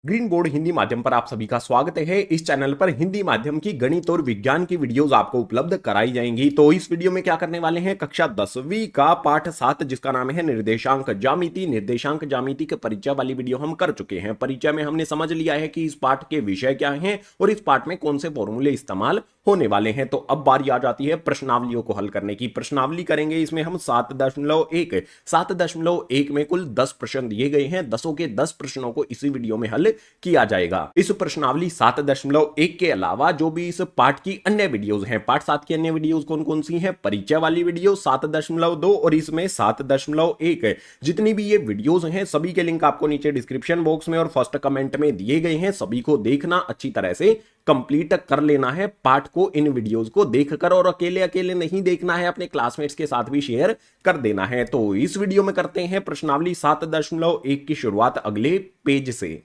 Green board Hindi माध्यम पर आप सभी का स्वागत है। इस चैनल पर हिंदी माध्यम की गणित और विज्ञान की वीडियोस आपको उपलब्ध कराई जाएंगी। तो इस वीडियो में क्या करने वाले हैं, कक्षा 10वीं का पाठ 7 जिसका नाम है निर्देशांक ज्यामिति। निर्देशांक ज्यामिति के परिचय वाली वीडियो हम कर चुके हैं। परिचय में हमने समझ लिया है कि इस पाठ के विषय क्या हैं और इस पाठ में कौन से फॉर्मूले इस्तेमाल होने वाले हैं। तो अब बारी आ जाती है प्रश्नावलियों को हल करने की। प्रश्नावली करेंगे, इसमें हम 7.1 में कुल 10 प्रश्न दिए गए हैं। 10 के 10 प्रश्नों को इसी वीडियो में हल किया जाएगा। इस प्रश्नावली 7.1 के अलावा जो भी इस पाठ की अन्य वीडियोस हैं, पाठ 7 की अन्य वीडियोस कौन कौन सी हैं, परिचय वाली वीडियो 7.2 और इसमें 7.1। जितनी भी ये वीडियोस हैं सभी के लिंक आपको नीचे डिस्क्रिप्शन बॉक्स में और फर्स्ट कमेंट में दिए गए हैं। सभी को देखना, अच्छी तरह से कंप्लीट कर लेना है पाठ को, इन वीडियोस को देखकर, और अकेले अकेले नहीं देखना है, अपने क्लासमेट्स के साथ भी शेयर कर देना है। तो इस वीडियो में करते हैं प्रश्नावली 7.1 की शुरुआत अगले पेज से।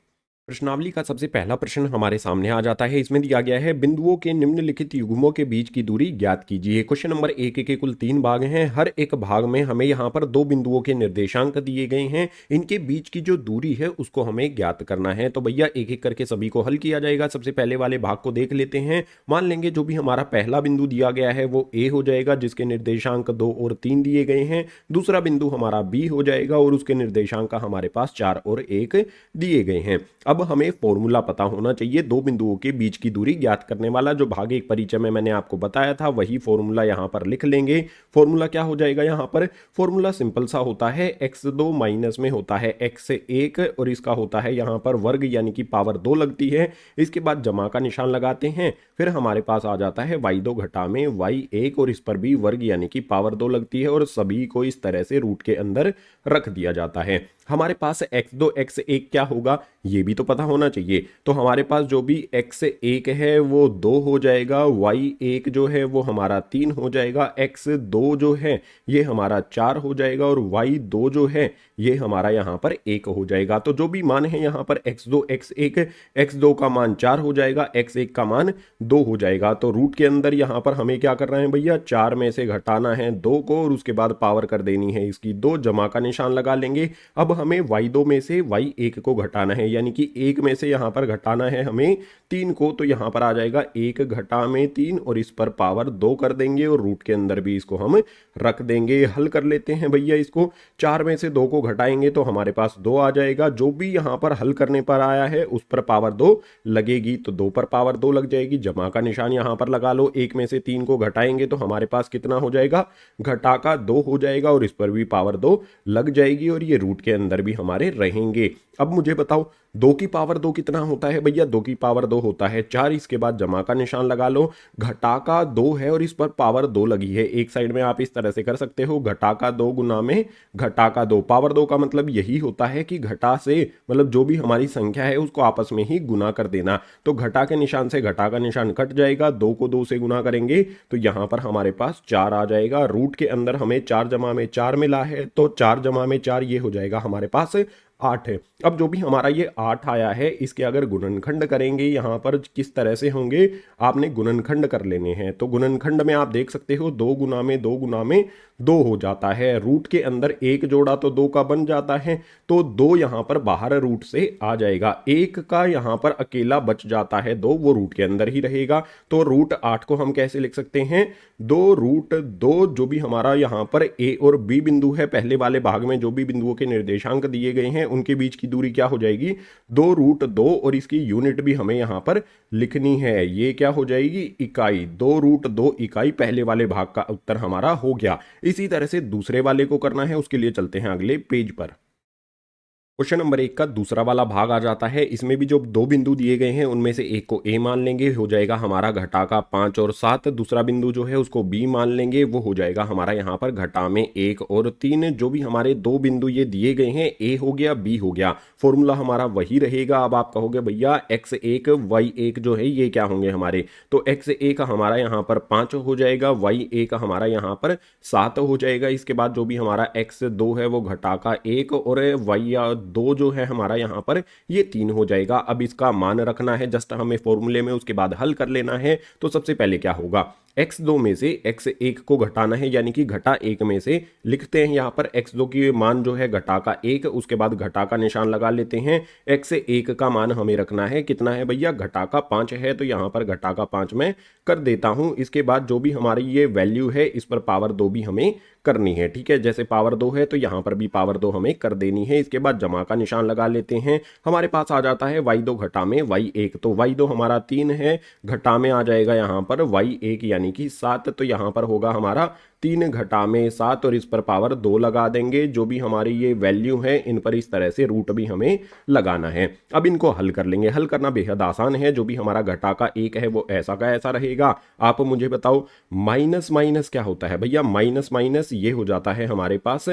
प्रश्नावली का सबसे पहला प्रश्न हमारे सामने आ जाता है। इसमें दिया गया है बिंदुओं के निम्नलिखित युग्मों के बीच की दूरी ज्ञात कीजिए। क्वेश्चन नंबर 1 के कुल 3 भाग हैं। हर एक भाग में हमें यहाँ पर 2 बिंदुओं के निर्देशांक दिए गए हैं। इनके बीच की जो दूरी है उसको हमें ज्ञात करना है। तो भैया एक एक करके सभी को हल किया जाएगा। सबसे पहले वाले भाग को देख लेते हैं। मान लेंगे जो भी हमारा पहला बिंदु दिया गया है वो ए हो जाएगा, जिसके निर्देशांक 2 और 3 दिए गए हैं। दूसरा बिंदु हमारा बी हो जाएगा और उसके निर्देशांक हमारे पास 4 और 1 दिए गए हैं। अब हमें फॉर्मूला पता होना चाहिए 2 बिंदुओं के बीच की दूरी ज्ञात करने वाला। जो भाग एक परिचय में मैंने आपको बताया था वही फॉर्मूला यहां पर लिख लेंगे। फॉर्मूला क्या हो जाएगा, यहां पर फॉर्मूला सिंपल सा होता है, x2 माइनस में होता है x1 और इसका होता है यहां पर वर्ग, यानी कि पावर 2 लगती है। इसके बाद जमा का निशान लगाते हैं, फिर हमारे पास आ जाता है y2 घटा में y1 और इस पर भी वर्ग यानी कि पावर 2 लगती है और सभी को इस तरह से रूट के अंदर रख दिया जाता है। हमारे पास x2 x1 क्या होगा ये भी तो पता होना चाहिए। तो हमारे पास जो भी x1 है वो 2 हो जाएगा, y1 जो है वो हमारा 3 हो जाएगा, x2 जो है ये हमारा 4 हो जाएगा और y2 जो है ये हमारा यहाँ पर 1 हो जाएगा। तो जो भी मान है यहाँ पर x2 x1, x2 का मान 4 हो जाएगा, x1 का मान 2 हो जाएगा। तो रूट के अंदर यहाँ पर हमें क्या करना है भैया, 4 में से घटाना है 2 को और उसके बाद पावर कर देनी है इसकी 2, जमा का निशान लगा लेंगे। अब हमें y2 में से y1 को घटाना है, यानी कि 1 में से यहां पर घटाना है हमें 3 को। तो यहां पर आ जाएगा 1 घटा में 3 और इस पर पावर 2 कर देंगे और रूट के अंदर भी इसको हम रख देंगे। हल कर लेते हैं भैया इसको। 4 में से 2 को घटाएंगे तो हमारे पास 2 आ जाएगा। जो भी यहां पर हल करने पर आया है उस पर पावर 2 लगेगी, तो 2 पर पावर 2 लग जाएगी। जमा का निशान यहां पर लगा लो। 1 में से 3 को घटाएंगे तो हमारे पास कितना हो जाएगा, घटा का 2 हो जाएगा और इस पर भी पावर 2 लग जाएगी और ये रूट के अंदर भी हमारे रहेंगे। अब मुझे बताओ 2 की पावर 2 कितना होता है भैया, 2 की पावर 2 होता है 4। इसके बाद जमा का निशान लगा लो। घटा का 2 है और इस पर पावर 2 लगी है। एक साइड में आप इस तरह से कर सकते हो, घटा का 2 गुना में घटा का 2। पावर 2 का मतलब यही होता है कि घटा से मतलब जो भी हमारी संख्या है उसको आपस में ही गुना कर देना। तो घटा के निशान से घटा का निशान कट जाएगा, 2 को 2 से गुना करेंगे तो यहां पर हमारे पास 4 आ जाएगा। रूट के अंदर हमें 4 जमा में 4 मिला है, तो 4 जमा में 4 ये हो जाएगा हमारे पास 8 है। अब जो भी हमारा ये 8 आया है इसके अगर गुणनखंड करेंगे यहाँ पर किस तरह से होंगे, आपने गुणनखंड कर लेने हैं। तो गुणनखंड में आप देख सकते हो 2 गुना में 2 गुना में 2 हो जाता है। रूट के अंदर 1 जोड़ा तो 2 का बन जाता है, तो 2 यहाँ पर बाहर रूट से आ जाएगा। 1 का यहाँ पर अकेला बच जाता है 2, वो रूट के अंदर ही रहेगा। तो रूट 8 को हम कैसे लिख सकते हैं, 2 रूट 2। जो भी हमारा यहाँ पर ए और बी बिंदु है, पहले वाले भाग में जो भी बिंदुओं के निर्देशांक दिए गए हैं उनके बीच की दूरी क्या हो जाएगी, 2 रूट 2 और इसकी यूनिट भी हमें यहां पर लिखनी है। ये क्या हो जाएगी, इकाई। 2 रूट 2 इकाई पहले वाले भाग का उत्तर हमारा हो गया। इसी तरह से दूसरे वाले को करना है, उसके लिए चलते हैं अगले पेज पर। क्वेश्चन नंबर 1 का दूसरा वाला भाग आ जाता है। इसमें भी जो 2 बिंदु दिए गए हैं उनमें से एक को ए मान लेंगे, हो जाएगा हमारा घटा का 5 और 7। दूसरा बिंदु जो है उसको बी मान लेंगे, वो हो जाएगा हमारा यहाँ पर घटा में 1 और 3। जो भी हमारे 2 बिंदु ये दिए गए हैं, ए हो गया बी हो गया, फॉर्मूला हमारा वही रहेगा। अब आप कहोगे भैया x1 y1 जो है ये क्या होंगे हमारे, तो x1 हमारा यहाँ पर 5 हो जाएगा, y1 हमारा यहाँ पर 7 हो जाएगा। इसके बाद जो भी हमारा x2 है वो घटा का 1 और y2 जो है हमारा यहाँ पर ये 3 हो जाएगा। अब इसका मान रखना है जस्ट हमें फॉर्मूले में, उसके बाद हल कर लेना है। तो सबसे पहले क्या होगा, x2 में से x1 को घटाना है, यानी कि घटा 1 में से लिखते हैं यहाँ पर x2 की मान जो है घटा का 1, उसके बाद घटा का निशान लगा लेते हैं। x1 का मान हमें रखना है कितना है भैया, घटा का 5 है, तो यहाँ पर घटा का 5 मैं कर देता हूँ। इसके बाद जो भी हमारी ये वैल्यू है इस पर पावर 2 भी हमें करनी है, ठीक है। जैसे पावर 2 है तो यहाँ पर भी पावर 2 हमें कर देनी है। इसके बाद जमा का निशान लगा लेते हैं। हमारे पास आ जाता है y2 घटा में y1, तो y2 हमारा 3 है, घटा में आ जाएगा यहाँ पर y1 यानी कि 7, तो यहाँ पर होगा हमारा 3 घटा में 7 और इस पर पावर 2 लगा देंगे। जो भी हमारी ये वैल्यू है इन पर इस तरह से रूट भी हमें लगाना है। अब इनको हल कर लेंगे। हल करना बेहद आसान है। जो भी हमारा घटा का 1 है वो ऐसा का ऐसा रहेगा। आप मुझे बताओ माइनस माइनस क्या होता है भैया, माइनस माइनस ये हो जाता है हमारे पास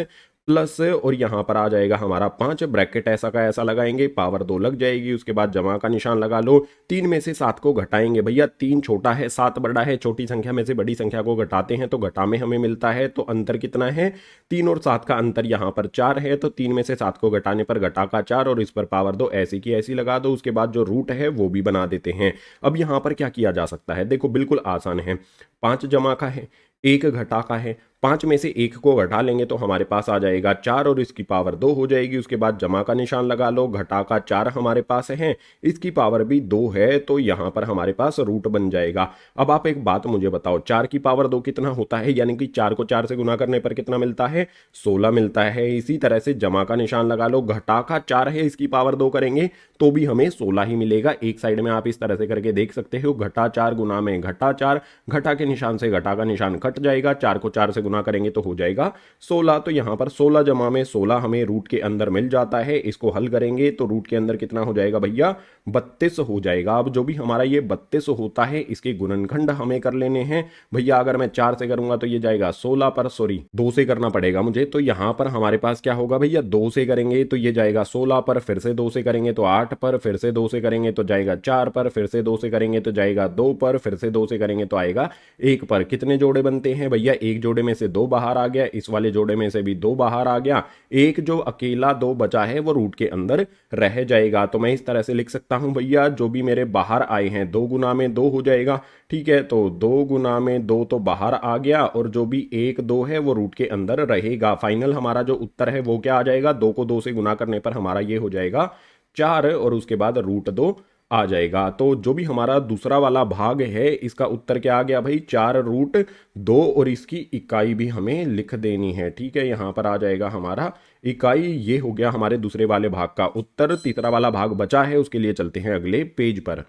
प्लस, और यहां पर आ जाएगा हमारा 5, ब्रैकेट ऐसा का ऐसा लगाएंगे, पावर 2 लग जाएगी। उसके बाद जमा का निशान लगा लो। 3 में से 7 को घटाएंगे भैया, 3 छोटा है 7 बड़ा है, छोटी संख्या में से बड़ी संख्या को घटाते हैं तो घटा में हमें मिलता है। तो अंतर कितना है, 3 और 7 का अंतर यहाँ पर 4 है, तो 3 में से 7 को घटाने पर घटा का 4 और इस पर पावर 2 ऐसी की ऐसी लगा दो। उसके बाद जो रूट है वो भी बना देते हैं। अब यहाँ पर क्या किया जा सकता है, देखो बिल्कुल आसान है। 5 जमा का है, 1 घटा का है, 5 में से 1 को घटा लेंगे तो हमारे पास आ जाएगा 4 और इसकी पावर 2 हो जाएगी। उसके बाद जमा का निशान लगा लो, घटा का 4 हमारे पास है, इसकी पावर भी 2 है, तो यहाँ पर हमारे पास रूट बन जाएगा। अब आप एक बात मुझे बताओ, 4 की पावर 2 कितना होता है, यानी कि 4 को 4 से गुना करने पर कितना मिलता है, 16 मिलता है। इसी तरह से जमा का निशान लगा लो, घटा का 4 है, इसकी पावर 2 करेंगे तो भी हमें 16 ही मिलेगा। एक साइड में आप इस तरह से करके देख सकते हो, घटा 4 गुना में घटा 4, घटा के निशान से घटा का निशान कट जाएगा, 4 को 4 से गुना करेंगे तो हो जाएगा 16। तो यहां पर 16 जमा में 16 हमें रूट के अंदर मिल जाता है। इसको हल करेंगे तो रूट के अंदर कितना हो जाएगा भैया, 32 हो जाएगा। अब जो भी हमारा ये 32 होता है इसके गुणनखंड हमें कर लेने हैं भैया। अगर मैं 4 से करूंगा तो ये जाएगा 16 पर, सॉरी 2 से करना पड़ेगा मुझे, तो यहां पर हमारे पास क्या होगा भैया, 2 से करेंगे तो ये जाएगा 16 पर, फिर से 2 से करेंगे तो 8 पर, फिर से 2 से करेंगे तो जाएगा 4 पर, फिर से 2 से करेंगे तो जाएगा 2 पर, फिर से 2 से करेंगे तो आएगा 1 पर। कितने जोड़े बनते हैं भैया, एक जोड़े में से 2 बाहर आ गया, इस वाले जोड़े में से भी 2 बाहर आ गया, एक जो अकेला 2 बचा है वो रूट के अंदर रह जाएगा। तो मैं इस तरह से लिख सकता हूं भैया, जो भी मेरे बाहर आए हैं 2 गुना में 2 हो जाएगा, ठीक है। तो 2 गुना में 2 तो बाहर आ गया, और जो भी 1 2 है वो रूट के अंदर रहेगा। फाइनल हमारा जो उत्तर है वो क्या आ जाएगा, 2 को 2 से गुना करने पर हमारा ये हो जाएगा 4 और उसके बाद रूट 2 आ जाएगा। तो जो भी हमारा दूसरा वाला भाग है इसका उत्तर क्या आ गया भाई, 4 रूट 2, और इसकी इकाई भी हमें लिख देनी है, ठीक है। यहां पर आ जाएगा हमारा इकाई। ये हो गया हमारे दूसरे वाले भाग का उत्तर। तीसरा वाला भाग बचा है, उसके लिए चलते हैं अगले पेज पर।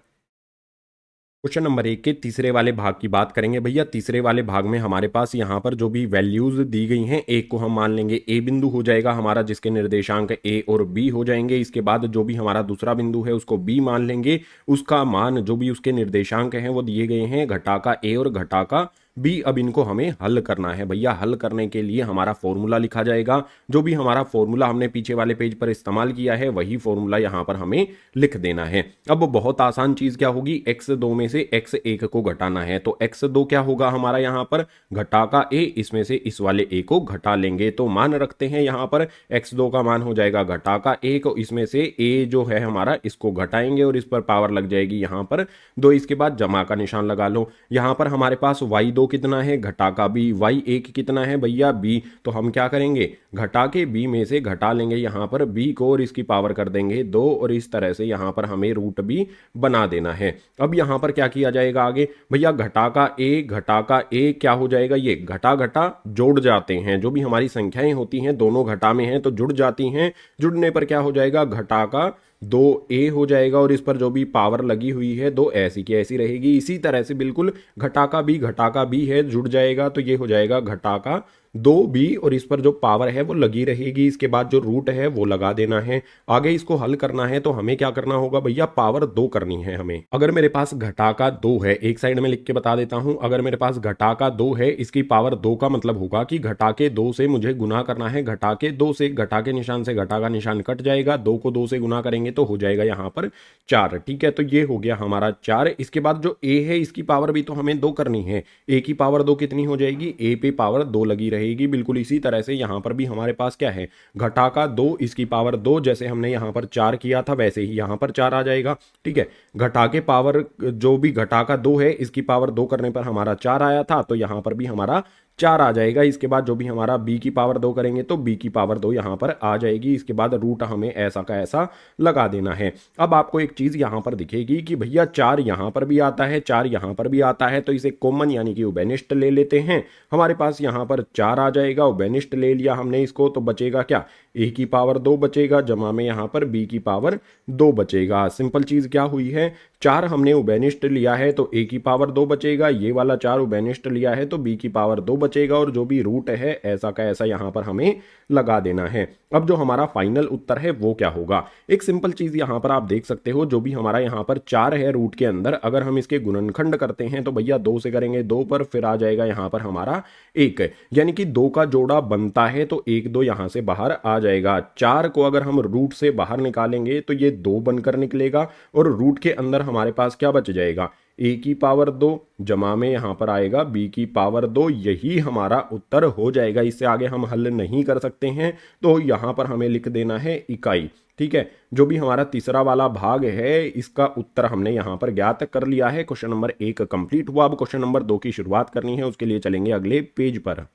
क्वेश्चन नंबर 1 के तीसरे वाले भाग की बात करेंगे भैया। तीसरे वाले भाग में हमारे पास यहाँ पर जो भी वैल्यूज दी गई हैं, एक को हम मान लेंगे ए बिंदु हो जाएगा हमारा, जिसके निर्देशांक ए और बी हो जाएंगे। इसके बाद जो भी हमारा दूसरा बिंदु है उसको बी मान लेंगे, उसका मान जो भी उसके निर्देशांक हैं वो दिए गए हैं, घटा का ए और घटा का बी। अब इनको हमें हल करना है भैया। हल करने के लिए हमारा फॉर्मूला लिखा जाएगा। जो भी हमारा फॉर्मूला हमने पीछे वाले पेज पर इस्तेमाल किया है वही फॉर्मूला यहाँ पर हमें लिख देना है। अब बहुत आसान चीज क्या होगी, x2 में से x1 को घटाना है, तो x2 क्या होगा हमारा यहाँ पर, घटा का a, इसमें से इस वाले a को घटा लेंगे। तो मान रखते हैं यहाँ पर x2 का मान हो जाएगा घटा का 1, इसमें से a जो है हमारा इसको घटाएंगे और इस पर पावर लग जाएगी यहाँ पर 2। इसके बाद जमा का निशान लगा लो। यहाँ पर हमारे पास y2 कितना है, घटा का b, y1 कितना है भैया b, तो हम क्या करेंगे, घटा के b में से घटा लेंगे यहाँ पर b को और इसकी पावर कर देंगे 2, और इस तरह से यहाँ पर हमें रूट b बना देना है। अब यहाँ पर क्या किया जाएगा आगे भैया, घटा का a क्या हो जाएगा, ये घटा घटा जोड़ जाते हैं। जो भी हमारी संख्याएं होती हैं दोनों घटा में हैं तो जुड़ जाती हैं, जुड़ने पर क्या हो जाएगा, घटा का 2a हो जाएगा, और इस पर जो भी पावर लगी हुई है 2 ऐसी की ऐसी रहेगी। इसी तरह से बिल्कुल घटा का b है, जुड़ जाएगा, तो ये हो जाएगा घटा का 2b, और इस पर जो पावर है वो लगी रहेगी। इसके बाद जो रूट है वो लगा देना है। आगे इसको हल करना है तो हमें क्या करना होगा भैया, पावर 2 करनी है हमें। अगर मेरे पास घटा का 2 है, एक साइड में लिख के बता देता हूं, अगर मेरे पास घटा का 2 है, इसकी पावर 2 का मतलब होगा कि घटा के 2 से मुझे गुना करना है, घटा के 2 से, घटा के निशान से घटा का निशान कट जाएगा, 2 को 2 से गुना करेंगे तो हो जाएगा यहाँ पर 4, ठीक है। तो ये हो गया हमारा 4। इसके बाद जो a है इसकी पावर भी तो हमें 2 करनी है। a की पावर 2 कितनी हो जाएगी, a पे पावर 2 लगी रहेगी। बिल्कुल इसी तरह से यहाँ पर भी हमारे पास क्या है, घटा का 2 इसकी पावर 2, जैसे हमने यहाँ पर 4 किया था वैसे ही यहाँ पर 4 आ जाएगा। ठीक है, घटा के पावर जो भी घटा का 2 है इसकी पावर 2 करने पर हमारा 4 आया था, तो यहाँ पर भी हमारा 4 आ जाएगा। इसके बाद जो भी हमारा b की पावर 2 करेंगे तो b की पावर 2 यहाँ पर आ जाएगी। इसके बाद रूट हमें ऐसा का ऐसा लगा देना है। अब आपको एक चीज यहाँ पर दिखेगी कि भैया 4 यहाँ पर भी आता है, 4 यहाँ पर भी आता है, तो इसे कॉमन यानी कि उभयनिष्ठ ले लेते हैं। हमारे पास यहाँ पर 4 आ जाएगा, उभयनिष्ठ ले लिया हमने इसको, तो बचेगा क्या, a की पावर 2 बचेगा, जमा में यहाँ पर b की पावर 2 बचेगा। सिंपल चीज क्या हुई है, 4 हमने उभयनिष्ठ लिया है तो a की पावर 2 बचेगा, ये वाला 4 उभयनिष्ठ लिया है तो b की पावर 2 बचेगा, और जो भी रूट है ऐसा का ऐसा यहाँ पर हमें लगा देना है। अब जो हमारा फाइनल उत्तर है वो क्या होगा, एक सिंपल चीज यहाँ पर आप देख सकते हो, जो भी हमारा यहाँ पर 4 है रूट के अंदर, अगर हम इसके गुणनखंड करते हैं तो भैया 2 से करेंगे 2 पर, फिर आ जाएगा यहाँ पर हमारा 1, यानी कि 2 का जोड़ा बनता है तो 1 2 यहाँ से बाहर आ जाएगा। 4 को अगर हम रूट से बाहर निकालेंगे तो ये 2 बनकर निकलेगा, और रूट के अंदर हमारे पास क्या बच जाएगा, a की पावर 2, जमा में यहाँ पर आएगा b की पावर 2, यही हमारा उत्तर हो जाएगा। इससे आगे हम हल नहीं कर सकते हैं, तो यहाँ पर हमें लिख देना है इकाई। ठीक है, जो भी हमारा तीसरा वाला भाग है इसका उत्तर हमने यहाँ पर ज्ञात कर लिया है। क्वेश्चन नंबर 1 कंप्लीट हुआ। अब क्वेश्चन नंबर 2 की शुरुआत करनी है, उसके लिए चलेंगे अगले पेज पर।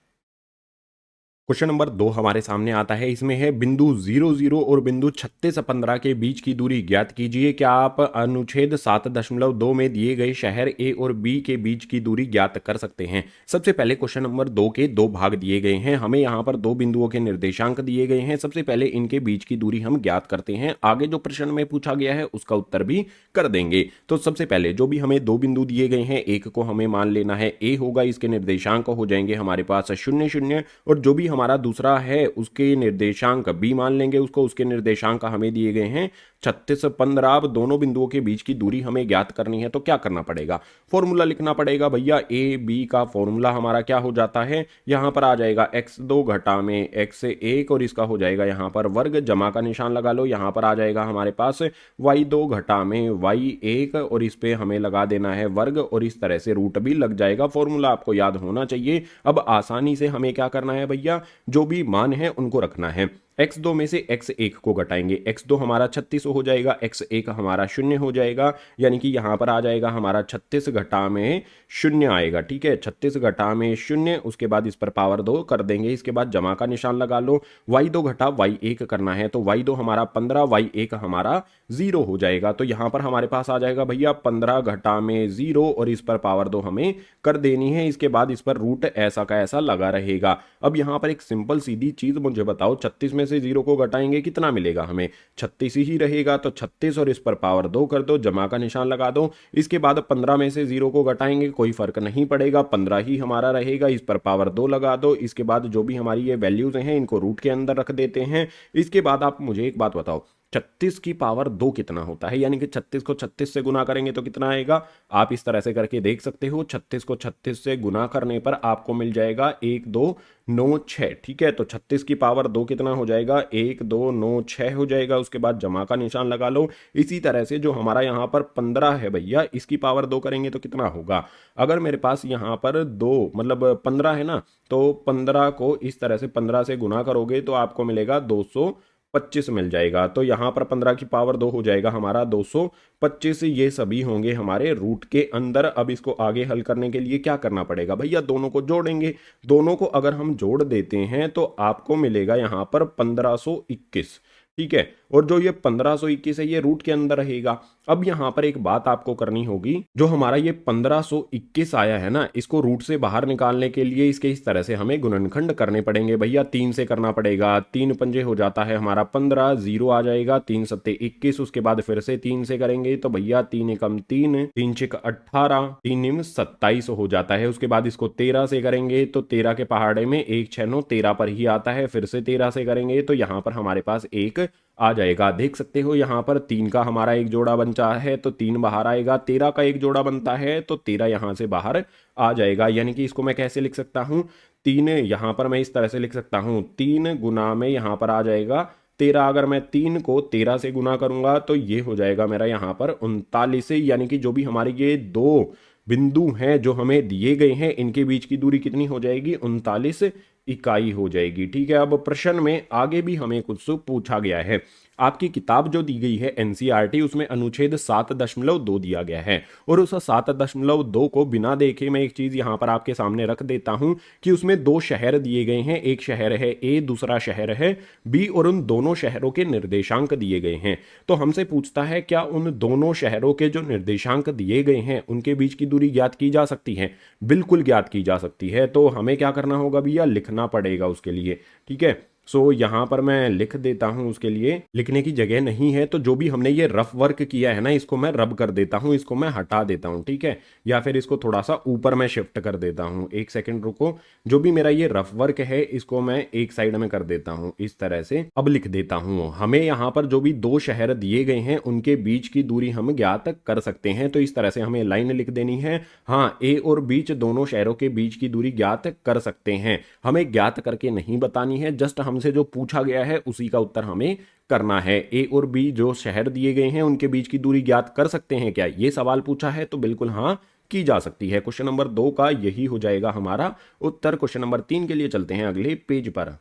क्वेश्चन नंबर 2 हमारे सामने आता है, इसमें है बिंदु 0 0 और बिंदु 36 15 के बीच की दूरी ज्ञात कीजिए। क्या आप अनुच्छेद 7.2 में दिए गए शहर ए और बी के बीच की दूरी ज्ञात कर सकते हैं। सबसे पहले क्वेश्चन नंबर 2 के 2 भाग दिए गए हैं, हमें यहाँ पर 2 बिंदुओं के निर्देशांक दिए गए हैं। सबसे पहले इनके बीच की दूरी हम ज्ञात करते हैं, आगे जो प्रश्न में पूछा गया है उसका उत्तर भी कर देंगे। तो सबसे पहले जो भी हमें 2 बिंदु दिए गए हैं, एक को हमें मान लेना है ए होगा, इसके निर्देशांक हो जाएंगे हमारे पास 0 0, और जो भी हमारा दूसरा है उसके निर्देशांक b मान लेंगे उसको, उसके निर्देशांक हमें दिए गए हैं 36 15। अब दोनों बिंदुओं के बीच की दूरी हमें ज्ञात करनी है, तो क्या करना पड़ेगा, फॉर्मूला लिखना पड़ेगा भैया। ए बी का फॉर्मूला हमारा क्या हो जाता है, यहां पर आ जाएगा x2 घटा में x1, और इसका हो जाएगा यहां पर वर्ग, जमा का निशान लगा लो। यहां पर आ जाएगा हमारे पास y2 घटा में y1, और इस पे हमें लगा देना है वर्ग, और इस तरह से रूट भी लग जाएगा। फॉर्मूला आपको याद होना चाहिए। अब आसानी से हमें क्या करना है भैया, जो भी मान है उनको रखना है। x2 में से x1 को घटाएंगे, x2 हमारा 36 हो जाएगा, x1 हमारा 0 हो जाएगा, यानी कि यहां पर आ जाएगा हमारा 36 घटा में 0 आएगा। ठीक है, 36 घटा में 0, उसके बाद इस पर पावर 2 कर देंगे, इसके बाद जमा का निशान लगा लो। y2 घटा y1 करना है, तो y2 हमारा 15, y1 हमारा 0 हो जाएगा। तो यहां पर हमारे पास आ जाएगा भैया 15 घटा में 0, और इस पर पावर 2 हमें कर देनी है। इसके बाद इस पर रूट ऐसा का ऐसा लगा रहेगा। अब यहां पर एक सिंपल सीधी चीज मुझे बताओ, 36 में से 0 को घटाएंगे कितना मिलेगा हमें, 36 ही रहेगा। तो 36 और इस पर पावर 2 कर दो, जमा का निशान लगा दो। इसके बाद 15 में से 0 को घटाएंगे, कोई फर्क नहीं पड़ेगा, 15 ही हमारा रहेगा, इस पर पावर 2 लगा दो। इसके बाद जो भी हमारी ये वैल्यूज हैं इनको रूट के अंदर रख देते हैं। इसके बाद आप मुझे एक बात बताओ, 36 की पावर 2 कितना होता है, यानी कि 36 को 36 से गुना करेंगे तो कितना आएगा, आप इस तरह से करके देख सकते हो। 36 को 36 से गुना करने पर आपको मिल जाएगा 1 2 9 6। ठीक है, तो 36 की पावर 2 कितना हो जाएगा, 1 2 9 6 हो जाएगा। उसके बाद जमा का निशान लगा लो। इसी तरह से जो हमारा यहाँ पर 15 है भैया, इसकी पावर 2 करेंगे तो कितना होगा, अगर मेरे पास यहाँ पर 2 मतलब 15 है ना, तो 15 को इस तरह से 15 से गुना करोगे तो आपको मिलेगा 225 मिल जाएगा। तो यहाँ पर 15 की पावर 2 हो जाएगा हमारा 225। ये सभी होंगे हमारे रूट के अंदर। अब इसको आगे हल करने के लिए क्या करना पड़ेगा भैया, दोनों को जोड़ेंगे। दोनों को अगर हम जोड़ देते हैं तो आपको मिलेगा यहाँ पर 1521। ठीक है, और जो ये 1521 है ये रूट के अंदर रहेगा। अब यहां पर एक बात आपको करनी होगी, जो हमारा ये 1521 आया है ना, इसको रूट से बाहर निकालने के लिए इसके इस तरह से हमें गुणनखंड करने पड़ेंगे भैया। 3 से करना पड़ेगा, 3 पंजे हो जाता है हमारा 15, 0 आ जाएगा, 3 सत्ते 21। उसके बाद फिर से 3 से करेंगे तो भैया 3 एकम 3, 3 छिक 18, 3 निम 27 हो जाता है। उसके बाद इसको 13 से करेंगे तो 13 के पहाड़े में 1 6 9 13 पर ही आता है। फिर से 13 से करेंगे तो यहाँ पर हमारे पास 1 आ जाएगा। देख सकते हो यहाँ पर 3 का हमारा एक जोड़ा बनता है तो 3 बाहर आएगा, 13 का एक जोड़ा बनता है तो 13 यहाँ से बाहर आ जाएगा। यानी कि इसको मैं कैसे लिख सकता हूँ, 3 यहाँ पर मैं इस तरह से लिख सकता हूँ, 3 गुना में यहाँ पर आ जाएगा 13। अगर मैं 3 को 13 से गुना करूंगा तो ये हो जाएगा मेरा यहाँ पर 39। यानी कि जो भी हमारे ये 2 बिंदु हैं जो हमें दिए गए हैं, इनके बीच की दूरी कितनी हो जाएगी, 39 इकाई हो जाएगी। ठीक है, अब प्रश्न में आगे भी हमें कुछ पूछा गया है। आपकी किताब जो दी गई है एनसीईआरटी, उसमें अनुच्छेद 7.2 दिया गया है और उस 7.2 को बिना देखे मैं एक चीज यहां पर आपके सामने रख देता हूं कि उसमें दो शहर दिए गए हैं, एक शहर है ए, दूसरा शहर है बी, और उन दोनों शहरों के निर्देशांक दिए गए हैं। तो हमसे पूछता है क्या उन दोनों शहरों के जो निर्देशांक दिए गए हैं उनके बीच की दूरी ज्ञात की जा सकती है? बिल्कुल ज्ञात की जा सकती है। तो हमें क्या करना होगा भैया, लिखना पड़ेगा उसके लिए। ठीक है, सो यहां पर मैं लिख देता हूं, उसके लिए लिखने की जगह नहीं है, तो जो भी हमने ये रफ वर्क किया है ना, इसको मैं रब कर देता हूं, इसको मैं हटा देता हूं। ठीक है, या फिर इसको थोड़ा सा ऊपर मैं शिफ्ट कर देता हूं। एक सेकंड रुको, जो भी मेरा ये रफ वर्क है इसको मैं एक साइड में कर देता हूं इस तरह से। अब लिख देता हूं, हमें यहां पर जो भी दो शहर दिए गए हैं उनके बीच की दूरी हम ज्ञात कर सकते हैं। तो इस तरह से हमें लाइन लिख देनी है, हाँ ए और बीच दोनों शहरों के बीच की दूरी ज्ञात कर सकते हैं। हमें ज्ञात करके नहीं बतानी है, जस्ट हमसे जो पूछा गया है उसी का उत्तर हमें करना है। ए और बी जो शहर दिए गए हैं उनके बीच की दूरी ज्ञात कर सकते हैं क्या, ये सवाल पूछा है, तो बिल्कुल हाँ की जा सकती है। क्वेश्चन नंबर 2 का यही हो जाएगा हमारा उत्तर। क्वेश्चन नंबर 3 के लिए चलते हैं अगले पेज पर।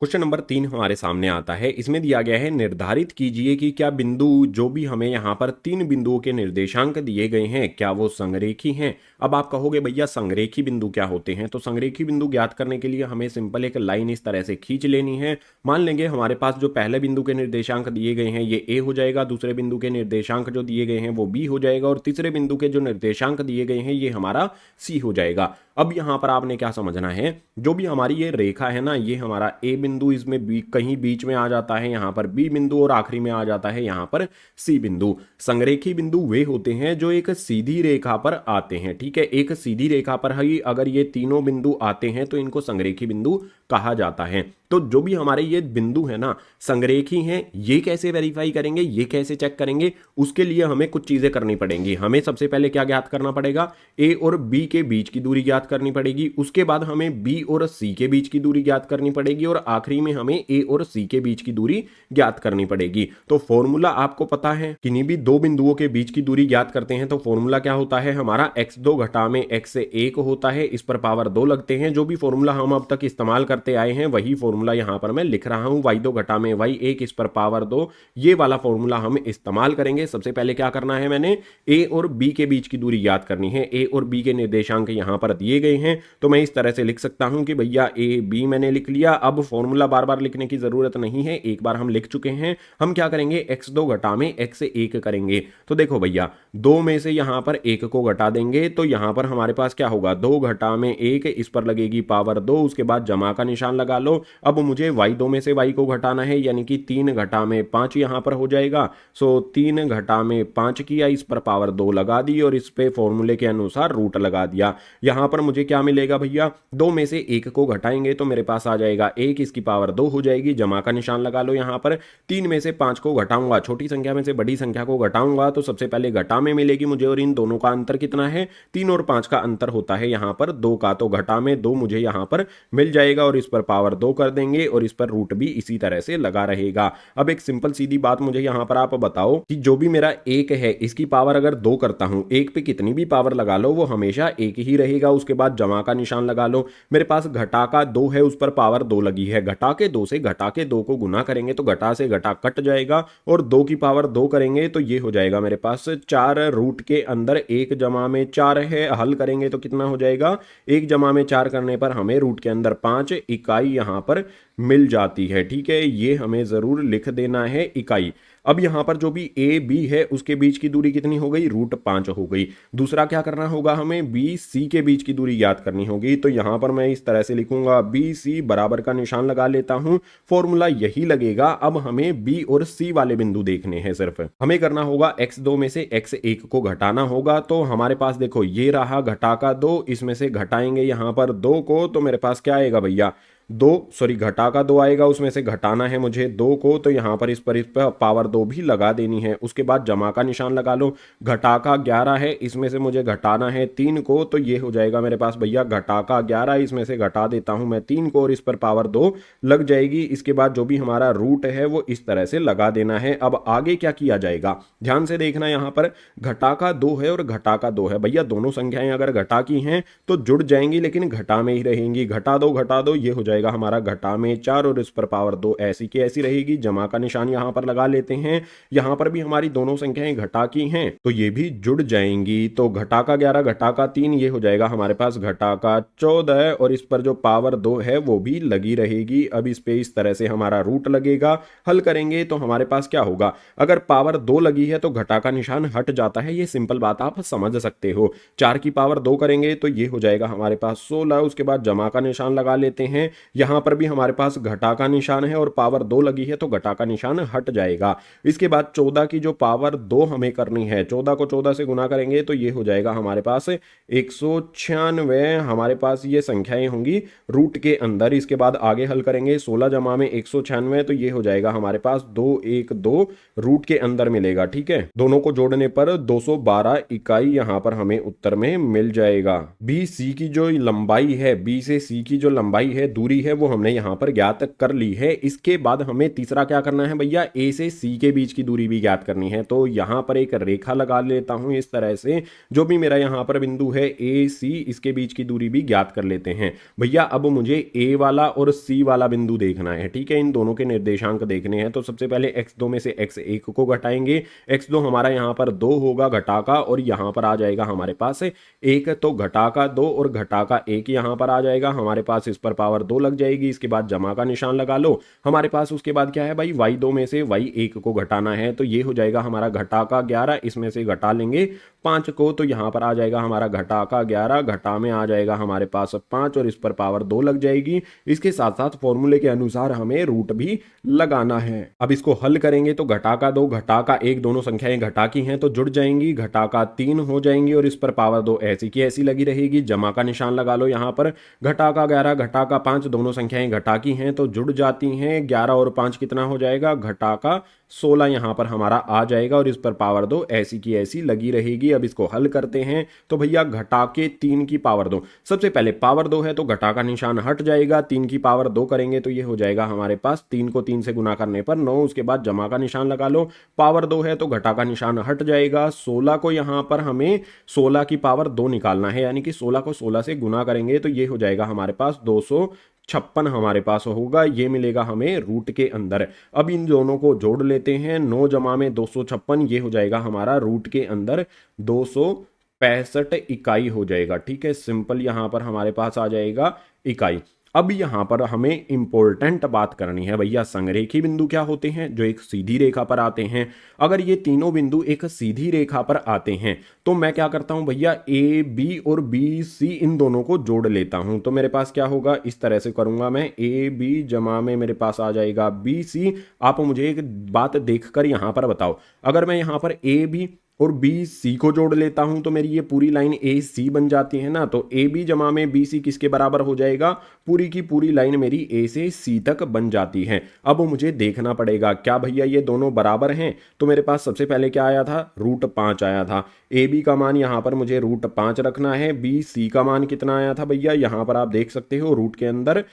क्वेश्चन नंबर 3 हमारे सामने आता है। इसमें दिया गया है, निर्धारित कीजिए कि क्या बिंदु, जो भी हमें यहाँ पर 3 बिंदुओं के निर्देशांक दिए गए हैं, क्या वो संरेखी हैं। अब आप कहोगे भैया संरेखी बिंदु क्या होते हैं, तो संरेखी बिंदु ज्ञात करने के लिए हमें सिंपल एक लाइन इस तरह से खींच लेनी है। मान लेंगे हमारे पास जो पहले बिंदु के निर्देशांक दिए गए हैं ये ए हो जाएगा, दूसरे बिंदु के निर्देशांक जो दिए गए हैं वो बी हो जाएगा, और तीसरे बिंदु के जो निर्देशांक दिए गए हैं ये हमारा सी हो जाएगा। अब यहां पर आपने क्या समझना है, जो भी हमारी ये रेखा है ना, ये हमारा ए बिंदु, इसमें बी कहीं बीच में आ जाता है, यहां पर बी बिंदु, और आखिरी में आ जाता है यहां पर सी बिंदु। संरेखी बिंदु वे होते हैं जो एक सीधी रेखा पर आते हैं। ठीक है, एक सीधी रेखा पर ही अगर ये तीनों बिंदु आते हैं तो इनको संरेखी बिंदु कहा जाता है। तो जो भी हमारे ये बिंदु है ना संरेखी हैं, ये कैसे वेरीफाई करेंगे, ये कैसे चेक करेंगे, उसके लिए हमें कुछ चीजें करनी पड़ेंगी। हमें सबसे पहले क्या ज्ञात करना पड़ेगा, ए और बी के बीच की दूरी ज्ञात करनी पड़ेगी। उसके बाद हमें बी और सी के बीच की दूरी ज्ञात करनी पड़ेगी, और आखिरी में हमें ए और सी के बीच की दूरी ज्ञात करनी पड़ेगी। तो फॉर्मूला आपको पता है, किन्हीं भी दो बिंदुओं के बीच की दूरी ज्ञात करते हैं तो फॉर्मूला क्या होता है हमारा, x2 घटा में x से 1 होता है, इस पर पावर 2 लगते हैं। जो भी फॉर्मूला हम अब तक इस्तेमाल करते आए हैं वही फॉर्मूला यहां पर मैं लिख रहा हूं, y2 घटा में y1 इस पर पावर 2, ये वाला फॉर्मूला हम इस्तेमाल करेंगे। सबसे पहले क्या करना है, मैंने a और b के बीच की दूरी याद करनी है। a और b के निर्देशांक यहां पर दिए गए हैं, तो मैं इस तरह से लिख सकता हूं कि भैया a b मैंने लिख लिया। अब फॉर्मूला बार बार लिखने की जरूरत नहीं है, एक बार हम लिख चुके हैं। हम क्या करेंगे, x2 घटा में x से 1 करेंगे। तो देखो भैया 2 में से यहां पर 1 को घटा देंगे तो यहां पर हमारे पास क्या होगा, 2 घटा में 1, इस पर लगेगी पावर 2, उसके बाद जमा का निशान लगा लो। अब मुझे y2 में से y को घटाना है, यानी कि 3 घटा में 5 यहां पर हो जाएगा। सो 3 घटा में 5 किया, इस पर पावर 2 लगा दी और इस पे फॉर्मूले के अनुसार रूट लगा दिया। यहां पर मुझे क्या मिलेगा भैया, 2 में से 1 को घटाएंगे तो मेरे पास आ जाएगा 1, इसकी पावर 2 हो जाएगी। जमा का निशान लगा लो। यहां पर 3 में से 5 को घटाऊंगा, छोटी संख्या में से बड़ी संख्या को घटाऊंगा तो सबसे पहले घटा में मिलेगी मुझे, और इन दोनों का अंतर कितना है, 3 और 5 का अंतर होता है यहां पर 2 का, तो घटा में 2 मुझे यहां पर मिल जाएगा और इस पर पावर 2 कर देंगे और इस पर रूट भी इसी तरह से लगा रहेगा। अब एक सिंपल सीधी बात मुझे यहां पर आप बताओ कि जो भी मेरा 1 है इसकी पावर अगर 2 करता हूं, 1 पे कितनी भी पावर लगा लो वो हमेशा 1 ही रहेगा। उसके बाद जमा का निशान लगा लो। मेरे पास घटा का 2 है, उस पर पावर 2 लगी है, घटा के 2 से घटा के 2 को गुना करेंगे तो घटा से घटा कट जाएगा और 2 की पावर 2 करेंगे तो ये हो जाएगा मेरे पास 4। रूट के अंदर 1 जमा में 4 है, हल करेंगे तो कितना हो जाएगा, 1 जमा में 4 करने पर हमें रूट के अंदर 5 इकाई यहां पर मिल जाती है। ठीक है, ये हमें जरूर लिख देना है इकाई। अब यहां पर जो भी ए बी है उसके बीच की दूरी कितनी हो गई, रूट 5 हो गई। दूसरा क्या करना होगा, हमें बी सी के बीच की दूरी याद करनी होगी। तो यहां पर मैं इस तरह से लिखूंगा, बी सी बराबर का निशान लगा लेता हूं, फॉर्मूला यही लगेगा। अब हमें बी और सी वाले बिंदु देखने हैं, सिर्फ हमें करना होगा x2 में से x1 को घटाना होगा। तो हमारे पास देखो ये रहा घटा का 2, इसमें से घटाएंगे यहां पर 2 को, तो मेरे पास क्या आएगा भैया, घटा का 2 आएगा, उसमें से घटाना है मुझे 2 को, तो यहाँ पर इस पर पावर 2 भी लगा देनी है। उसके बाद जमा का निशान लगा लो, घटा का 11 है, इसमें से मुझे घटाना है 3 को, तो ये हो जाएगा मेरे पास भैया घटा का 11, इसमें से घटा देता हूं मैं 3 को और इस पर पावर 2 लग जाएगी। इसके बाद जो भी हमारा रूट है वो इस तरह से लगा देना है। अब आगे क्या किया जाएगा, ध्यान से देखना, यहाँ पर घटा का 2 है और घटा का 2 है। भैया दोनों संख्याएं अगर घटा की हैं तो जुड़ जाएंगी, लेकिन घटा में ही रहेंगी। घटा दो, ये हो जाएगा हमारा घटा में 4 और इस पर पावर 2 ऐसी की ऐसी रहेगी। जमा का निशान यहां पर लगा लेते हैं, यहां पर भी हमारी दोनों संख्याएं घटा की हैं तो ये भी जुड़ जाएंगी। तो घटा का 11 घटा का 3, ये हो जाएगा हमारे पास घटा का 14 और इस पर जो पावर 2 है वो भी लगी रहेगी। अब इस पे इस तरह से हमारा रूट लगेगा। हल करेंगे तो हमारे पास क्या होगा, अगर पावर 2 लगी है तो घटा का निशान हट जाता है, ये सिंपल बात आप समझ सकते हो। 4 की पावर 2 करेंगे तो ये हो जाएगा हमारे पास 16। उसके बाद जमा का निशान लगा लेते हैं, यहां पर भी हमारे पास घटा का निशान है और पावर 2 लगी है तो घटा का निशान हट जाएगा। इसके बाद 14 की जो पावर 2 हमें करनी है, 14 को 14 से गुना करेंगे तो ये हो जाएगा हमारे पास 196। हमारे पास ये संख्याएं होंगी रूट के अंदर। इसके बाद आगे हल करेंगे, 16 जमा में 196 तो ये हो जाएगा हमारे पास 212 रूट के अंदर मिलेगा। ठीक है, दोनों को जोड़ने पर 212 इकाई यहां पर हमें उत्तर में मिल जाएगा। बी सी की जो लंबाई है, बी से सी की जो लंबाई है, दूरी है, वो हमने यहां पर ज्ञात कर ली है। इसके बाद हमें तीसरा क्या करना है भैया, ए से सी के बीच की दूरी भी ज्ञात करनी है। तो यहां पर एक रेखा लगा लेता हूं इस तरह से, जो भी मेरा यहां पर बिंदु है ए सी, इसके बीच की दूरी भी ज्ञात कर लेते हैं भैया। अब मुझे ए वाला और सी वाला बिंदु देखना है। ठीक है, इन दोनों के निर्देशांक देखने हैं। तो सबसे पहले x2 में से x1 को घटाएंगे, x2 हमारा यहां पर 2 होगा घटा का, और यहां पर आ जाएगा हमारे पास 1, तो घटा का 2 और घटा का 1 यहां पर आ जाएगा हमारे पास, इस पर पावर 2 लग जाएगी। इसके बाद जमा का निशान लगा लो हमारे पास। उसके बाद क्या है भाई, y2 में से y1 को घटाना है, तो ये हो जाएगा हमारा घटा का 11, इसमें से घटा लेंगे 5 को, तो यहां पर आ जाएगा हमारा घटा का 11, घटा में आ जाएगा हमारे पास 5 और इस पर पावर 2 लग जाएगी। इसके साथ साथ फॉर्मूले के अनुसार हमें रूट भी लगाना है। अब इसको हल करेंगे तो घटा का 2 घटा का 1 दोनों संख्याएं घटा की हैं तो जुड़ जाएंगी, घटा का 3 हो जाएंगी और इस पर पावर 2 ऐसी की ऐसी लगी रहेगी। जमा का निशान लगा लो यहां पर, घटा का 11 घटा का 5 दोनों संख्याएं घटा की हैं तो जुड़ जाती हैं। 11 और 5 कितना हो जाएगा, घटा का 16 यहां पर हमारा आ जाएगा और इस पर पावर 2 ऐसी की ऐसी लगी रहेगी। अब इसको हल करते हैं तो भैया घटा के 3 की पावर 2, सबसे पहले पावर 2 है तो घटा का निशान हट जाएगा। 3 की पावर 2 करेंगे तो ये हो जाएगा हमारे पास 3 को 3 से गुना करने पर 9। उसके बाद जमा का निशान लगा लो, पावर 2 है तो घटा का निशान हट जाएगा। 16 को यहां पर हमें 16 की पावर 2 निकालना है, यानी कि 16 को 16 से गुना करेंगे तो ये हो जाएगा हमारे पास 256 हमारे पापास होगा, ये मिलेगा हमें रूट के अंदर। अब इन दोनों को जोड़ लेते हैं, 9 जमा में 256, ये हो जाएगा हमारा रूट के अंदर 265 इकाई हो जाएगा। ठीक है, सिंपल यहां पर हमारे पास आ जाएगा इकाई। अब यहां पर हमें इंपॉर्टेंट बात करनी है भैया, संरेखी बिंदु क्या होते हैं, जो एक सीधी रेखा पर आते हैं। अगर ये तीनों बिंदु एक सीधी रेखा पर आते हैं तो मैं क्या करता हूं भैया, ए बी और बी सी इन दोनों को जोड़ लेता हूं। तो मेरे पास क्या होगा, इस तरह से करूंगा मैं, ए बी जमा में मेरे पास आ जाएगा बी सी। आप मुझे एक बात देखकर यहां पर बताओ, अगर मैं यहां पर ए बी और बी सी को जोड़ लेता हूं तो मेरी ये पूरी लाइन ए सी बन जाती है ना। तो ए बी जमा में बी सी किसके बराबर हो जाएगा, पूरी की पूरी लाइन मेरी ए से सी तक बन जाती है। अब मुझे देखना पड़ेगा क्या भैया ये दोनों बराबर हैं। तो मेरे पास सबसे पहले क्या आया था, √5 आया था। ए बी का मान यहां पर मुझे √5 रखना है। बी सी का मान कितना आया था भैया, यहां पर आप देख सकते हो रूट के अंदर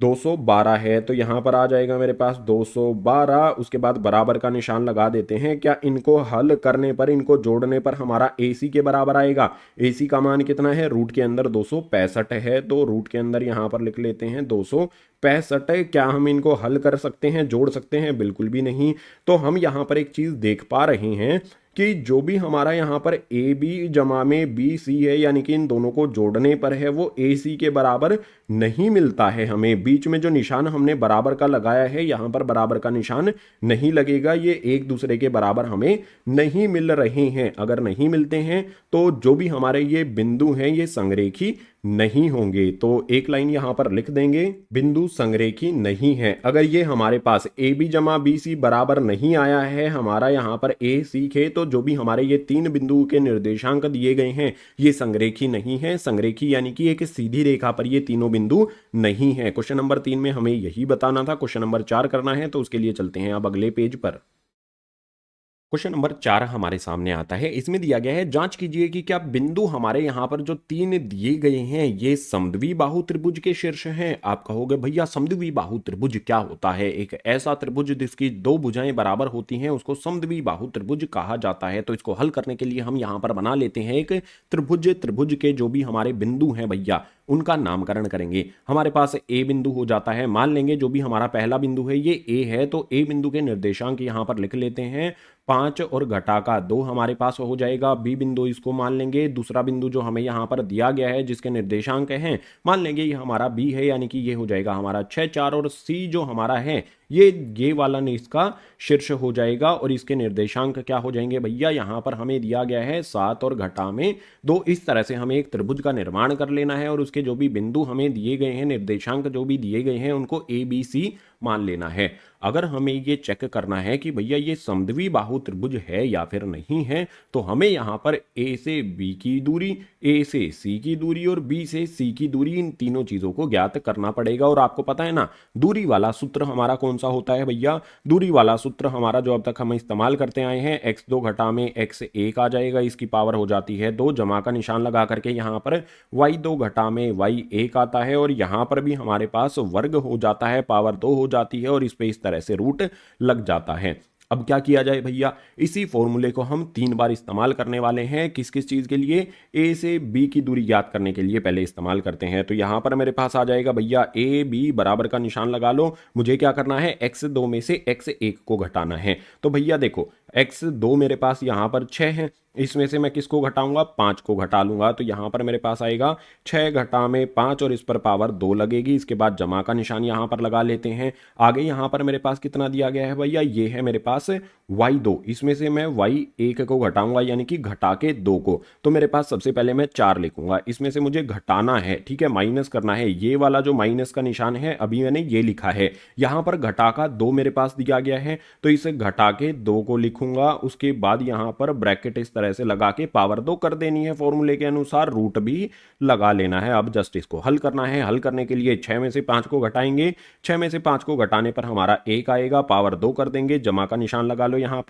212 है, तो यहां पर आ जाएगा मेरे पास 212। उसके बाद बराबर का निशान लगा देते हैं। क्या इनको हल करने पर, इनको जोड़ने पर हमारा AC के बराबर आएगा। AC का मान कितना है, रूट के अंदर 265 है, तो रूट के अंदर यहां पर लिख लेते हैं 265। क्या हम इनको हल कर सकते हैं, जोड़ सकते हैं, बिल्कुल भी नहीं। तो हम यहां पर एक चीज देख पा रहे हैं कि जो भी हमारा यहाँ पर ए बी जमा में बी सी है, यानी कि इन दोनों को जोड़ने पर है, वो ए सी के बराबर नहीं मिलता है हमें। बीच में जो निशान हमने बराबर का लगाया है, यहाँ पर बराबर का निशान नहीं लगेगा, ये एक दूसरे के बराबर हमें नहीं मिल रहे हैं। अगर नहीं मिलते हैं तो जो भी हमारे ये बिंदु हैं ये संरेखी नहीं होंगे। तो एक लाइन यहां पर लिख देंगे, बिंदु संरेखी नहीं है। अगर ये हमारे पास ए बी जमा बी सी बराबर नहीं आया है, हमारा यहां पर ए सी है, तो जो भी हमारे ये तीन बिंदुओं के निर्देशांक दिए गए हैं ये संरेखी नहीं है। संरेखी यानी कि एक सीधी रेखा पर ये तीनों बिंदु नहीं है। क्वेश्चन नंबर 3 में हमें यही बताना था। क्वेश्चन नंबर 4 करना है, तो उसके लिए चलते हैं अब अगले पेज पर। क्वेश्चन नंबर 4 हमारे सामने आता है। इसमें दिया गया है, जांच कीजिए कि क्या बिंदु हमारे यहां पर जो तीन दिए गए हैं ये समद्वि बाहु त्रिभुज के शीर्ष हैं। आप कहोगे भैया समद्वि बाहु त्रिभुज क्या होता है? एक ऐसा त्रिभुज जिसकी दो भुजाएं बराबर होती हैं उसको समद्वि बाहु त्रिभुज कहा जाता है। तो इसको हल करने के लिए हम यहां पर बना लेते हैं एक त्रिभुज। त्रिभुज के जो भी हमारे बिंदु हैं भैया उनका नामकरण करेंगे। हमारे पास ए बिंदु हो जाता है, मान लेंगे जो भी हमारा पहला बिंदु है ये ए है, तो ए बिंदु के निर्देशांक यहां पर लिख लेते हैं 5 और घटा का 2 हमारे पास हो जाएगा। बी बिंदु इसको मान लेंगे, दूसरा बिंदु जो हमें यहाँ पर दिया गया है जिसके निर्देशांक हैं मान लेंगे ये हमारा बी है, यानी कि ये हो जाएगा हमारा 6 4, और सी जो हमारा है ये वाला इसका शीर्ष हो जाएगा। और इसके निर्देशांक क्या हो जाएंगे भैया, यहाँ पर हमें दिया गया है 7 और घटा में 2। इस तरह से हमें एक त्रिभुज का निर्माण कर लेना है और उसके जो भी बिंदु हमें दिए गए हैं, निर्देशांक जो भी दिए गए हैं उनको ए बी सी मान लेना है। अगर हमें ये चेक करना है कि भैया ये समद्वि बाहु त्रिभुज है या फिर नहीं है, तो हमें यहां पर ए से बी की दूरी, ए से सी की दूरी और बी से सी की दूरी, इन तीनों चीजों को ज्ञात करना पड़ेगा। और आपको पता है ना दूरी वाला सूत्र हमारा कौन सा होता है भैया? दूरी वाला सूत्र हमारा जो अब तक हम इस्तेमाल करते आए हैं, x2 घटा में x1 आ जाएगा, इसकी पावर हो जाती है 2, जमा का निशान लगा करके यहां पर y2 घटा में y1 आता है, और यहां पर भी हमारे पास वर्ग हो जाता है, पावर 2 हो जाती है, और इस पे इस तरह से रूट लग जाता है। अब क्या किया जाए भैया, इसी फॉर्मूले को हम 3 बार इस्तेमाल करने वाले हैं। किस किस चीज के लिए? ए से बी की दूरी ज्ञात करने के लिए पहले इस्तेमाल करते हैं। तो यहां पर मेरे पास आ जाएगा भैया ए बी बराबर का निशान लगा लो। मुझे क्या करना है, x2 में से x1 को घटाना है। तो भैया देखो x2 मेरे पास यहां पर 6 है, इसमें से मैं किसको घटाऊंगा, 5 को घटा लूंगा। तो यहां पर मेरे पास आएगा 6 घटा में 5 और इस पर पावर 2 लगेगी। इसके बाद जमा का निशान यहां पर लगा लेते हैं। आगे यहां पर मेरे पास कितना दिया गया है भैया, ये है मेरे पास y2, इसमें से मैं y1 को घटाऊंगा यानी कि घटा के 2 को। तो मेरे पास सबसे पहले मैं 4 लिखूंगा, इसमें से मुझे घटाना है, ठीक है, माइनस करना है। ये वाला जो माइनस का निशान है अभी मैंने ये लिखा है, यहां पर घटा का 2 मेरे पास दिया गया है, तो इसे घटा के 2 को लिखूंगा। उसके बाद यहां पर ब्रैकेट इस तरह से लगा के पावर 2 कर देनी है, फॉर्मूले के अनुसार रूट भी लगा लेना है। अब जस्ट इसको हल करना है। हल करने के लिए 6 में से 5 को घटाएंगे, 6 में से 5 को घटाने पर हमारा 1 आएगा, पावर 2 कर देंगे, जमा का निशान लगा लो। यहां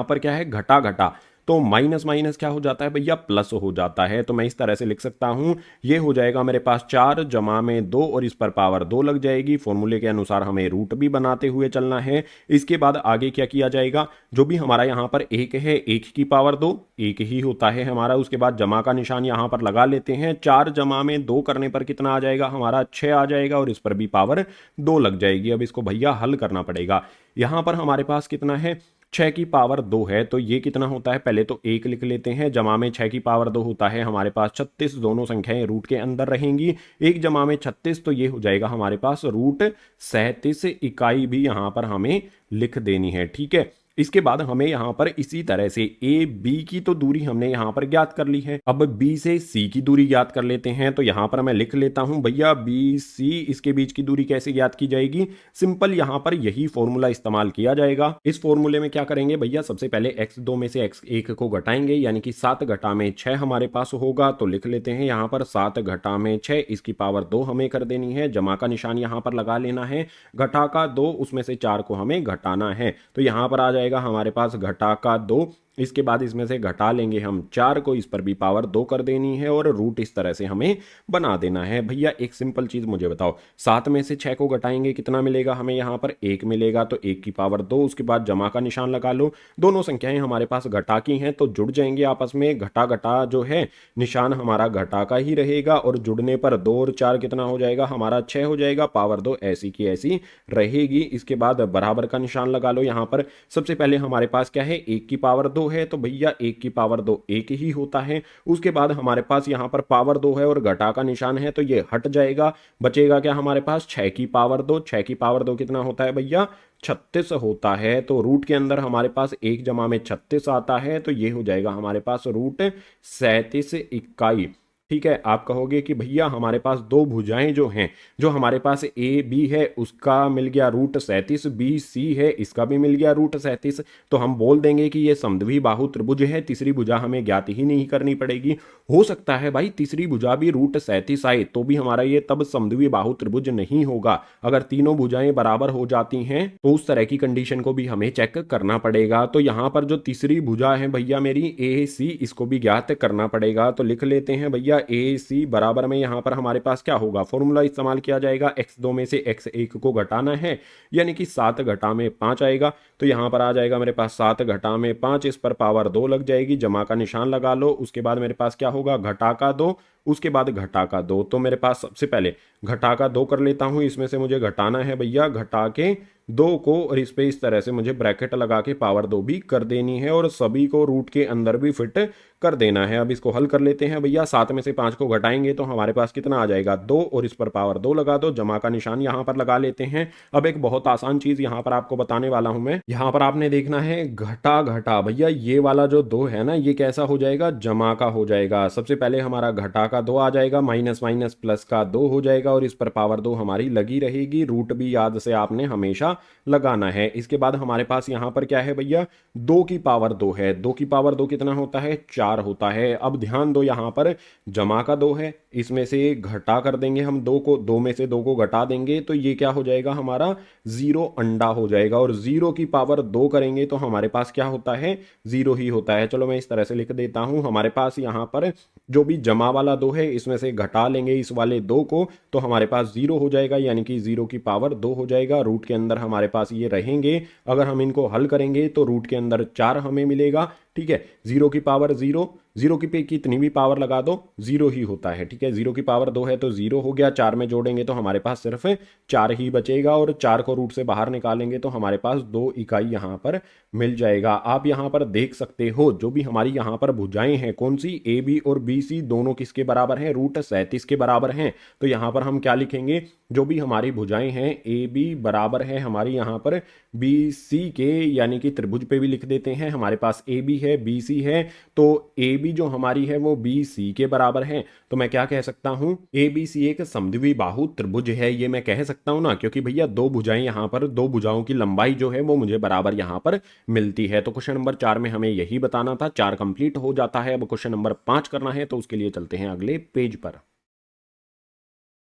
पर क्या है, घटा घटा, तो माइनस माइनस क्या हो जाता है भैया, प्लस हो जाता है। तो मैं इस तरह से लिख सकता हूं, ये हो जाएगा मेरे पास 4 जमा में 2 और इस पर पावर 2 लग जाएगी। फॉर्मूले के अनुसार हमें रूट भी बनाते हुए चलना है। इसके बाद आगे क्या किया जाएगा, जो भी हमारा यहां पर 1 है, 1 की पावर 2 1 ही होता है हमारा। उसके बाद जमा का निशान यहां पर लगा लेते हैं। 4 जमा में 2 करने पर कितना आ जाएगा, हमारा 6 आ जाएगा, और इस पर भी पावर 2 लग जाएगी। अब इसको भैया हल करना पड़ेगा। यहां पर हमारे पास कितना है, 6 की पावर 2 है, तो ये कितना होता है, पहले तो 1 लिख लेते हैं। जमा में 6 की पावर 2 होता है हमारे पास 36, दोनों संख्याएं रूट के अंदर रहेंगी। 1 जमा में 36, तो ये हो जाएगा हमारे पास रूट 37 इकाई भी यहां पर हमें लिख देनी है, ठीक है। इसके बाद हमें यहां पर इसी तरह से ए बी की तो दूरी हमने यहां पर ज्ञात कर ली है, अब बी से सी की दूरी ज्ञात कर लेते हैं। तो यहां पर मैं लिख लेता हूं भैया बी सी, इसके बीच की दूरी कैसे ज्ञात की जाएगी, सिंपल यहां पर यही फॉर्मूला इस्तेमाल किया जाएगा। इस फॉर्मूले में क्या करेंगे भैया, सबसे पहले x2 में से x1 को घटाएंगे, यानी कि 7 घटा में 6 हमारे पास होगा। तो लिख लेते हैं यहां पर 7 घटा में 6, इसकी पावर 2 हमें कर देनी है। जमा का निशान यहां पर लगा लेना है। घटा का 2, उसमें से 4 को हमें घटाना है, तो यहां पर आ जाएगा हमारे पास घटा का 2। इसके बाद इसमें से घटा लेंगे हम 4 को, इस पर भी पावर 2 कर देनी है, और रूट इस तरह से हमें बना देना है। भैया एक सिंपल चीज मुझे बताओ, 7 में से 6 को घटाएंगे कितना मिलेगा हमें, यहां पर 1 मिलेगा, तो 1 की पावर 2। उसके बाद जमा का निशान लगा लो। दोनों संख्याएं हमारे पास घटा की हैं तो जुड़ जाएंगे आपस में। घटा घटा जो है निशान हमारा घटा का ही रहेगा, और जुड़ने पर 2 और 4 कितना हो जाएगा, हमारा 6 हो जाएगा, पावर 2 ऐसी की ऐसी रहेगी। इसके बाद बराबर का निशान लगा लो। यहां पर सबसे पहले हमारे पास क्या है, 1 की पावर 2 है, तो भैया 1 की पावर 2 1 ही होता है। उसके बाद हमारे पास यहां पर पावर 2 है और घटा का निशान है, तो ये हट जाएगा। बचेगा क्या हमारे पास, 6 की पावर 2। 6 की पावर 2 कितना होता है भैया, 36 होता है। तो रूट के अंदर हमारे पास 1 जमा में 36 आता है, तो ये हो जाएगा हमारे पास रूट 37 इकाई। ठीक है, आप कहोगे कि भैया हमारे पास दो भुजाएं जो हैं, जो हमारे पास ए बी है उसका मिल गया रूट 37, बी सी है इसका भी मिल गया रूट 37, तो हम बोल देंगे कि ये समद्वि बाहु त्रिभुज है, तीसरी भुजा हमें ज्ञात ही नहीं करनी पड़ेगी। हो सकता है भाई तीसरी भुजा भी रूट 37 आए तो भी हमारा ये तब समद्वि बाहु त्रिभुज नहीं होगा। अगर तीनों भुजाएं बराबर हो जाती हैं तो उस तरह की कंडीशन को भी हमें चेक करना पड़ेगा। तो यहां पर जो तीसरी भुजा है भैया मेरी ए सी, इसको भी ज्ञात करना पड़ेगा। तो लिख लेते हैं भैया ए सी बराबर में यहां पर हमारे पास क्या होगा, फॉर्मूला इस्तेमाल किया जाएगा, x2 में से x1 को घटाना है यानी कि 7 घटा में 5 आएगा। तो यहां पर आ जाएगा मेरे पास 7 घटा में 5, इस पर पावर 2 लग जाएगी, जमा का निशान लगा लो। उसके बाद मेरे पास क्या होगा, घटा का 2, उसके बाद घटा का 2। तो मेरे पास सबसे पहले घटा का 2 कर लेता हूं, इसमें से मुझे घटाना है भैया घटा के 2 को, और इस पे इस तरह से मुझे ब्रैकेट लगा के पावर 2 भी कर देनी है और सभी को रूट के अंदर भी फिट कर देना है। अब इसको हल कर लेते हैं भैया, 7 में से 5 को घटाएंगे तो हमारे पास कितना आ जाएगा 2, और इस पर पावर 2 लगा दो, जमा का निशान यहां पर लगा लेते हैं। अब एक बहुत आसान चीज यहां पर आपको बताने वाला हूं मैं, यहां पर आपने देखना है घटा घटा, भैया ये वाला जो 2 है ना ये कैसा हो जाएगा, जमा का हो जाएगा। सबसे पहले हमारा घटा का 2 आ जाएगा, माइनस माइनस प्लस का 2 हो जाएगा, और इस पर पावर 2 हमारी लगी रहेगी, रूट भी याद से आपने हमेशा लगाना है। इसके बाद हमारे पास यहां पर क्या है भैया, 2 की पावर 2 है, 2 की पावर 2 कितना होता है, 4 होता है। अब ध्यान दो यहां पर जमा का 2 है, इसमें से घटा कर देंगे हम 2 को, 2 में से 2 को घटा देंगे तो ये क्या हो जाएगा हमारा 0 अंडा हो जाएगा, और 0 की पावर 2 करेंगे तो हमारे पास क्या होता है 0 ही होता है। चलो मैं इस तरह से लिख देता हूं, हमारे पास यहां पर जो भी जमा वाला 2 है इसमें से घटा लेंगे इस वाले 2 को तो हमारे पास 0 हो जाएगा, यानी कि 0 की पावर 2 हो जाएगा। रूट के अंदर हमारे पास ये रहेंगे, अगर हम इनको हल करेंगे तो रूट के अंदर 4 हमें मिलेगा। ठीक है, 0 की पावर 0, 0 की पे कितनी भी पावर लगा दो 0 ही होता है। ठीक है, 0 की पावर 2 है तो 0 हो गया, 4 में जोड़ेंगे तो हमारे पास सिर्फ 4 ही बचेगा, और 4 को रूट से बाहर निकालेंगे तो हमारे पास 2 इकाई यहां पर मिल जाएगा। आप यहां पर देख सकते हो जो भी हमारी यहां पर भुजाएं हैं कौन सी, ए बी और बी सी दोनों किसके बराबर हैं, रूट 37 के बराबर हैं। तो यहां पर हम क्या लिखेंगे, जो भी हमारी भुजाएं हैं ए बी बराबर है हमारी यहां पर बी सी के, यानी कि त्रिभुज पे भी लिख देते हैं, हमारे पास ए बी है बी सी है, तो ए बी जो हमारी है वो बी सी के बराबर है। तो मैं क्या कह सकता हूं, ए बी सी एक समद्वि बाहु त्रिभुज है, ये मैं कह सकता हूं ना, क्योंकि भैया 2 भुजाएं यहां पर, 2 भुजाओं की लंबाई जो है वो मुझे बराबर यहां पर मिलती है। तो क्वेश्चन नंबर 4 में हमें यही बताना था, 4 कंप्लीट हो जाता है। अब क्वेश्चन नंबर 5 करना है तो उसके लिए चलते हैं अगले पेज पर।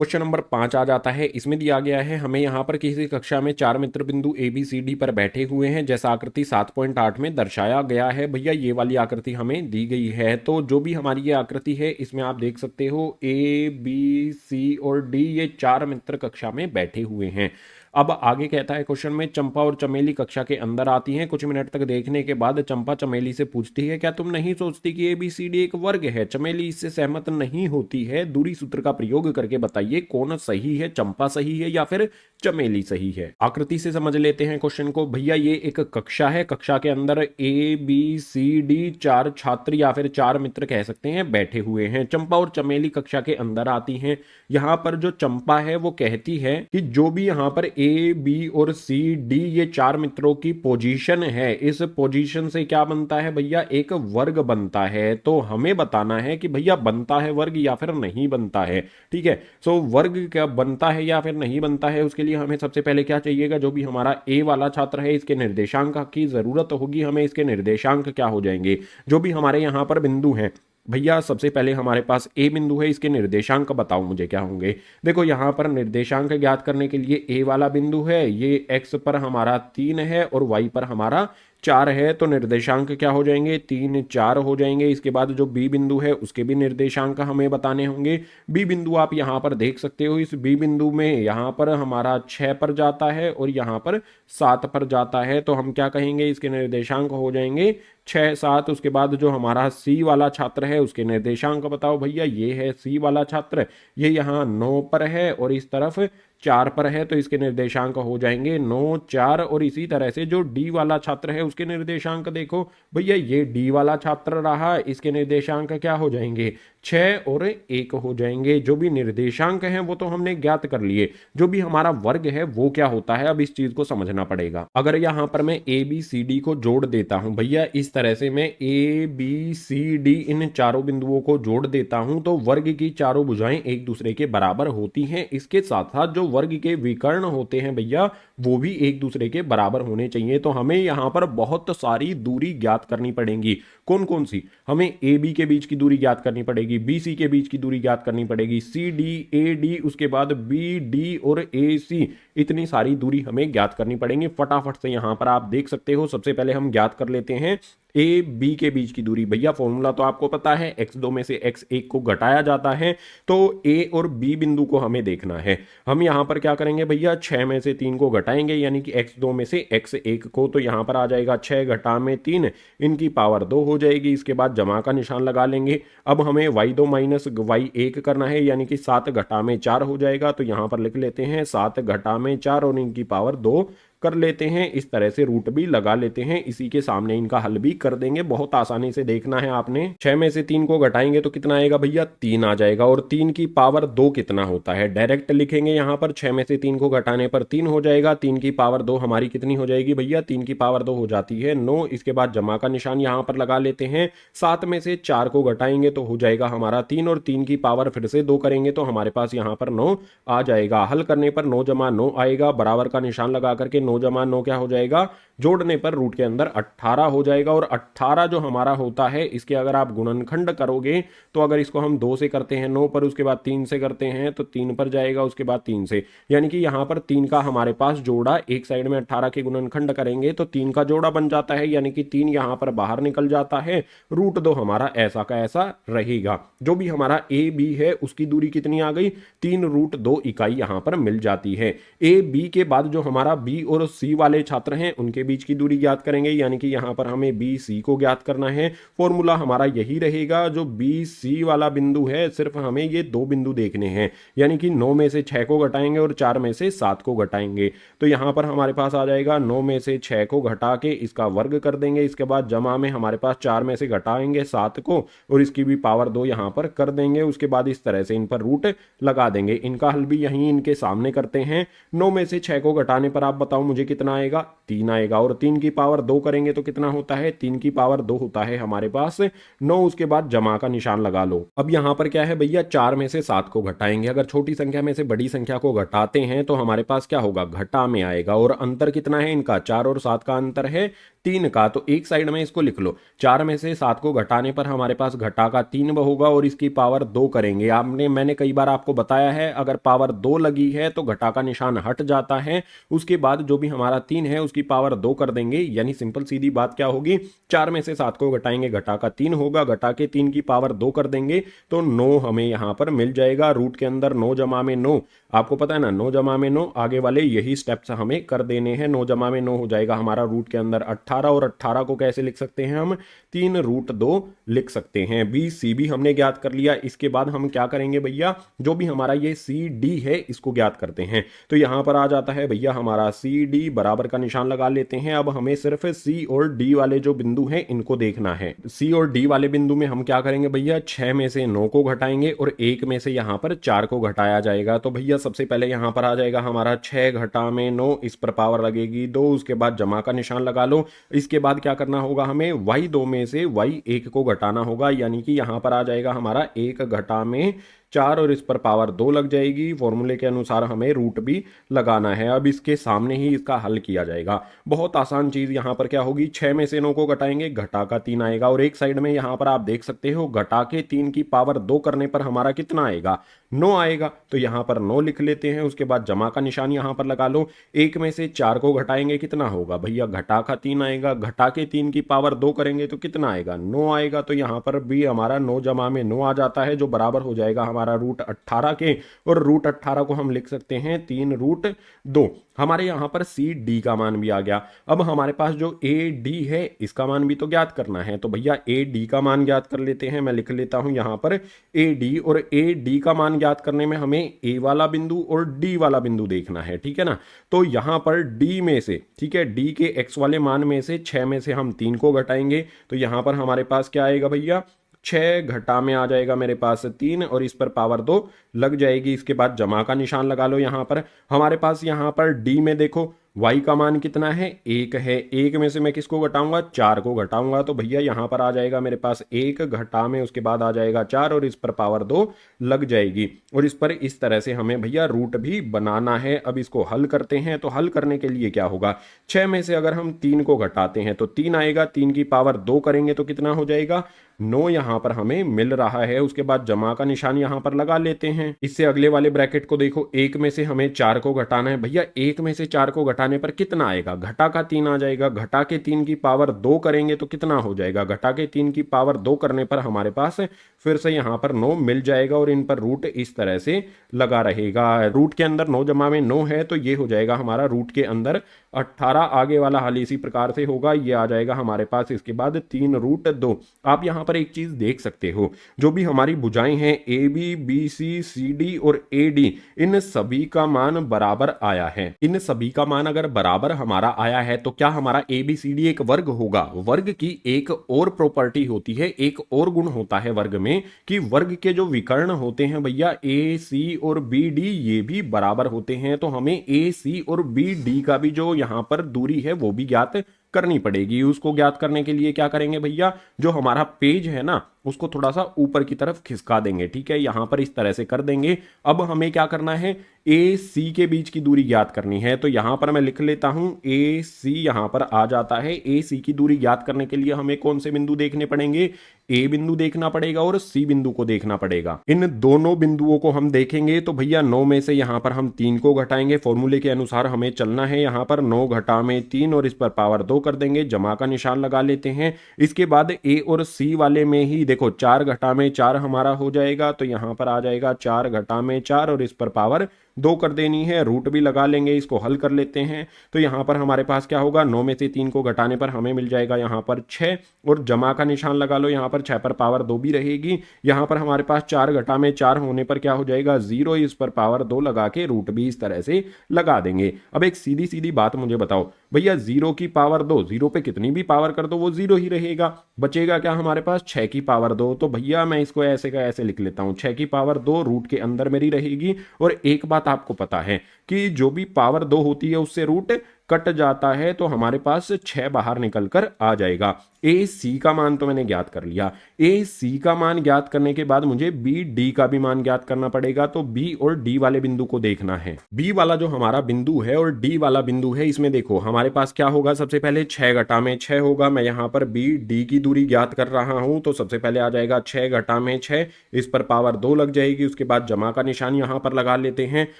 क्वेश्चन नंबर 5 आ जाता है, इसमें दिया गया है हमें यहाँ पर किसी कक्षा में 4 मित्र बिंदु ए बी सी डी पर बैठे हुए हैं, जैसा आकृति 7.8 में दर्शाया गया है। भैया ये वाली आकृति हमें दी गई है, तो जो भी हमारी ये आकृति है इसमें आप देख सकते हो ए बी सी और डी, ये 4 मित्र कक्षा में बैठे हुए हैं। अब आगे कहता है क्वेश्चन में, चंपा और चमेली कक्षा के अंदर आती हैं। कुछ मिनट तक देखने के बाद चंपा चमेली से पूछती है, क्या तुम नहीं सोचती कि ए बी सी डी एक वर्ग है? चमेली इससे सहमत नहीं होती है। दूरी सूत्र का प्रयोग करके बताइए कौन सही है, चंपा सही है या फिर चमेली सही है। आकृति से समझ लेते हैं क्वेश्चन को। भैया ये एक कक्षा है, कक्षा के अंदर ए बी सी डी 4 छात्र या फिर 4 मित्र कह सकते हैं बैठे हुए हैं। चंपा और चमेली कक्षा के अंदर आती हैं। यहां पर जो चंपा है वो कहती है कि जो भी यहां पर ए बी और सी डी ये 4 मित्रों की पोजीशन है, इस पोजीशन से क्या बनता है भैया, एक वर्ग बनता है। तो हमें बताना है कि भैया बनता है वर्ग या फिर नहीं बनता है। ठीक है, सो वर्ग क्या बनता है या फिर नहीं बनता है, उसके लिए हमें सबसे पहले क्या चाहिएगा, जो भी हमारा ए वाला छात्र है इसके निर्देशांक की जरूरत होगी हमें। इसके निर्देशांक क्या हो जाएंगे, जो भी हमारे यहां पर बिंदु हैं भैया, सबसे पहले हमारे पास ए बिंदु है, इसके निर्देशांक बताओ मुझे क्या होंगे। देखो यहां पर निर्देशांक ज्ञात करने के लिए ए वाला बिंदु है, ये एक्स पर हमारा 3 है और वाई पर हमारा 4 है, तो निर्देशांक क्या हो जाएंगे 3 4 हो जाएंगे। इसके बाद जो बी बिंदु है उसके भी निर्देशांक हमें बताने होंगे। बी बिंदु आप यहां पर देख सकते हो, इस बी बिंदु में यहां पर हमारा 6 पर जाता है और यहां पर 7 पर जाता है, तो हम क्या कहेंगे इसके निर्देशांक हो जाएंगे 6 7। उसके बाद जो हमारा सी वाला छात्र है उसके निर्देशांक बताओ भैया, ये है सी वाला छात्र, ये यहाँ 9 पर है और इस तरफ 4 पर है, तो इसके निर्देशांक हो जाएंगे 9 4। और इसी तरह से जो डी वाला छात्र है उसके निर्देशांक देखो भैया, ये डी वाला छात्र रहा, इसके निर्देशांक क्या हो जाएंगे 6 और 1 हो जाएंगे। जो भी निर्देशांक हैं वो तो हमने ज्ञात कर लिए, जो भी हमारा वर्ग है वो क्या होता है, अब इस चीज को समझना पड़ेगा। अगर यहां पर मैं ए बी सी डी को जोड़ देता हूं भैया, इस तरह से मैं ए बी सी डी इन चारों बिंदुओं को जोड़ देता हूं, तो वर्ग की चारों भुजाएं एक दूसरे के बराबर होती हैं। इसके साथ साथ जो वर्ग के विकर्ण होते हैं भैया, वो भी एक दूसरे के बराबर होने चाहिए। तो हमें यहां पर बहुत सारी दूरी ज्ञात करनी पड़ेगी। कौन कौन सी? हमें ए बी के बीच की दूरी ज्ञात करनी पड़ेगी, बी सी के बीच की दूरी ज्ञात करनी पड़ेगी, सी डी ए डी, उसके बाद बी डी और ए सी, इतनी सारी दूरी हमें ज्ञात करनी पड़ेगी। फटाफट से यहां पर आप देख सकते हो, सबसे पहले हम ज्ञात कर लेते हैं ए बी के बीच की दूरी। भैया फॉर्मूला तो आपको पता है, x2 में से x1 को घटाया जाता है, तो ए और बी बिंदु को हमें देखना है। हम यहां पर क्या करेंगे भैया, 6 में से 3 को घटाएंगे, यानी कि x2 में से x1 को, तो यहां पर आ जाएगा 6 घटा में 3, इनकी पावर 2 हो जाएगी। इसके बाद जमा का निशान लगा लेंगे। अब हमें y2 माइनस y1 करना है, यानी कि 7 घटा में 4 हो जाएगा। तो यहां पर लिख लेते हैं 7 घटा में 4 और इनकी पावर 2 कर लेते हैं। इस तरह से रूट भी लगा लेते हैं, इसी के सामने इनका हल भी कर देंगे। बहुत आसानी से देखना है आपने। 6 में से 3 को घटाएंगे तो कितना आएगा भैया, 3 आ जाएगा। और 3 की पावर 2 कितना होता है, डायरेक्ट लिखेंगे यहां पर। 6 में से 3 को घटाने पर 3 हो जाएगा। 3 की पावर 2 हमारी कितनी हो जाएगी भैया, 3 की पावर 2 हो जाती है 9। इसके बाद जमा का निशान यहां पर लगा लेते हैं। 7 में से 4 को घटाएंगे तो हो जाएगा हमारा 3, और 3 की पावर फिर से 2 करेंगे तो हमारे पास यहां पर 9 आ जाएगा। हल करने पर 9 जमा 9 आएगा, बराबर का निशान लगा करके 9 जमा 9 क्या हो जाएगा, जोड़ने पर रूट के अंदर 18 हो जाएगा। और 18 जो हमारा होता है, इसके अगर आप गुणनखंड करोगे तो अगर इसको हम 2 से करते हैं 9 पर, उसके बाद 3 से करते हैं तो 3 पर जाएगा, उसके बाद 3 से, यानी कि यहां पर 3 का हमारे पास जोड़ा, एक साइड में 18 के गुणनखंड करेंगे तो 3 का जोड़ा बन जाता है, यानी कि 3 यहां पर बाहर निकल जाता है। रूट 2 हमारा ऐसा का ऐसा रहेगा। जो भी हमारा ए बी है उसकी दूरी कितनी आ गई, 3 रूट 2 इकाई यहां पर मिल जाती है। ए बी के बाद जो हमारा बी और सी वाले छात्र हैं उनके बीच की दूरी ज्ञात करेंगे, यानी कि यहां पर हमें बी सी को ज्ञात करना है। फॉर्मूला हमारा यही रहेगा। जो बी सी वाला बिंदु है, सिर्फ हमें ये 2 बिंदु देखने हैं, यानी कि 9 में से 6 को घटाएंगे और 4 में से 7 को घटाएंगे। तो यहां पर हमारे पास आ जाएगा 9 में से 6 को घटा के इसका वर्ग कर देंगे। इसके बाद जमा में हमारे पास 4 में से घटाएंगे 7 को और इसकी भी पावर 2 यहां पर कर देंगे। उसके बाद इस तरह से इन पर रूट लगा देंगे। इनका हल भी यहीं इनके सामने करते हैं। 9 में से 6 को घटाने पर आप बताओ मुझे कितना आएगा, 3 आएगा। और 3 की पावर 2 करेंगे तो कितना होता है, 3 की पावर 2 होता है हमारे पास 9। उसके बाद जमा का निशान लगा लो। अब यहां पर क्या है भैया, 4 में से 7 को घटाएंगे। अगर छोटी संख्या में से बड़ी संख्या को घटाते हैं तो हमारे पास क्या होगा, घटा में आएगा। और अंतर कितना है इनका, 4 और 7 का अंतर है 3 का। तो एक साइड में इसको लिख लो, 4 में से 7 को घटाने पर हमारे पास घटा का 3 होगा और इसकी पावर 2 करेंगे। मैंने कई बार आपको बताया है, अगर पावर 2 लगी है तो घटा का निशान हट जाता है। उसके बाद जो भी हमारा 3 है उसकी पावर 2 कर देंगे, यानी सिंपल सीधी बात क्या होगी, 4 में से 7 को घटाएंगे, घटा का 3 होगा, घटा के 3 की पावर 2 कर देंगे तो 9 हमें यहां पर मिल जाएगा। रूट के अंदर 9 जमा में 9, आपको पता है ना, 9 जमा में 9, आगे वाले यही स्टेप्स हमें कर देने हैं। 9 जमा में 9 हो जाएगा हमारा रूट के अंदर 18, और 18 को कैसे लिख सकते हैं हम, 3 रूट 2 लिख सकते हैं। बी सी भी हमने ज्ञात कर लिया। इसके बाद हम क्या करेंगे भैया, जो भी हमारा ये सी डी है इसको ज्ञात करते हैं। तो यहां पर आ जाता है भैया हमारा सी डी, बराबर का निशान लगा लेते हैं। अब हमें सिर्फ सी और डी वाले जो बिंदु हैं इनको देखना है। सी और डी वाले बिंदु में हम क्या करेंगे भैया, 6 में से 9 को घटाएंगे और 1 में से यहां पर 4 को घटाया जाएगा। तो भैया सबसे पहले यहां पर आ जाएगा हमारा 6 घटा में 9, इस पर पावर लगेगी 2। उसके बाद जमा का निशान लगा लो। इसके बाद क्या करना होगा, हमें y2 में से y1 को घटाना होगा, यानी कि यहां पर आ जाएगा हमारा 1 घटा में 4 और इस पर पावर 2 लग जाएगी। फॉर्मूले के अनुसार हमें रूट भी लगाना है। अब इसके सामने ही इसका हल किया जाएगा। बहुत आसान चीज यहां पर क्या होगी, 6 में से 9 को घटाएंगे, घटा का 3 आएगा। और एक साइड में यहां पर आप देख सकते हो, घटा के 3 की पावर 2 करने पर हमारा कितना आएगा, 9 आएगा। तो यहां पर 9 लिख लेते हैं। उसके बाद जमा का निशान यहां पर लगा लो। 1 में से 4 को घटाएंगे, कितना होगा भैया, घटा का 3 आएगा। घटा के 3 की पावर 2 करेंगे तो कितना आएगा, 9 आएगा। तो यहां पर भी हमारा 9 जमा में 9 आ जाता है, जो बराबर हो जाएगा हमारा रूट 18 के। और रूट 18 को हम लिख सकते हैं 3 रूट 2। हमारे यहां पर सी डी का मान भी आ गया। अब हमारे पास जो ए डी है इसका मान भी तो ज्ञात करना है। तो भैया ए डी का मान ज्ञात कर लेते हैं। मैं लिख लेता हूं यहां पर ए डी, और ए डी का मान ज्ञात करने में हमें ए वाला बिंदु और डी वाला बिंदु देखना है, ठीक है ना। तो यहां पर डी में से, ठीक है, डी के एक्स वाले मान में से 6 में से हम 3 को घटाएंगे। तो यहां पर हमारे पास क्या आएगा भैया, 6 घटा में आ जाएगा मेरे पास 3 और इस पर पावर 2 लग जाएगी। इसके बाद जमा का निशान लगा लो। यहां पर हमारे पास यहां पर डी में देखो y का मान कितना है, 1 है। 1 में से मैं किसको घटाऊंगा, 4 को घटाऊंगा, तो भैया यहां पर आ जाएगा मेरे पास 1 घटा में उसके बाद आ जाएगा 4 और इस पर पावर 2 लग जाएगी। और इस पर इस तरह से हमें भैया रूट भी बनाना है। अब इसको हल करते हैं। तो हल करने के लिए क्या होगा, 6 में से अगर हम 3 को घटाते हैं तो 3 आएगा, 3 की पावर 2 करेंगे तो कितना हो जाएगा, 9 यहां पर हमें मिल रहा है। उसके बाद जमा का निशान यहां पर लगा लेते हैं। इससे अगले वाले ब्रैकेट को देखो, 1 में से हमें 4 को घटाना है। भैया 1 में से 4 को घटाने पर कितना आएगा, घटा का 3 आ जाएगा। घटा के 3 की पावर 2 करेंगे तो कितना हो जाएगा, घटा के 3 की पावर 2 करने पर हमारे पास फिर से यहां पर 9 मिल जाएगा और इन पर रूट इस तरह से लगा रहेगा। रूट के अंदर 9 जमा में 9 है तो ये हो जाएगा हमारा रूट के अंदर 18। आगे वाला हल इसी प्रकार से होगा, ये आ जाएगा हमारे पास इसके बाद 3 रूट 2। आप यहां पर एक चीज देख सकते हो, जो भी हमारी भुजाएं हैं A B, B C, C D और ए डी, इन सभी का मान बराबर आया है। इन सभी का मान अगर बराबर हमारा आया है तो क्या हमारा ए बी सी डी एक वर्ग होगा। वर्ग की एक और प्रॉपर्टी होती है, एक और गुण होता है वर्ग में, कि वर्ग के जो विकर्ण होते हैं भैया ए सी और बी डी, ये भी बराबर होते हैं। तो हमें ए सी और बी डी का भी जो यहां पर दूरी है वो भी ज्ञात करनी पड़ेगी। उसको ज्ञात करने के लिए क्या करेंगे भैया, जो हमारा पेज है ना उसको थोड़ा सा ऊपर की तरफ खिसका देंगे। ठीक है, यहां पर इस तरह से कर देंगे। अब हमें क्या करना है, ए सी के बीच की दूरी ज्ञात करनी है। तो यहां पर मैं लिख लेता हूं, ए सी यहां पर आ जाता है। ए सी की दूरी ज्ञात करने के लिए हमें कौन से बिंदु देखने पड़ेंगे, ए बिंदु देखना पड़ेगा और सी बिंदु को देखना पड़ेगा। इन दोनों बिंदुओं को हम देखेंगे तो भैया 9 में से यहां पर हम 3 को घटाएंगे। फॉर्मूले के अनुसार हमें चलना है। यहां पर 9 घटा में 3 और इस पर पावर 2 कर देंगे। जमा का निशान लगा लेते हैं। इसके बाद ए और सी वाले में ही देखो 4 घटा में 4 हमारा हो जाएगा। तो यहां पर आ जाएगा 4 घटा में 4 और इस पर पावर 2 कर देनी है। रूट भी लगा लेंगे, इसको हल कर लेते हैं। तो यहां पर हमारे पास क्या होगा, 9 में से 3 को घटाने पर हमें मिल जाएगा यहां पर 6 और जमा का निशान लगा लो। यहां पर 6 पर पावर 2 भी रहेगी। यहां पर हमारे पास 4 घटा में 4 होने पर क्या हो जाएगा, 0। इस पर पावर 2 लगा के रूट भी इस तरह से लगा देंगे। अब एक सीधी सीधी बात मुझे बताओ भैया, 0 की पावर 2, 0 पे कितनी भी पावर कर दो वो 0 ही रहेगा। बचेगा क्या हमारे पास, 6 की पावर 2। तो भैया मैं इसको ऐसे का ऐसे लिख लेता हूं, 6 की पावर 2 रूट के अंदर मेरी रहेगी। और एक बात आपको पता है कि जो भी पावर 2 होती है उससे रूट कट जाता है, तो हमारे पास 6 बाहर निकल कर आ जाएगा। ए सी का मान तो मैंने ज्ञात कर लिया। ए सी का मान ज्ञात करने के बाद मुझे बी डी का भी मान ज्ञात करना पड़ेगा। तो बी और डी वाले बिंदु को देखना है। बी वाला जो हमारा बिंदु है और डी वाला बिंदु है, इसमें देखो हमारे पास क्या होगा, सबसे पहले 6 घटा में 6 होगा। मैं यहां पर बी डी की दूरी ज्ञात कर रहा हूं। तो सबसे पहले आ जाएगा 6 घटा में 6, इस पर पावर 2 लग जाएगी। उसके बाद जमा का निशान यहां पर लगा लेते हैं।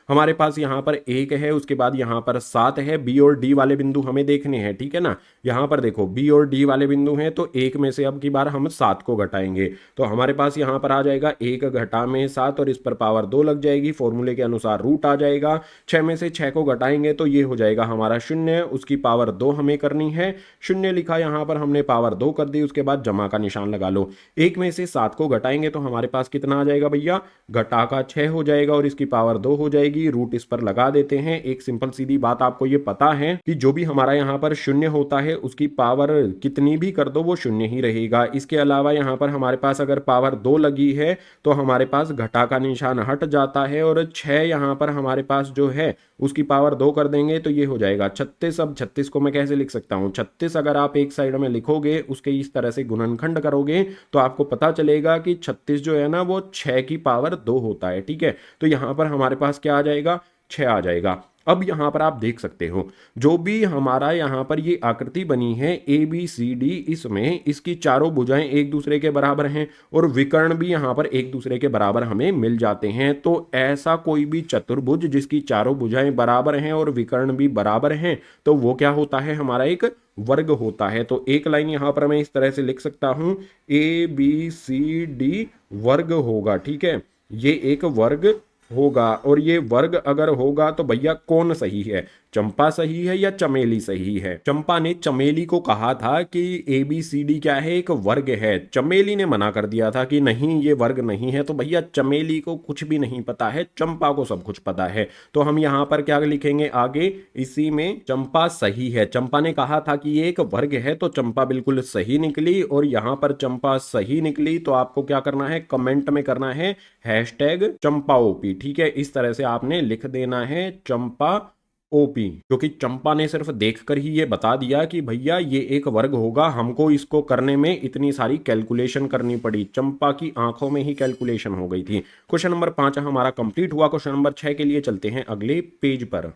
हमारे पास यहां पर 1 है, उसके बाद यहां पर 7 है। बी और डी वाले बिंदु हमें देखने हैं, ठीक है ना। यहां पर देखो बी और डी वाले बिंदु हैं, तो 1 में से अब की बार हम 7 को घटाएंगे। तो हमारे पास यहां पर आ जाएगा 1 घटा में 7 और इस पर पावर 2 लग जाएगी। फॉर्मूले के अनुसार रूट आ जाएगा। 6 में से 6 को घटाएंगे तो ये हो जाएगा हमारा 0, उसकी पावर 2 हमें करनी है। 0 लिखा, यहां पर हमने पावर 2 कर दी। उसके बाद जमा का निशान लगा लो। 1 में से 7 को घटाएंगे तो हमारे पास कितना आ जाएगा भैया, घटा का 6 हो जाएगा और इसकी पावर 2 हो जाएगी। रूट इस पर लगा देते हैं। एक सिंपल सीधी बात आपको ये पता है कि जो भी हमारा यहां पर 0 होता है उसकी पावर कितनी भी कर दो वो 0 ही रहेगा। इसके अलावा यहां पर हमारे पास अगर पावर 2 लगी है तो हमारे पास घटा का निशान हट जाता है और 6 यहां पर हमारे पास जो है उसकी पावर 2 कर देंगे तो ये हो जाएगा 36। अब 36 को मैं कैसे लिख सकता हूं, 36 अगर आप एक साइड में लिखोगे उसके इस तरह से गुणनखंड करोगे तो आपको पता चलेगा कि 36 जो है ना वो 6 की पावर 2 होता है। ठीक है, तो यहां पर हमारे पास क्या आ जाएगा, 6 आ जाएगा। अब यहां पर आप देख सकते हो जो भी हमारा यहां पर ये आकृति बनी है ए बी सी डी, इसमें इसकी चारों भुजाएं एक दूसरे के बराबर हैं और विकर्ण भी यहां पर एक दूसरे के बराबर हमें मिल जाते हैं। तो ऐसा कोई भी चतुर्भुज जिसकी चारों भुजाएं बराबर हैं और विकर्ण भी बराबर हैं तो वो क्या होता है, हमारा एक वर्ग होता है। तो एक लाइन यहां पर मैं इस तरह से लिख सकता हूं, ए बी सी डी वर्ग होगा। ठीक है, ये एक वर्ग होगा और ये वर्ग अगर होगा तो भैया कौन सही है, चंपा सही है या चमेली सही है? चंपा ने चमेली को कहा था कि ABCD क्या है, एक वर्ग है। चमेली ने मना कर दिया था कि नहीं ये वर्ग नहीं है। तो भैया चमेली को कुछ भी नहीं पता है, चंपा को सब कुछ पता है। तो हम यहां पर क्या लिखेंगे आगे, इसी में चंपा सही है। चंपा ने कहा था कि ये एक वर्ग है, तो चंपा बिल्कुल सही निकली। और यहां पर चंपा सही निकली तो आपको क्या करना है, कमेंट में करना है #चंपाओपी। ठीक है, इस तरह से आपने लिख देना है चंपा ओपी, क्योंकि चंपा ने सिर्फ देखकर ही ये बता दिया कि भैया ये एक वर्ग होगा। हमको इसको करने में इतनी सारी कैलकुलेशन करनी पड़ी, चंपा की आंखों में ही कैलकुलेशन हो गई थी। क्वेश्चन नंबर 5 हमारा कंप्लीट हुआ। क्वेश्चन नंबर 6 के लिए चलते हैं अगले पेज पर।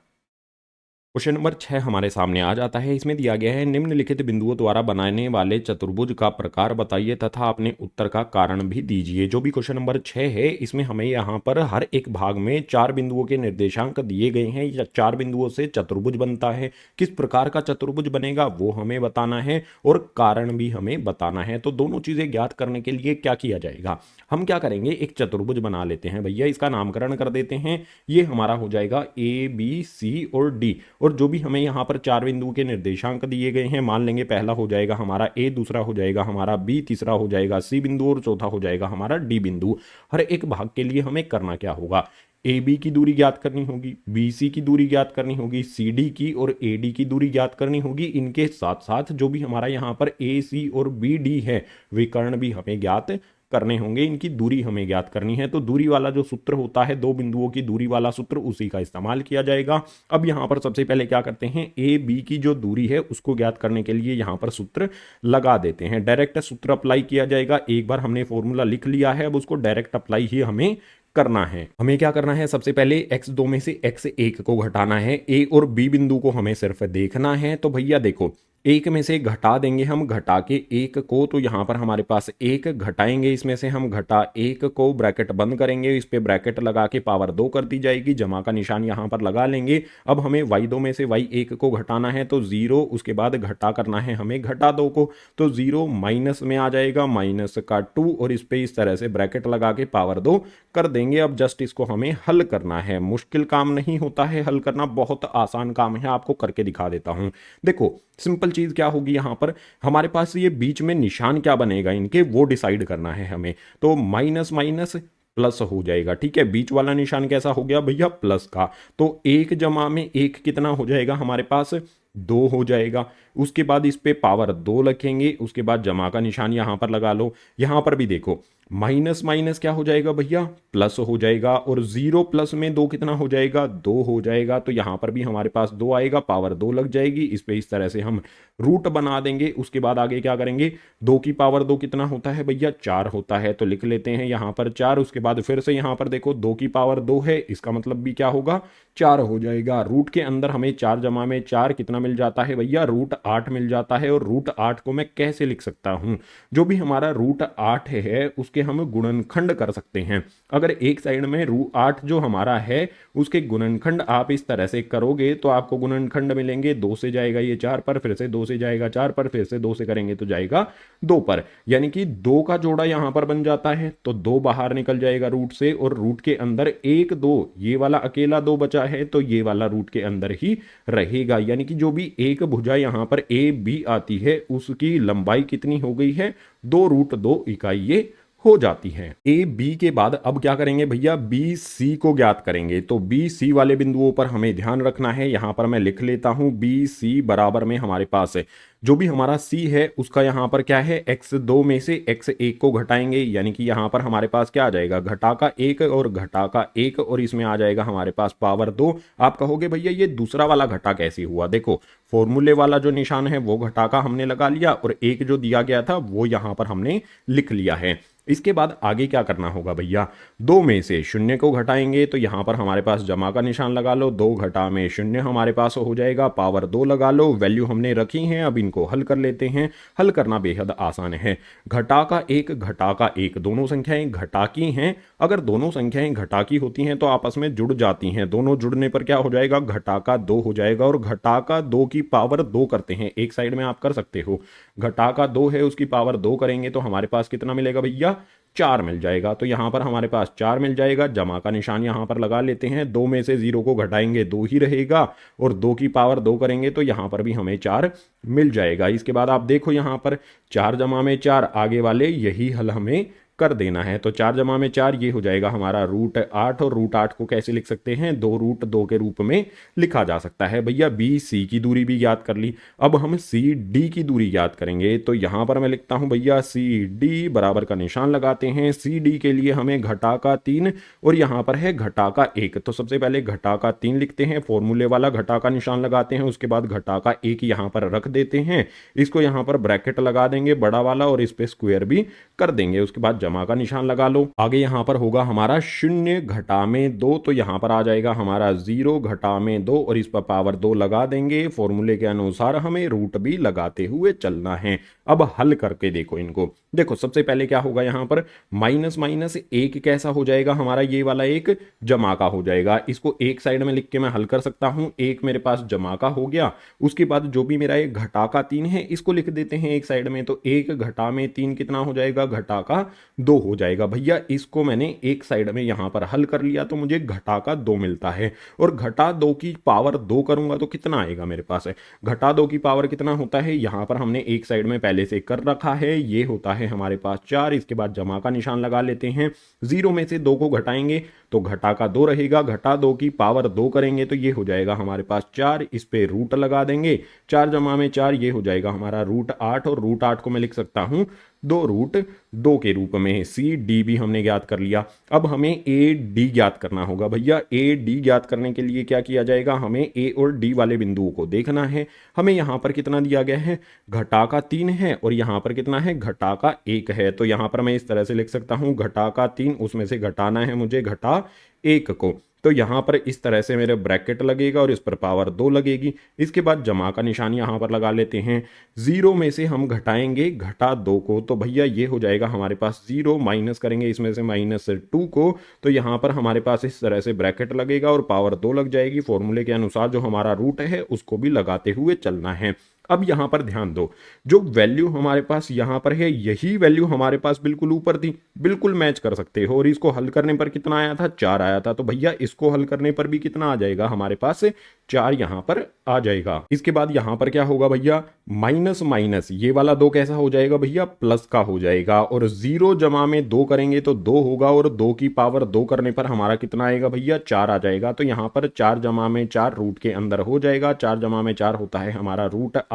क्वेश्चन नंबर 6 हमारे सामने आ जाता है। इसमें दिया गया है निम्नलिखित बिंदुओं द्वारा बनाने वाले चतुर्भुज का प्रकार बताइए तथा अपने उत्तर का कारण भी दीजिए। जो भी क्वेश्चन नंबर 6 है इसमें हमें यहाँ पर हर एक भाग में 4 बिंदुओं के निर्देशांक दिए गए हैं या 4 बिंदुओं से चतुर्भुज बनता है। किस प्रकार का चतुर्भुज बनेगा वो हमें बताना है और कारण भी हमें बताना है। तो दोनों चीजें ज्ञात करने के लिए क्या किया जाएगा, हम क्या करेंगे, एक चतुर्भुज बना लेते हैं भैया, इसका नामकरण कर देते हैं। ये हमारा हो जाएगा ABC और D। और जो भी हमें यहाँ पर 4 बिंदुओं के निर्देशांक दिए गए हैं, मान लेंगे पहला हो जाएगा हमारा A, दूसरा हो जाएगा हमारा B, तीसरा हो जाएगा C बिंदु और चौथा हो जाएगा हमारा D बिंदु। हर एक भाग के लिए हमें करना क्या होगा, AB की दूरी ज्ञात करनी होगी, BC की दूरी ज्ञात करनी होगी, CD की और AD की दूरी ज्ञात करनी होगी। इनके साथ साथ जो भी हमारा यहाँ पर AC और BD है विकर्ण भी हमें ज्ञात करने होंगे, इनकी दूरी हमें ज्ञात करनी है। तो दूरी वाला जो सूत्र होता है, 2 बिंदुओं की दूरी वाला सूत्र, उसी का इस्तेमाल किया जाएगा। अब यहाँ पर सबसे पहले क्या करते हैं, AB की जो दूरी है उसको ज्ञात करने के लिए यहाँ पर सूत्र लगा देते हैं। डायरेक्ट सूत्र अप्लाई किया जाएगा। एक बार हमने फॉर्मूला लिख लिया है, अब उसको डायरेक्ट अप्लाई ही हमें करना है। हमें क्या करना है, सबसे पहले x2 में से x1 को घटाना है। A और B बिंदु को हमें सिर्फ देखना है। तो भैया देखो, 1 में से घटा देंगे हम, घटा के 1 को, तो यहां पर हमारे पास 1 घटाएंगे, इसमें से हम घटा 1 को, ब्रैकेट बंद करेंगे, इस पे ब्रैकेट लगा के पावर 2 कर दी जाएगी, जमा का निशान यहां पर लगा लेंगे। अब हमें y2 में से y1 को घटाना है, तो 0, उसके बाद घटा करना है हमें घटा 2 को, तो 0 माइनस में आ जाएगा, माइनस का 2, और इस पे इस तरह से ब्रैकेट लगा के पावर 2 कर देंगे। अब जस्ट इसको हमें हल करना है। मुश्किल काम नहीं होता है हल करना, बहुत आसान काम है, आपको करके दिखा देता हूं। देखो सिंपल चीज क्या होगी, यहां पर हमारे पास ये बीच में निशान क्या बनेगा इनके, वो डिसाइड करना है हमें। तो माइनस माइनस प्लस हो जाएगा। ठीक है, बीच वाला निशान कैसा हो गया भैया, प्लस का। तो 1 जमा में 1 कितना हो जाएगा हमारे पास, 2 हो जाएगा। उसके बाद इस पे पावर 2 रखेंगे, उसके बाद जमा का निशान यहां पर लगा लो। यहां पर भी देखो माइनस माइनस क्या हो जाएगा भैया, प्लस हो जाएगा, और 0 प्लस में 2 कितना हो जाएगा, 2 हो जाएगा। तो यहां पर भी हमारे पास 2 आएगा, पावर 2 लग जाएगी। इस पे इस तरह से हम रूट बना देंगे। उसके बाद आगे क्या करेंगे, 2 की पावर 2 कितना होता है भैया, 4 होता है, तो लिख लेते हैं यहां पर 4। उसके बाद फिर से यहां पर देखो 2 की पावर 2 है, इसका मतलब भी क्या होगा, 4 हो जाएगा। रूट के अंदर हमें 4 जमा में 4 कितना मिल जाता है भैया, रूट 8 मिल जाता है। और रूट 8 को मैं कैसे लिख सकता हूं, जो भी हमारा रूट 8 है उसके हम गुणनखंड कर सकते हैं। अगर एक साइड में रूट 8 जो हमारा है उसके गुणनखंड आप इस तरह से करोगे तो आपको गुणनखंड मिलेंगे। 2 से जाएगा ये 4 पर, फिर से 2 से जाएगा 4 पर, फिर से 2 से करेंगे तो जाएगा 2 पर, यानी कि 2 का जोड़ा यहां पर बन जाता है। तो 2 बाहर निकल जाएगा रूट से, और रूट के अंदर 1 2, ये वाला अकेला 2 बचा है, तो ये वाला रूट के अंदर ही रहेगा। यानी कि जो भी एक भुजा यहां पर AB आती है उसकी लंबाई कितनी हो गई है, 2√2 इकाई ये हो जाती है। AB के बाद अब क्या करेंगे भैया, BC को ज्ञात करेंगे। तो BC वाले बिंदुओं पर हमें ध्यान रखना है। यहां पर मैं लिख लेता हूं, BC बराबर में हमारे पास है जो भी हमारा C है उसका यहां पर क्या है, x2 में से x1 को घटाएंगे, यानी कि यहां पर हमारे पास क्या आ जाएगा, घटा का 1 और घटा का 1, और इसमें आ जाएगा हमारे पास पावर 2। आप कहोगे भैया ये दूसरा वाला घटा कैसे हुआ, देखो फॉर्मूले वाला जो निशान है वो घटा का हमने लगा लिया, और 1 जो दिया गया था वो यहां पर हमने लिख लिया है। इसके बाद आगे क्या करना होगा भैया, 2 में से 0 को घटाएंगे, तो यहां पर हमारे पास जमा का निशान लगा लो, 2 घटा में 0 हमारे पास हो जाएगा, पावर 2 लगा लो। वैल्यू हमने रखी है, अब इनको हल कर लेते हैं। हल करना बेहद आसान है। घटा का 1 घटा का 1 दोनों संख्याएं घटाकी हैं। अगर दोनों संख्याएं घटाकी होती हैं तो आपस में जुड़ जाती हैं, दोनों जुड़ने पर क्या हो जाएगा, घटा का 2 हो जाएगा। और घटा का 2 की पावर 2 करते हैं, एक साइड में आप कर सकते हो, घटा का 2 है उसकी पावर 2 करेंगे तो हमारे पास कितना मिलेगा भैया, 4 मिल जाएगा। तो यहाँ पर हमारे पास 4 मिल जाएगा, जमा का निशान यहाँ पर लगा लेते हैं। 2 में से 0 को घटाएंगे 2 ही रहेगा, और 2 की पावर 2 करेंगे तो यहाँ पर भी हमें 4 मिल जाएगा। इसके बाद आप देखो यहाँ पर 4 जमा में 4, आगे वाले यही हल हमें कर देना है। तो 4 जमा में 4 ये हो जाएगा हमारा √8, और √8 को कैसे लिख सकते हैं, 2√2 के रूप में लिखा जा सकता है। भैया बी सी की दूरी भी याद कर ली, अब हम सी डी की दूरी याद करेंगे। तो यहां पर मैं लिखता हूं भैया सी डी, बराबर का निशान लगाते हैं। सी डी के लिए हमें घटा का 3 और यहां पर है घटा का 1। तो सबसे पहले घटा का 3 लिखते हैं, फॉर्मूले वाला घटा का निशान लगाते हैं, उसके बाद घटा का 1 यहां पर रख देते हैं। इसको यहां पर ब्रैकेट लगा देंगे बड़ा वाला, और इस पे स्क्वायर भी कर देंगे। उसके बाद जमा का निशान लगा लो। आगे यहां पर होगा हमारा 0 घटा में 2, तो यहां पर आ जाएगा हमारा 0 घटा में 2, और इस पर पावर 2 लगा देंगे। फॉर्मूले के अनुसार हमें रूट भी लगाते हुए चलना है। अब हल करके देखो इनको। देखो सबसे पहले क्या होगा, यहां पर माइनस माइनस 1 कैसा हो जाएगा हमारा, ये वाला 1 जमा का हो जाएगा। इसको एक साइड में लिख के मैं हल कर सकता हूं। 1 मेरे पास जमा का हो गया। उसके बाद जो भी मेरा एक घटा का 3 है, इसको लिख देते हैं एक साइड में। तो 1 घटा में 3 कितना हो जाएगा, घटा का 2 हो जाएगा। भैया इसको मैंने एक साइड में यहां पर हल कर लिया, तो मुझे घटा का 2 मिलता है। और घटा 2 की पावर 2 करूंगा तो कितना आएगा मेरे पास है, घटा 2 की पावर कितना होता है, यहां पर हमने एक साइड में पहले से कर रखा है, ये होता है हमारे पास 4। इसके बाद जमा का निशान लगा लेते हैं। 0 में से 2 को घटाएंगे तो घटा का 2 रहेगा, घटा 2 की पावर 2 करेंगे तो ये हो जाएगा हमारे पास 4। इस पे रूट लगा देंगे। 4 जमा में 4 ये हो जाएगा हमारा √8, और √8 को मैं लिख सकता हूं 2√2 के रूप में। सी डी भी हमने ज्ञात कर लिया। अब हमें ए डी ज्ञात करना होगा। भैया ए डी ज्ञात करने के लिए क्या किया जाएगा, हमें ए और डी वाले बिंदुओं को देखना है। हमें यहां पर कितना दिया गया है, घटा का 3 है, और यहां पर कितना है, घटा का 1 है। तो यहां पर मैं इस तरह से लिख सकता हूं, घटा का 3, उसमें से घटाना है मुझे घटा 1 को। तो यहां पर इस तरह से मेरे ब्रैकेट लगेगा और इस पर पावर 2 लगेगी। इसके बाद जमा का निशान यहां पर लगा लेते हैं। 0 में से हम घटाएंगे घटा 2 को, तो भैया ये हो जाएगा हमारे पास 0, माइनस करेंगे इसमें से -2 को, तो यहां पर हमारे पास इस तरह से ब्रैकेट लगेगा और पावर 2 लग जाएगी। फॉर्मूले के अनुसार जो हमारा रूट है उसको भी लगाते हुए चलना है। अब यहां पर ध्यान दो, जो वैल्यू हमारे पास यहां पर है, यही वैल्यू हमारे पास बिल्कुल ऊपर थी, बिल्कुल मैच कर सकते हो। और इसको हल करने पर कितना आया था, 4 आया था। तो भैया इसको हल करने पर भी कितना आ जाएगा हमारे पास, 4 यहां पर आ जाएगा। इसके बाद यहां पर क्या होगा भैया, माइनस माइनस ये वाला 2 कैसा हो जाएगा भैया, प्लस का हो जाएगा। और 0 जमा में 2 करेंगे तो 2 होगा, और 2 की पावर 2 करने पर हमारा कितना आएगा भैया, 4 आ जाएगा। तो यहां पर 4 जमा में 4 रूट के अंदर हो जाएगा। 4 जमा में 4 होता है हमारा √8।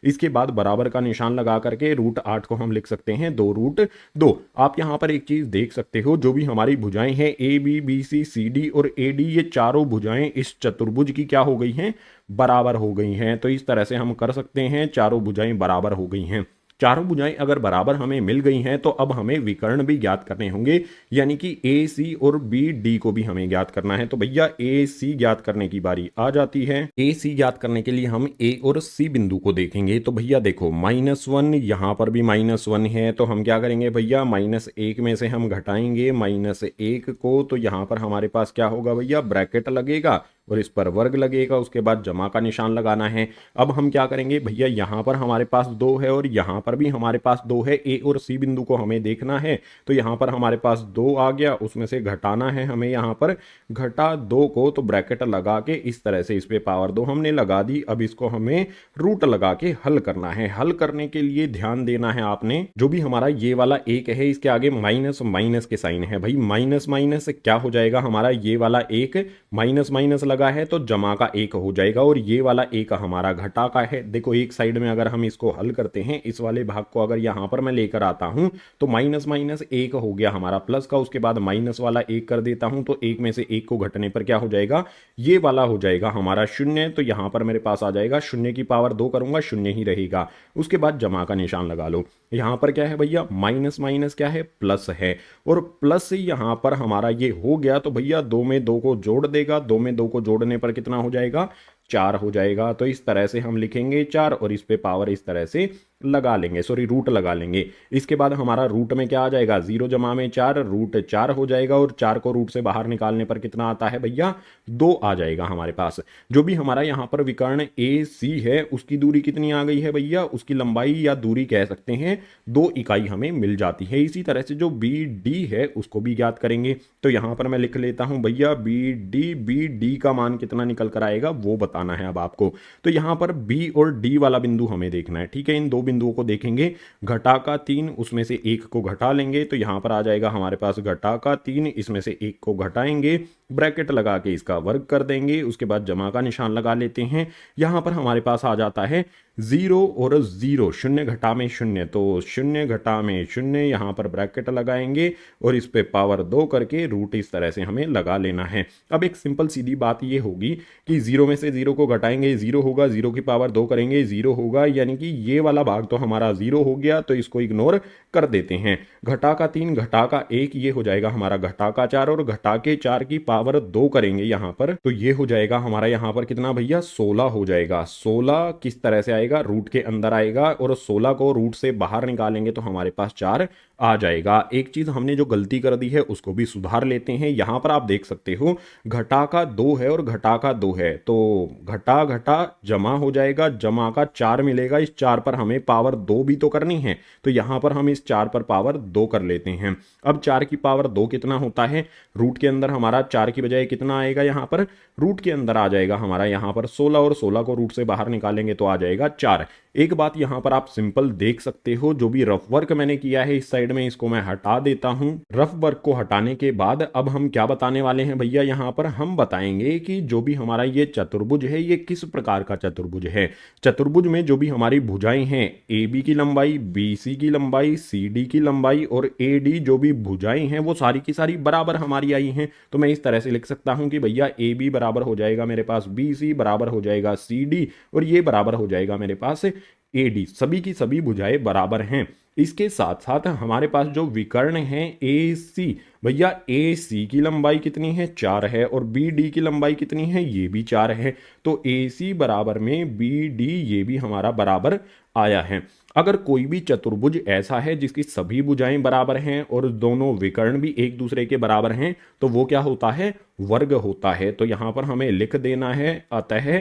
इसके बाद बराबर का निशान लगा करके √8 को हम लिख सकते हैं 2√2। आप यहां पर एक चीज देख सकते हो, जो भी हमारी भुजाएं हैं A B B C C D और ए डी, ये चारों भुजाएं इस चतुर्भुज की क्या हो गई हैं, बराबर हो गई हैं। तो इस तरह से हम कर सकते हैं, चारों भुजाएं बराबर हो गई हैं। चारों भुजाएं अगर बराबर हमें मिल गई हैं तो अब हमें विकर्ण भी ज्ञात करने होंगे, यानी कि ए सी और बी डी को भी हमें ज्ञात करना है। तो भैया ए सी ज्ञात करने की बारी आ जाती है। ए सी ज्ञात करने के लिए हम ए और सी बिंदु को देखेंगे। तो भैया देखो -1, यहां पर भी -1 है, तो हम क्या करेंगे भैया, -1 में से हम घटाएंगे -1 को, तो यहां पर हमारे पास क्या होगा भैया, ब्रैकेट लगेगा और इस पर वर्ग लगेगा। उसके बाद जमा का निशान लगाना है। अब हम क्या करेंगे भैया, यहां पर हमारे पास 2 है और यहां पर भी हमारे पास 2 है। ए और सी बिंदु को हमें देखना है, तो यहां पर हमारे पास 2 आ गया, उसमें से घटाना है हमें यहां पर घटा 2 को। तो ब्रैकेट लगा के इस तरह से इस पे पावर 2 हमने लगा दी। अब इसको हमें रूट लगा के हल करना है। हल करने के लिए ध्यान देना है आपने, जो भी हमारा ये वाला 1 है, इसके आगे माइनस माइनस के साइन है। भाई माइनस माइनस क्या हो जाएगा हमारा, ये वाला 1 माइनस माइनस लगा है तो जमा का 1 हो जाएगा, और ये वाला 1 हमारा घटा का है। देखो एक साइड में अगर हम इसको हल करते हैं, इस वाले भाग को अगर यहां पर मैं लेकर आता हूं, तो माइनस माइनस 1 हो गया हमारा प्लस का। उसके बाद माइनस वाला 1 कर देता हूं, तो 1 में से 1 को घटने पर क्या हो जाएगा, ये वाला हो जाएगा हमारा 0। तो यहां पर मेरे पास आ जाएगा 0 की पावर 2 करूंगा, 0 ही रहेगा। उसके बाद जमा का निशान लगा लो। यहां पर क्या है भैया, माइनस माइनस क्या है, प्लस है, और प्लस यहां पर हमारा ये हो गया। तो भैया 2 में 2 को जोड़ देगा, 2 में 2 को जोड़ने पर कितना हो जाएगा, 4 हो जाएगा। तो इस तरह से हम लिखेंगे 4 और इस पे पावर इस तरह से लगा लेंगे, सॉरी रूट लगा लेंगे। इसके बाद हमारा रूट में क्या आ जाएगा, 0 जमा में 4, रूट 4 हो जाएगा और 4 को रूट से बाहर निकालने पर कितना आता है भैया, 2 आ जाएगा हमारे पास। जो भी हमारा यहाँ पर विकर्ण ए सी है उसकी दूरी कितनी आ गई है भैया, उसकी लंबाई या दूरी कह सकते हैं 2 इकाई हमें मिल जाती है। इसी तरह से जो बी डी है उसको भी ज्ञात करेंगे। तो यहां पर मैं लिख लेता हूं भैया बी डी का मान कितना निकल कर आएगा वो बताना है अब आपको। तो यहां पर बी और डी वाला बिंदु हमें देखना है, ठीक है। इन दो बिंदुओं को देखेंगे, घटा का 3 उसमें से एक को घटा लेंगे तो यहां पर आ जाएगा हमारे पास घटा का 3, इसमें से एक को घटाएंगे, ब्रैकेट लगा के इसका वर्ग कर देंगे, उसके बाद जमा का निशान लगा लेते हैं। यहां पर हमारे पास आ जाता है 0 और 0, शून्य घटा में शून्य, तो शून्य घटा में शून्य, यहां पर ब्रैकेट लगाएंगे और इस पे पावर 2 करके रूट इस तरह से हमें लगा लेना है। अब एक सिंपल सीधी बात ये होगी कि 0 में से 0 को घटाएंगे, 0 होगा, 0 की पावर 2 करेंगे 0 होगा, यानी कि ये वाला भाग तो हमारा 0 हो गया, तो इसको इग्नोर कर देते हैं। घटा का 3 घटा का 1 ये हो जाएगा हमारा घटा का 4 और घटा के 4 की पावर 2 करेंगे यहां पर, तो ये हो जाएगा हमारा यहां पर कितना भैया, 16 हो जाएगा। 16 किस तरह से आएगा, रूट के अंदर आएगा और 16 को रूट से बाहर निकालेंगे तो हमारे पास 4 आ जाएगा। एक चीज हमने जो गलती कर दी है उसको भी सुधार लेते हैं। यहां पर आप देख सकते हो घटा का 2 है और घटा का 2 है, तो घटा घटा जमा हो जाएगा, जमा का 4 मिलेगा। इस 4 पर हमें पावर 2 भी तो करनी है, तो यहां पर हम इस 4 पर पावर 2 कर लेते हैं। अब 4 की पावर 2 कितना होता है, रूट के अंदर हमारा 4 की बजाय कितना आएगा, यहां पर रूट के अंदर आ जाएगा हमारा यहां पर 16 और 16 को रूट से बाहर निकालेंगे तो आ जाएगा 4। एक बात यहां पर आप सिंपल देख सकते हो, जो भी रफ वर्क मैंने किया है इस साइड में इसको मैं हटा देता हूं। रफ वर्क को हटाने के बाद अब हम क्या बताने वाले हैं भैया, यहां पर हम बताएंगे कि जो भी हमारा ये चतुर्भुज है ये किस प्रकार का चतुर्भुज है। चतुर्भुज में जो भी हमारी भुजाएं हैं, ए बी की लंबाई, बी सी की लंबाई, सी डी की लंबाई और ए डी जो भी भुजाएं हैं वो सारी की सारी बराबर हमारी आई हैं। तो मैं इस तरह से लिख सकता हूं कि भैया ए बी बराबर हो जाएगा मेरे पास बी सी, बराबर हो जाएगा सी डी और ये बराबर हो जाएगा मेरे पास ए डी। सभी की सभी भुजाएं बराबर हैं। इसके साथ साथ हमारे पास जो विकर्ण है ए सी, भैया ए सी की लंबाई कितनी है, 4 है और बी डी की लंबाई कितनी है, ये भी 4 है। तो ए सी बराबर में बी डी ये भी हमारा बराबर आया है। अगर कोई भी चतुर्भुज ऐसा है जिसकी सभी भुजाएं बराबर हैं और दोनों विकर्ण भी एक दूसरे के बराबर हैं तो वो क्या होता है, वर्ग होता है। तो यहां पर हमें लिख देना है अतः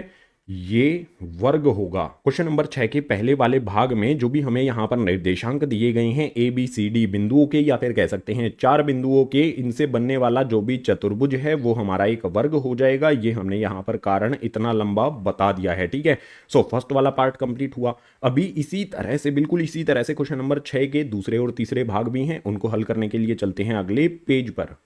ये वर्ग होगा। क्वेश्चन नंबर 6 के पहले वाले भाग में जो भी हमें यहां पर निर्देशांक दिए गए हैं ए बी सी डी बिंदुओं के, या फिर कह सकते हैं 4 बिंदुओं के, इनसे बनने वाला जो भी चतुर्भुज है वो हमारा एक वर्ग हो जाएगा। ये हमने यहां पर कारण इतना लंबा बता दिया है, ठीक है। सो फर्स्ट वाला पार्ट कंप्लीट हुआ। अभी इसी तरह से, बिल्कुल इसी तरह से क्वेश्चन नंबर 6 के दूसरे और तीसरे भाग भी हैं, उनको हल करने के लिए चलते हैं अगले पेज पर।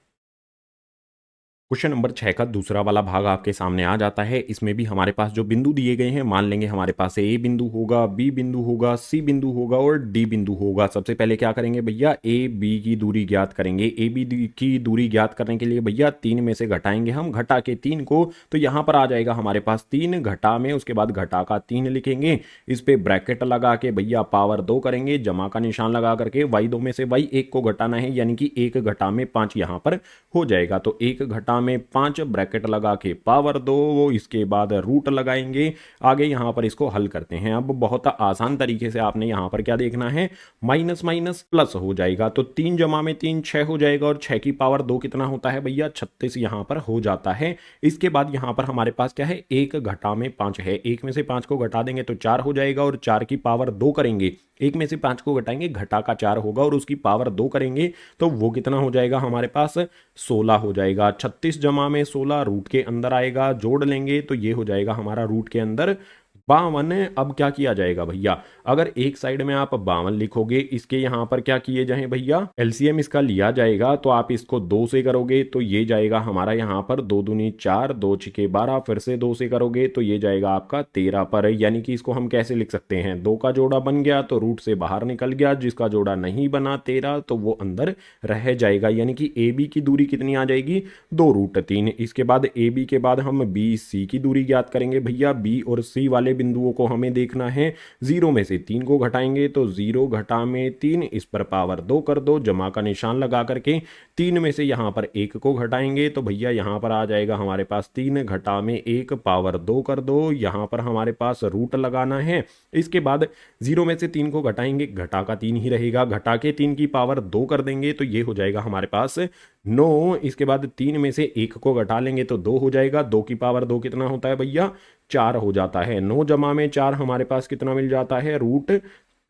क्वेश्चन नंबर 6 का दूसरा वाला भाग आपके सामने आ जाता है। इसमें भी हमारे पास जो बिंदु दिए गए हैं, मान लेंगे हमारे पास ए बिंदु होगा, बी बिंदु होगा, सी बिंदु होगा और डी बिंदु होगा। सबसे पहले क्या करेंगे भैया, ए बी की दूरी ज्ञात करेंगे। ए बी की दूरी ज्ञात करने के लिए भैया 3 में से घटाएंगे हम, घटा के 3 को, तो यहां पर आ जाएगा हमारे पास 3 घटा में, उसके बाद घटा का 3 लिखेंगे, इस पे ब्रैकेट लगा के भैया पावर 2 करेंगे, जमा का निशान लगा करके y2 में से y1 को घटाना है, यानी कि 1 घटा में 5 यहां पर हो जाएगा। तो 1 घटा में 5 ब्रैकेट लगा के पावर 2, इसके बाद रूट लगाएंगे। आगे यहां पर इसको हल करते हैं। अब बहुत आसान तरीके से आपने यहां पर क्या देखना है, माइनस माइनस प्लस हो जाएगा। तो 3 जमा में 3 6 हो जाएगा और 6 की पावर 2 कितना होता है भैया, 36 यहां पर हो जाता है। इसके बाद यहां पर हमारे पास क्या है, 1 घटा में 5 है, 1 में से 5 को घटा देंगे तो 4 हो जाएगा और 4 की पावर 2 करेंगे, 1 में से 5 को घटाएंगे, घटा का 4 होगा और उसकी पावर 2 करेंगे तो वो कितना हो जाएगा हमारे पास, 16 हो जाएगा। 36 जमा में 16 रूट के अंदर आएगा, जोड़ लेंगे तो ये हो जाएगा हमारा रूट के अंदर 52। अब क्या किया जाएगा भैया, अगर एक साइड में आप 52 लिखोगे, इसके यहां पर क्या किए जाए भैया, एलसीएम इसका लिया जाएगा, तो आप इसको 2 से करोगे तो ये जाएगा हमारा यहां पर 2 दूनी 4, 2 छिके 12, फिर से 2 से करोगे तो ये जाएगा आपका 13 पर। यानी कि इसको हम कैसे लिख सकते हैं, 2 का जोड़ा बन गया तो रूट से बाहर निकल गया, जिसका जोड़ा नहीं बना 13 तो वो अंदर रह जाएगा। यानी कि ए बी की दूरी कितनी आ जाएगी, 2 रूट 3। इसके बाद ए बी के बाद हम बी सी की दूरी ज्ञात करेंगे भैया, बी और सी वाले बिंदुओं को हमें देखना है। 0 में से 3 को घटाएंगे तो 0 घटा में 3, इस पर पावर 2 कर दो, जमा का निशान लगा करके 3 में से यहाँ पर 1 को घटाएंगे तो भैया यहाँ पर आ जाएगा हमारे पास 3 घटा में 1, पावर 2 कर दो, यहाँ पर हमारे पास रूट लगाना है। इसके बाद 0 में से 3 को घटाएंगे, घटा का 3 ही रहेगा, घटा के 3 की पावर 2 कर देंगे तो ये हो जाएगा हमारे पास 9। इसके बाद 3 में से 1 को घटा लेंगे तो 2 हो जाएगा, 2 की पावर 2 कितना होता है भैया, 4 हो जाता है। 9 जमा में 4 हमारे पास कितना मिल जाता है, रूट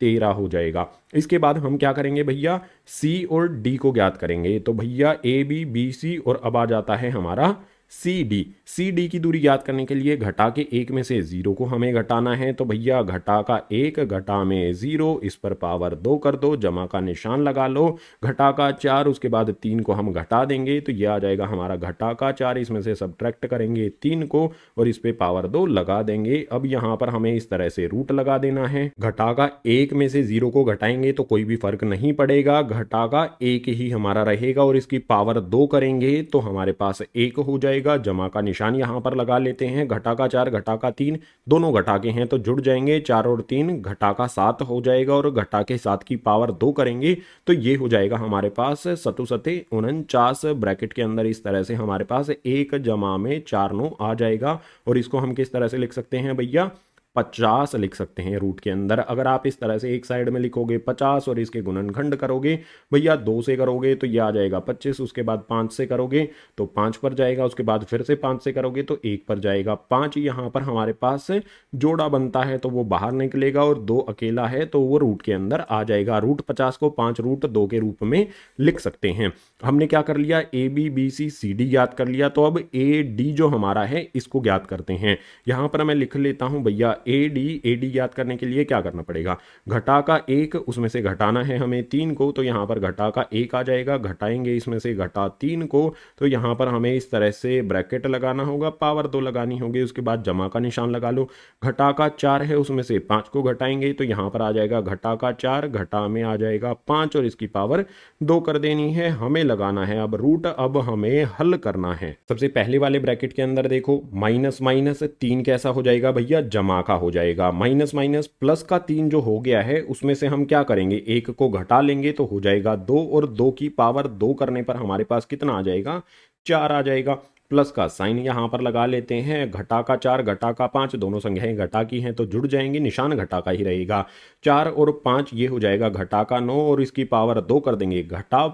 13 हो जाएगा। इसके बाद हम क्या करेंगे भैया, सी और डी को ज्ञात करेंगे। तो भैया ए बी बी सी और अब आ जाता है हमारा सी डी। सी डी की दूरी ज्ञात करने के लिए घटा के 1 में से 0 को हमें घटाना है। तो भैया घटा का 1 घटा में 0, इस पर पावर 2 कर दो, जमा का निशान लगा लो, घटा का 4, उसके बाद 3 को हम घटा देंगे तो ये आ जाएगा हमारा घटा का 4, इसमें से सब्ट्रैक्ट करेंगे 3 को और इस पे पावर 2 लगा देंगे। अब यहाँ पर हमें इस तरह से रूट लगा देना है। घटा का 1 में से 0 को घटाएंगे तो कोई भी फर्क नहीं पड़ेगा, घटा का 1 ही हमारा रहेगा और इसकी पावर 2 करेंगे तो हमारे पास 1 हो जाएगा। जमा का निशान यहां पर लगा लेते हैं। घटा का 4 घटा का 3 दोनों घटा के हैं तो जुड़ जाएंगे, 4 और 3 घटा का 7 हो जाएगा और घटा के 7 की पावर 2 करेंगे तो ये हो जाएगा हमारे पास 7 सते 49। ब्रैकेट के अंदर इस तरह से हमारे पास 1 जमा में 4 9 आ जाएगा और इसको हम किस तरह से लिख सकते हैं भैया, 50 लिख सकते हैं रूट के अंदर। अगर आप इस तरह से एक साइड में लिखोगे 50 और इसके गुणनखंड करोगे भैया 2 से करोगे तो ये आ जाएगा 25, उसके बाद 5 से करोगे तो 5 पर जाएगा, उसके बाद फिर से 5 से करोगे तो 1 पर जाएगा। 5 यहाँ पर हमारे पास जोड़ा बनता है तो वो बाहर निकलेगा और 2 अकेला है तो वो रूट के अंदर आ जाएगा। रूट 50 को 5 रूट 2 के रूप में लिख सकते हैं। हमने क्या कर लिया, A B B C C D ज्ञात कर लिया। तो अब ए डी जो हमारा है इसको ज्ञात करते हैं। यहाँ पर मैं लिख लेता हूँ भैया ए डी ज्ञात करने के लिए क्या करना पड़ेगा, घटा का 1 उसमें से घटाना है हमें 3 को तो यहाँ पर घटा का 1 आ जाएगा, घटाएंगे इसमें से घटा 3 को तो यहाँ पर हमें इस तरह से ब्रैकेट लगाना होगा, पावर 2 लगानी होगी, उसके बाद जमा का निशान लगा लो। घटा का 4 है उसमें से 5 को घटाएंगे तो यहाँ पर आ जाएगा घटा का 4, घटा में आ जाएगा 5 और इसकी पावर 2 कर देनी है। हमें लगाना है अब रूट, अब हमें हल करना है। सबसे पहले वाले ब्रैकेट के अंदर देखो माइनस माइनस 3 कैसा हो जाएगा भैया, जमा का हो जाएगा। माइनस माइनस प्लस का 3 जो हो गया है उसमें से हम क्या करेंगे, 1 को घटा लेंगे तो हो जाएगा 2 और 2 की पावर 2 करने पर हमारे पास कितना आ जाएगा, 4 आ जाएगा। प्लस का साइन यहां पर लगा लेते हैं, घटा का 4 घटा का 5 दोनों संख्याएं घटा की हैं तो जुड़ जाएंगी, निशान घटा का ही रहेगा। 4 और 5 ये हो जाएगा घटा का 9 और इसकी पावर 2 कर देंगे, घटा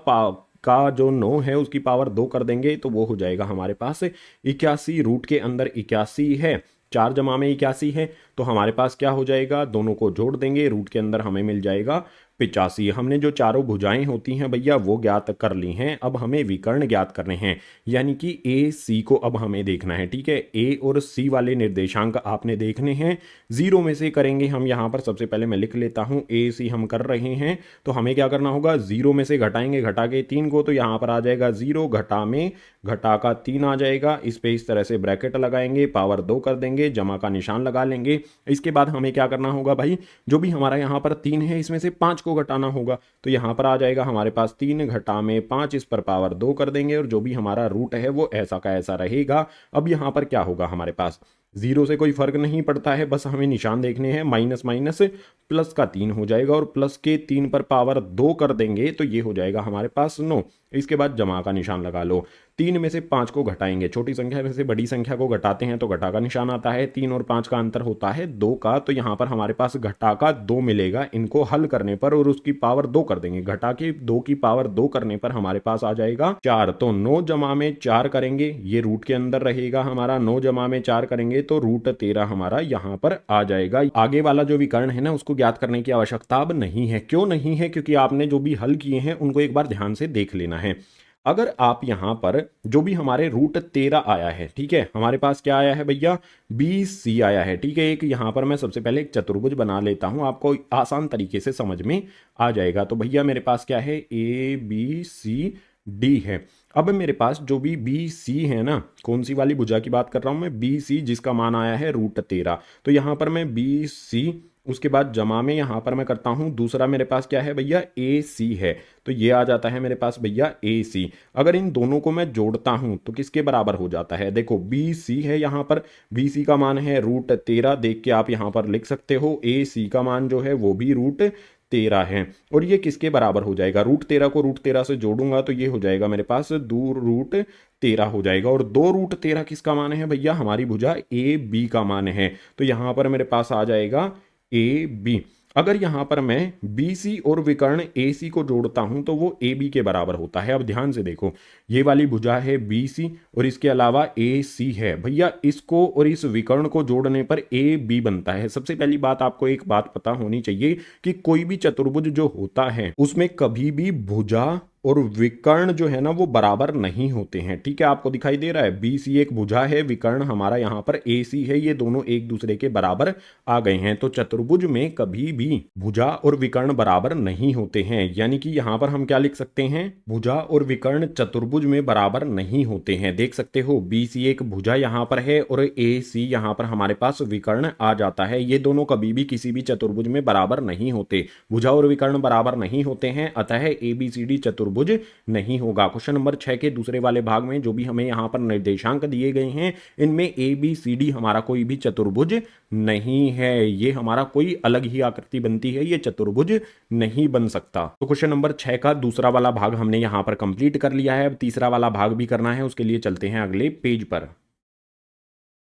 का जो 9 है उसकी पावर 2 कर देंगे तो वो हो जाएगा हमारे पास 81। रूट के अंदर 81 है, 4 जमा में 81 है तो हमारे पास क्या हो जाएगा, दोनों को जोड़ देंगे, रूट के अंदर हमें मिल जाएगा 85। हमने जो चारों भुजाएं होती हैं भैया वो ज्ञात कर ली हैं। अब हमें विकर्ण ज्ञात करने हैं, यानी कि ए सी को अब हमें देखना है। ठीक है, ए और सी वाले निर्देशांक आपने देखने हैं। 0 में से करेंगे हम, यहाँ पर सबसे पहले मैं लिख लेता हूँ ए सी हम कर रहे हैं तो हमें क्या करना होगा, 0 में से घटाएंगे, घटा के 3 को तो यहाँ पर आ जाएगा 0, घटा में घटा का 3 आ जाएगा, इस पे इस तरह से ब्रैकेट लगाएंगे, पावर 2 कर देंगे, जमा का निशान लगा लेंगे। इसके बाद हमें क्या करना होगा भाई, जो भी हमारा यहाँ पर 3 है इसमें से 5 को घटाना होगा तो यहाँ पर आ जाएगा हमारे पास 3 घटा में 5, इस पर पावर 2 कर देंगे और जो भी हमारा रूट है वो ऐसा का ऐसा रहेगा। अब यहाँ पर क्या होगा, हमारे पास 0 से कोई फर्क नहीं पड़ता है, बस हमें निशान देखने हैं। माइनस माइनस प्लस का 3 हो जाएगा और प्लस के 3 पर पावर 2 कर देंगे तो ये हो जाएगा हमारे पास 9। इसके बाद जमा का निशान लगा लो। 3 में से 5 को घटाएंगे, छोटी संख्या में से बड़ी संख्या को घटाते हैं तो घटा का निशान आता है। 3 और 5 का अंतर होता है 2 का, तो यहाँ पर हमारे पास घटा का 2 मिलेगा इनको हल करने पर और उसकी पावर 2 कर देंगे। घटा के 2 की पावर 2 करने पर हमारे पास आ जाएगा 4। तो 9 जमा में 4 करेंगे, ये रूट के अंदर रहेगा हमारा। 9 जमा में 4 करेंगे तो रूट 13 हमारा यहाँ पर आ जाएगा। आगे वाला जो विकर्ण है ना उसको ज्ञात करने की आवश्यकता अब नहीं है। क्यों नहीं है, क्योंकि आपने जो भी हल किए हैं उनको एक बार ध्यान से देख लेना है। अगर आप यहां पर जो भी हमारे रूट 13 आया है, ठीक है, हमारे पास क्या आया है भैया, BC आया है। ठीक है, एक यहां पर मैं सबसे पहले एक चतुर्भुज बना लेता हूं, आपको आसान तरीके से समझ में आ जाएगा। तो भैया मेरे पास क्या है, ABCD है। अब मेरे पास जो भी BC है ना, कौन सी वाली भुजा की बात कर रहा हूं मैं, BC, जिसका मान आया है रूट 13। तो यहां पर मैं BC उसके बाद जमा में यहाँ पर मैं करता हूँ, दूसरा मेरे पास क्या है भैया, ए सी है, तो ये आ जाता है मेरे पास भैया ए सी। अगर इन दोनों को मैं जोड़ता हूँ तो किसके बराबर हो जाता है, देखो बी सी है यहाँ पर, बी सी का मान है √13, देख के आप यहाँ पर लिख सकते हो, ए सी का मान जो है वो भी √13 है, और ये किसके बराबर हो जाएगा, √13 को √13 से जोड़ूंगा तो ये हो जाएगा मेरे पास 2√13 हो जाएगा, और 2√13 किसका मान है भैया, हमारी भुजा ए बी का मान है, तो यहां पर मेरे पास आ जाएगा ए बी। अगर यहां पर मैं बी सी और विकर्ण ए सी को जोड़ता हूं तो वो ए बी के बराबर होता है। अब ध्यान से देखो, ये वाली भुजा है बी सी और इसके अलावा ए सी है भैया, इसको और इस विकर्ण को जोड़ने पर ए बी बनता है। सबसे पहली बात, आपको एक बात पता होनी चाहिए कि कोई भी चतुर्भुज जो होता है उसमें कभी भी भुजा और विकर्ण जो है ना वो बराबर नहीं होते हैं, ठीक है, आपको दिखाई दे रहा है, बी सी एक भुजा है, विकर्ण हमारा यहाँ पर ए सी है, ये दोनों एक दूसरे के बराबर आ गए हैं। तो चतुर्भुज में कभी भी भुजा और विकर्ण बराबर नहीं होते हैं, यानी कि यहाँ पर हम क्या लिख सकते हैं, भुजा और विकर्ण चतुर्भुज में बराबर नहीं होते हैं। देख सकते हो बी सी एक भुजा यहाँ पर है और ए सी यहाँ पर हमारे पास विकर्ण आ जाता है, ये दोनों कभी भी किसी भी चतुर्भुज में बराबर नहीं होते, भुजा और विकर्ण बराबर नहीं होते हैं, अतः ए बी सी डी चतुर्भुज नहीं होगा। क्वेश्चन नंबर 6 के दूसरे वाले भाग में जो भी हमें यहां पर निर्देशांक दिए गए हैं, इनमें ए बी सी डी हमारा कोई भी चतुर्भुज नहीं है, ये हमारा कोई अलग ही आकृति बनती है, ये चतुर्भुज नहीं बन सकता। तो क्वेश्चन नंबर 6 का दूसरा वाला भाग हमने यहां पर कंप्लीट कर लिया है, अब तीसरा वाला भाग भी करना है, उसके लिए चलते हैं अगले पेज पर।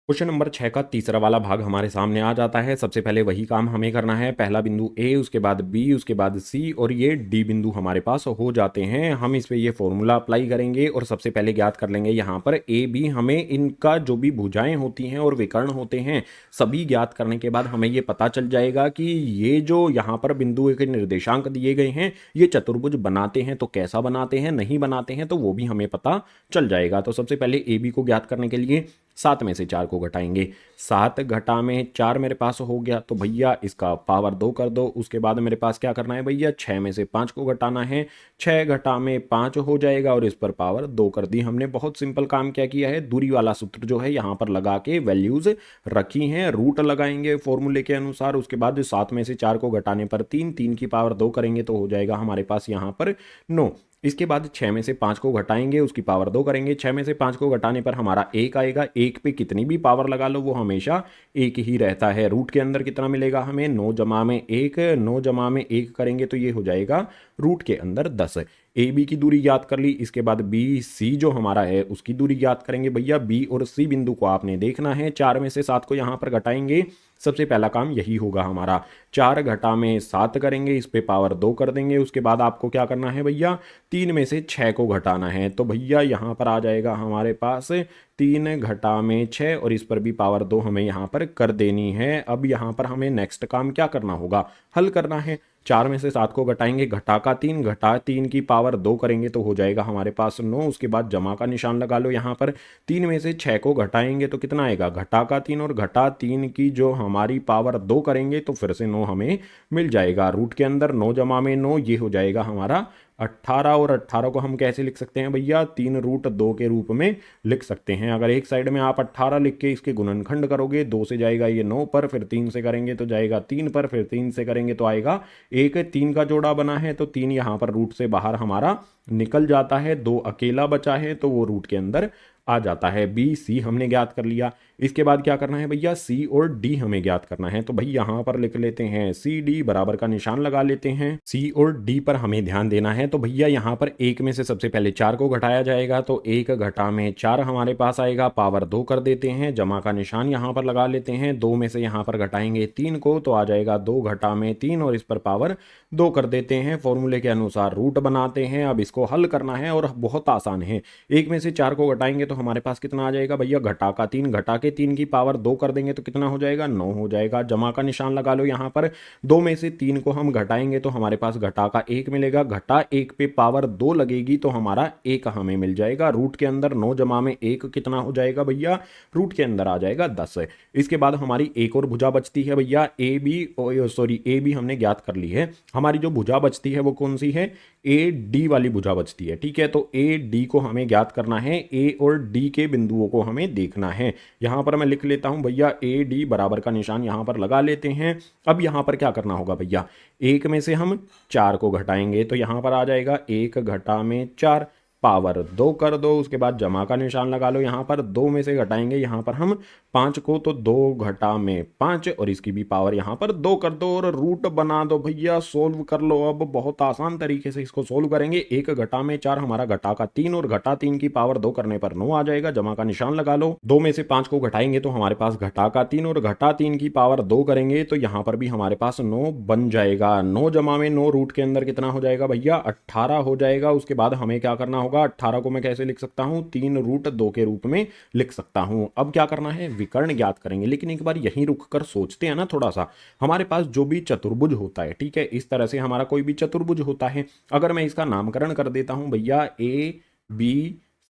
क्वेश्चन नंबर 6 का तीसरा वाला भाग हमारे सामने आ जाता है। सबसे पहले वही काम हमें करना है, पहला बिंदु ए, उसके बाद बी, उसके बाद सी और ये डी बिंदु हमारे पास हो जाते हैं। हम इस पे ये फॉर्मूला अप्लाई करेंगे और सबसे पहले ज्ञात कर लेंगे यहाँ पर ए बी, हमें इनका जो भी भुजाएं होती हैं और विकर्ण होते हैं सभी ज्ञात करने के बाद हमें ये पता चल जाएगा कि ये जो यहाँ पर बिंदु के निर्देशांक दिए गए हैं ये चतुर्भुज बनाते हैं, तो कैसा बनाते हैं, नहीं बनाते हैं तो वो भी हमें पता चल जाएगा। तो सबसे पहले ए बी को ज्ञात करने के लिए 7 में से 4 को घटाएंगे, 7 घटा में 4 मेरे पास हो गया, तो भैया इसका पावर 2 कर दो। उसके बाद मेरे पास क्या करना है भैया, 6 में से 5 को घटाना है, 6 घटा में 5 हो जाएगा और इस पर पावर 2 कर दी। हमने बहुत सिंपल काम क्या किया है, दूरी वाला सूत्र जो है यहाँ पर लगा के वैल्यूज रखी हैं, रूट लगाएंगे फॉर्मूले के अनुसार। उसके बाद 7 में से 4 को घटाने पर 3, 3 की पावर 2 करेंगे तो हो जाएगा हमारे पास यहाँ पर 9। इसके बाद 6 में से 5 को घटाएंगे, उसकी पावर 2 करेंगे, 6 में से 5 को घटाने पर हमारा 1 आएगा, 1 पे कितनी भी पावर लगा लो वो हमेशा 1 ही रहता है। रूट के अंदर कितना मिलेगा हमें, 9 जमा में 1, 9 जमा में 1 करेंगे तो ये हो जाएगा रूट के अंदर 10। ए बी की दूरी ज्ञात कर ली, इसके बाद बी सी जो हमारा है उसकी दूरी ज्ञात करेंगे। भैया बी और सी बिंदु को आपने देखना है, 4 में से 7 को यहाँ पर घटाएंगे, सबसे पहला काम यही होगा हमारा, 4 घटा में 7 करेंगे, इस पे पावर 2 कर देंगे। उसके बाद आपको क्या करना है भैया, 3 में से 6 को घटाना है, तो भैया यहाँ पर आ जाएगा हमारे पास 3 घटा में 6 और इस पर भी पावर 2 हमें यहाँ पर कर देनी है। अब यहाँ पर हमें नेक्स्ट काम क्या करना होगा, हल करना है। 4 में से 7 को घटाएंगे, घटा का 3, घटा 3 की पावर 2 करेंगे तो हो जाएगा हमारे पास 9। उसके बाद जमा का निशान लगा लो यहाँ पर, 3 में से 6 को घटाएंगे तो कितना आएगा, घटा का 3 और घटा 3 की जो हमारी पावर 2 करेंगे तो फिर से 9 हमें मिल जाएगा। रूट के अंदर 9 जमा में 9 ये हो जाएगा हमारा 18, और 18 को हम कैसे लिख सकते हैं भैया, 3√2 के रूप में लिख सकते हैं। अगर एक साइड में आप 18 लिख के इसके गुणनखंड करोगे, 2 से जाएगा ये 9 पर, फिर 3 से करेंगे तो जाएगा 3 पर, फिर 3 से करेंगे तो आएगा 1, 3 का जोड़ा बना है तो 3 यहाँ पर रूट से बाहर हमारा निकल जाता है, 2 अकेला बचा है तो वो रूट के अंदर आ जाता है। बी सी हमने ज्ञात कर लिया, इसके बाद क्या करना है भैया, सी और डी हमें ज्ञात करना है। तो भाई यहां पर लिख लेते हैं सी डी, बराबर का निशान लगा लेते हैं। सी और डी पर हमें ध्यान देना है, तो भैया यहां पर 1 में से सबसे पहले 4 को घटाया जाएगा, तो 1 घटा में 4 हमारे पास आएगा, पावर 2 कर देते हैं, जमा का निशान यहां पर लगा लेते हैं। 2 में से यहां पर घटाएंगे 3 को तो आ जाएगा 2 घटा में 3 और इस पर पावर 2 कर देते हैं। फॉर्मूले के अनुसार रूट बनाते हैं, अब इसको हल करना है और बहुत आसान है। 1 में से 4 को घटाएंगे तो हमारे पास कितना आ जाएगा भैया, घटा का 3, घटा के 3 की पावर 2 कर देंगे तो कितना हो जाएगा, 9 हो जाएगा। जमा का निशान लगा लो यहाँ पर, 2 में से 3 को हम घटाएंगे तो हमारे पास घटा का 1 मिलेगा, घटा 1 पे पावर 2 लगेगी तो हमारा 1 हमें मिल जाएगा। रूट के अंदर 9 जमा में 1 कितना हो जाएगा भैया, रूट के अंदर आ जाएगा 10। इसके बाद हमारी एक और भुजा बचती है भैया ए बी हमने ज्ञात कर ली है। हमारी जो भुजा बचती है वो कौन सी है, ए डी वाली भुजा बचती है। ठीक है, तो ए डी को हमें ज्ञात करना है, ए और डी के बिंदुओं को हमें देखना है। यहां पर मैं लिख लेता हूं भैया, ए डी बराबर का निशान यहां पर लगा लेते हैं। अब यहां पर क्या करना होगा भैया, एक में से हम 4 को घटाएंगे तो यहां पर आ जाएगा 1 घटा में 4, पावर 2 कर दो, उसके बाद जमा का निशान लगा लो। यहाँ पर 2 में से घटाएंगे यहाँ पर हम 5 को, तो 2 घटा में 5 और इसकी भी पावर यहाँ पर 2 कर दो और रूट बना दो भैया। सोल्व कर लो। अब बहुत आसान तरीके से इसको सोल्व करेंगे। 1 घटा में 4 हमारा घटा का 3 और घटा 3 की पावर 2 करने पर 9 आ जाएगा। जमा का निशान लगा लो। 2 में से 5 को घटाएंगे तो हमारे पास घटा का 3 और घटा 3 की पावर 2 करेंगे तो यहाँ पर भी हमारे पास 9 बन जाएगा। 9 जमा में 9 रूट के अंदर कितना हो जाएगा भैया, 18 हो जाएगा। उसके बाद हमें क्या करना होगा, 18 को मैं कैसे लिख सकता हूं, 3 रूट 2 के रूप में लिख सकता हूं। अब क्या करना है, विकर्ण ज्ञात करेंगे। लेकिन एक बार यहीं रुक कर सोचते हैं ना थोड़ा सा। हमारे पास जो भी चतुर्भुज होता है, ठीक है, इस तरह से हमारा कोई भी चतुर्भुज होता है, अगर मैं इसका नामकरण कर देता हूं भैया ए बी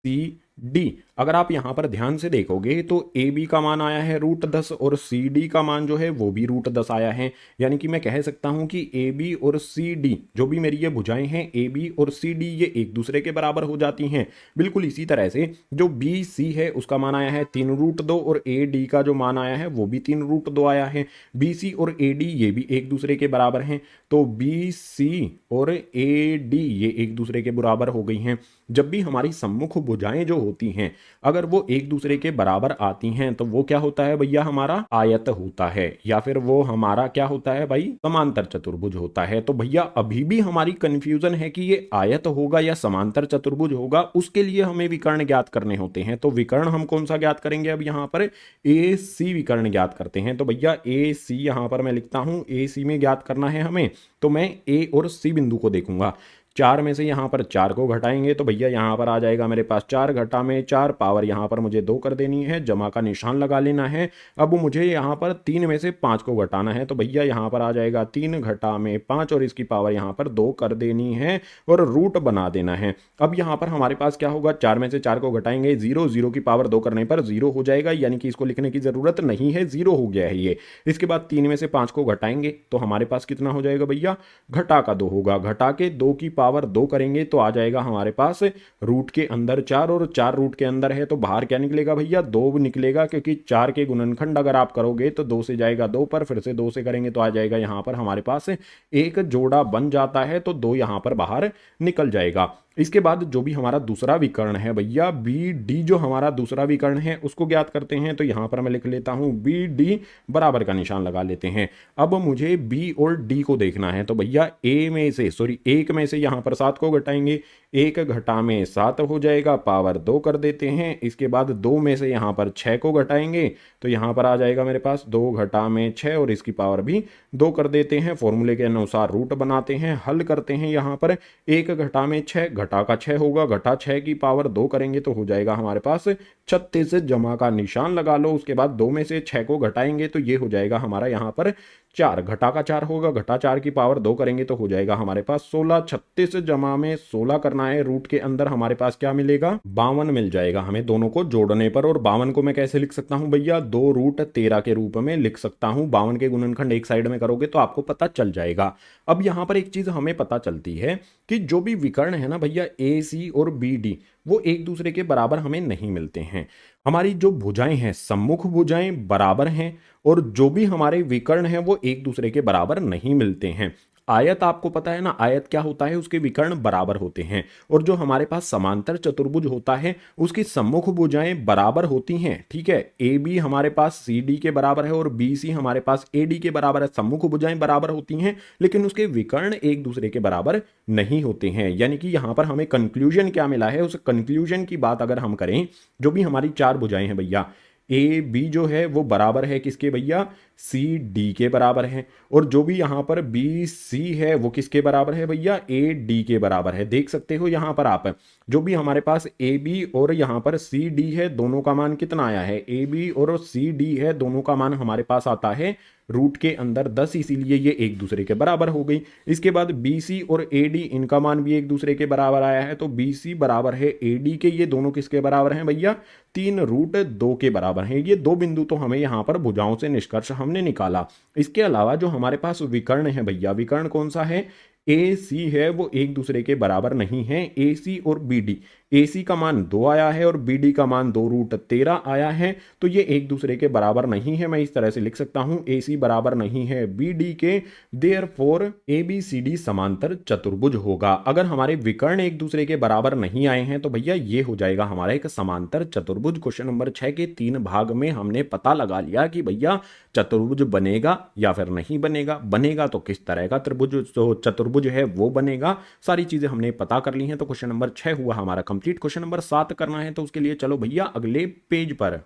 सी डी, अगर आप यहां पर ध्यान से देखोगे तो ए बी का मान आया है √10 और सी डी का मान जो है वो भी √10 आया है। यानी कि मैं कह सकता हूं कि ए बी और सी डी, जो भी मेरी ये भुजाएं हैं ए बी और सी डी, ये एक दूसरे के बराबर हो जाती हैं। बिल्कुल इसी तरह से जो बी सी है उसका मान आया है 3√2 और ए डी का जो मान आया है वो भी 3√2 आया है। बी सी और ए डी ये भी एक दूसरे के बराबर हैं, तो बी सी और ए डी ये एक दूसरे के बराबर हो गई हैं। जब भी हमारी सम्मुख भुजाएं जो होती हैं अगर वो एक दूसरे के बराबर आती हैं तो वो क्या होता है भैया, हमारा आयत होता है, या फिर वो हमारा क्या होता है भाई, समांतर चतुर्भुज होता है। तो भैया अभी भी हमारी कंफ्यूजन है कि ये आयत होगा या समांतर चतुर्भुज होगा, उसके लिए हमें विकर्ण ज्ञात करने होते हैं। तो विकर्ण हम कौन सा ज्ञात करेंगे, अब यहाँ पर ए सी विकर्ण ज्ञात करते हैं। तो भैया ए सी यहाँ पर मैं लिखता हूं, ए सी में ज्ञात करना है हमें, तो मैं ए और सी बिंदु को देखूंगा। 4 में से यहाँ पर 4 को घटाएंगे तो भैया यहाँ पर आ जाएगा मेरे पास 4 घटा में 4, पावर यहाँ पर मुझे 2 कर देनी है, जमा का निशान लगा लेना है। अब मुझे यहाँ पर 3 में से 5 को घटाना है तो भैया यहाँ पर आ जाएगा 3 घटा में 5 और इसकी पावर यहाँ पर 2 कर देनी है और रूट बना देना है। अब यहाँ पर हमारे पास क्या होगा, 4 में से 4 को घटाएंगे, 0, 0 की पावर 2 करने पर 0 हो जाएगा, यानी कि इसको लिखने की जरूरत नहीं है, 0 हो गया है ये। इसके बाद 3 में से 5 को घटाएंगे तो हमारे पास कितना हो जाएगा भैया, घटा का 2 होगा। घटा के 2 की पावर 2 करेंगे तो आ जाएगा हमारे पास रूट के अंदर 4 और 4 रूट के अंदर है तो बाहर क्या निकलेगा भैया, 2 निकलेगा, क्योंकि 4 के गुणनखंड अगर आप करोगे तो 2 से जाएगा 2 पर, फिर से 2 से करेंगे तो आ जाएगा यहाँ पर हमारे पास एक जोड़ा बन जाता है, तो 2 यहाँ पर बाहर निकल जाएगा। इसके बाद जो भी हमारा दूसरा विकर्ण है भैया बी डी, जो हमारा दूसरा विकर्ण है उसको ज्ञात करते हैं। तो यहां पर मैं लिख लेता हूं बी डी बराबर का निशान लगा लेते हैं। अब मुझे बी और डी को देखना है तो भैया ए में से एक में से यहां पर 7 को घटाएंगे, 1 घटा में 7 हो जाएगा, पावर 2 कर देते हैं। इसके बाद 2 में से यहां पर 6 को घटाएंगे तो यहां पर आ जाएगा मेरे पास 2 घटा में 6 और इसकी पावर भी 2 कर देते हैं। फॉर्मूले के अनुसार रूट बनाते हैं, हल करते हैं। यहां पर 1 घटा में 6, घटा का 6 होगा, घटा 6 की पावर 2 करेंगे तो हो जाएगा हमारे पास 36, जमा का निशान लगा लो। उसके बाद 2 में से 6 को घटाएंगे तो ये हो जाएगा हमारा यहाँ पर 4, घटा का 4 होगा, घटा 4 की पावर 2 करेंगे तो हो जाएगा हमारे पास 16। 36 जमा में 16 करना है, रूट के अंदर हमारे पास क्या मिलेगा, 52 मिल जाएगा हमें दोनों को जोड़ने पर। और 52 को मैं कैसे लिख सकता हूं भैया, 2√13 के रूप में लिख सकता हूं। 52 के गुणनखंड एक साइड में करोगे तो आपको पता चल जाएगा। अब यहां पर एक चीज हमें पता चलती है कि जो भी विकर्ण है ना भैया ए सी और बी डी, वो एक दूसरे के बराबर हमें नहीं मिलते हैं। हमारी जो भुजाएं हैं, सम्मुख भुजाएं बराबर हैं और जो भी हमारे विकर्ण हैं वो एक दूसरे के बराबर नहीं मिलते हैं। आयत आपको पता है ना, आयत क्या होता है, उसके विकर्ण बराबर होते हैं। और जो हमारे पास समांतर चतुर्भुज होता है उसकी सम्मुख भुजाएं बराबर होती हैं। ठीक है, ए बी हमारे पास सी डी के बराबर है और बी सी हमारे पास ए डी के बराबर है। सम्मुख भुजाएं बराबर होती हैं लेकिन उसके विकर्ण एक दूसरे के बराबर नहीं होते हैं। यानी कि यहां पर हमें कंक्लूजन क्या मिला है, उस कंक्लूजन की बात अगर हम करें, जो भी हमारी 4 भुजाएं हैं भैया, ए बी जो है वो बराबर है किसके भैया, सी डी के बराबर है। और जो भी यहां पर बी सी है वो किसके बराबर है भैया, ए डी के बराबर है। देख सकते हो यहां पर आप, जो भी हमारे पास ए बी और यहां पर सी डी है, दोनों का मान कितना आया है, ए बी और सी डी है, दोनों का मान हमारे पास आता है रूट के अंदर 10, इसीलिए ये एक दूसरे के बराबर हो गई। इसके बाद बी सी और ए डी, इनका मान भी एक दूसरे के बराबर आया है, तो बी सी बराबर है ए डी के। ये दोनों किसके बराबर हैं भैया, 3√2 के बराबर हैं। ये 2 बिंदु तो हमें यहाँ पर भुजाओं से निष्कर्ष हमने निकाला। इसके अलावा जो हमारे पास विकर्ण है भैया, विकर्ण कौन सा है, ए सी है वो एक दूसरे के बराबर नहीं है। ए सी और बी डी, ए सी का मान 2 आया है और बी डी का मान 2√13 आया है, तो ये एक दूसरे के बराबर नहीं है। मैं इस तरह से लिख सकता हूं, ए सी बराबर नहीं है बी डी के, therefore A B C D समांतर चतुर्भुज होगा। अगर हमारे विकर्ण एक दूसरे के बराबर नहीं आए हैं तो भैया ये हो जाएगा हमारा एक समांतर चतुर्भुज। क्वेश्चन नंबर 6 के 3 भाग में हमने पता लगा लिया कि भैया चतुर्भुज बनेगा या फिर नहीं बनेगा, बनेगा तो किस तरह का त्रिभुज जो चतुर्भुज है वो बनेगा, सारी चीजें हमने पता कर ली हैं। तो क्वेश्चन नंबर 6 हुआ हमारा कंप्लीट। क्वेश्चन नंबर 7 करना है तो उसके लिए चलो भैया अगले पेज पर।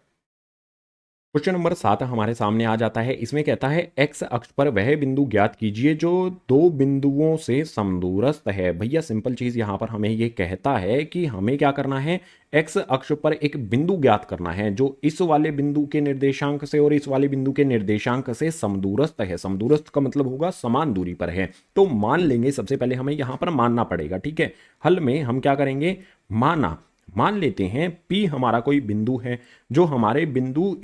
क्वेश्चन नंबर 7 हमारे सामने आ जाता है। इसमें कहता है एक्स अक्ष पर वह बिंदु ज्ञात कीजिए जो दो बिंदुओं से समदूरस्थ है। भैया सिंपल चीज यहां पर हमें ये कहता है कि हमें क्या करना है, एक्स अक्ष पर एक बिंदु ज्ञात करना है जो इस वाले बिंदु के निर्देशांक से और इस वाले बिंदु के निर्देशांक से समदूरस्थ है। समदूरस्थ का मतलब होगा समान दूरी पर है। तो मान लेंगे, सबसे पहले हमें यहां पर मानना पड़ेगा, ठीक है। हल में हम क्या करेंगे, मान लेते हैं P हमारा कोई बिंदु है, जो हमारे बिंदु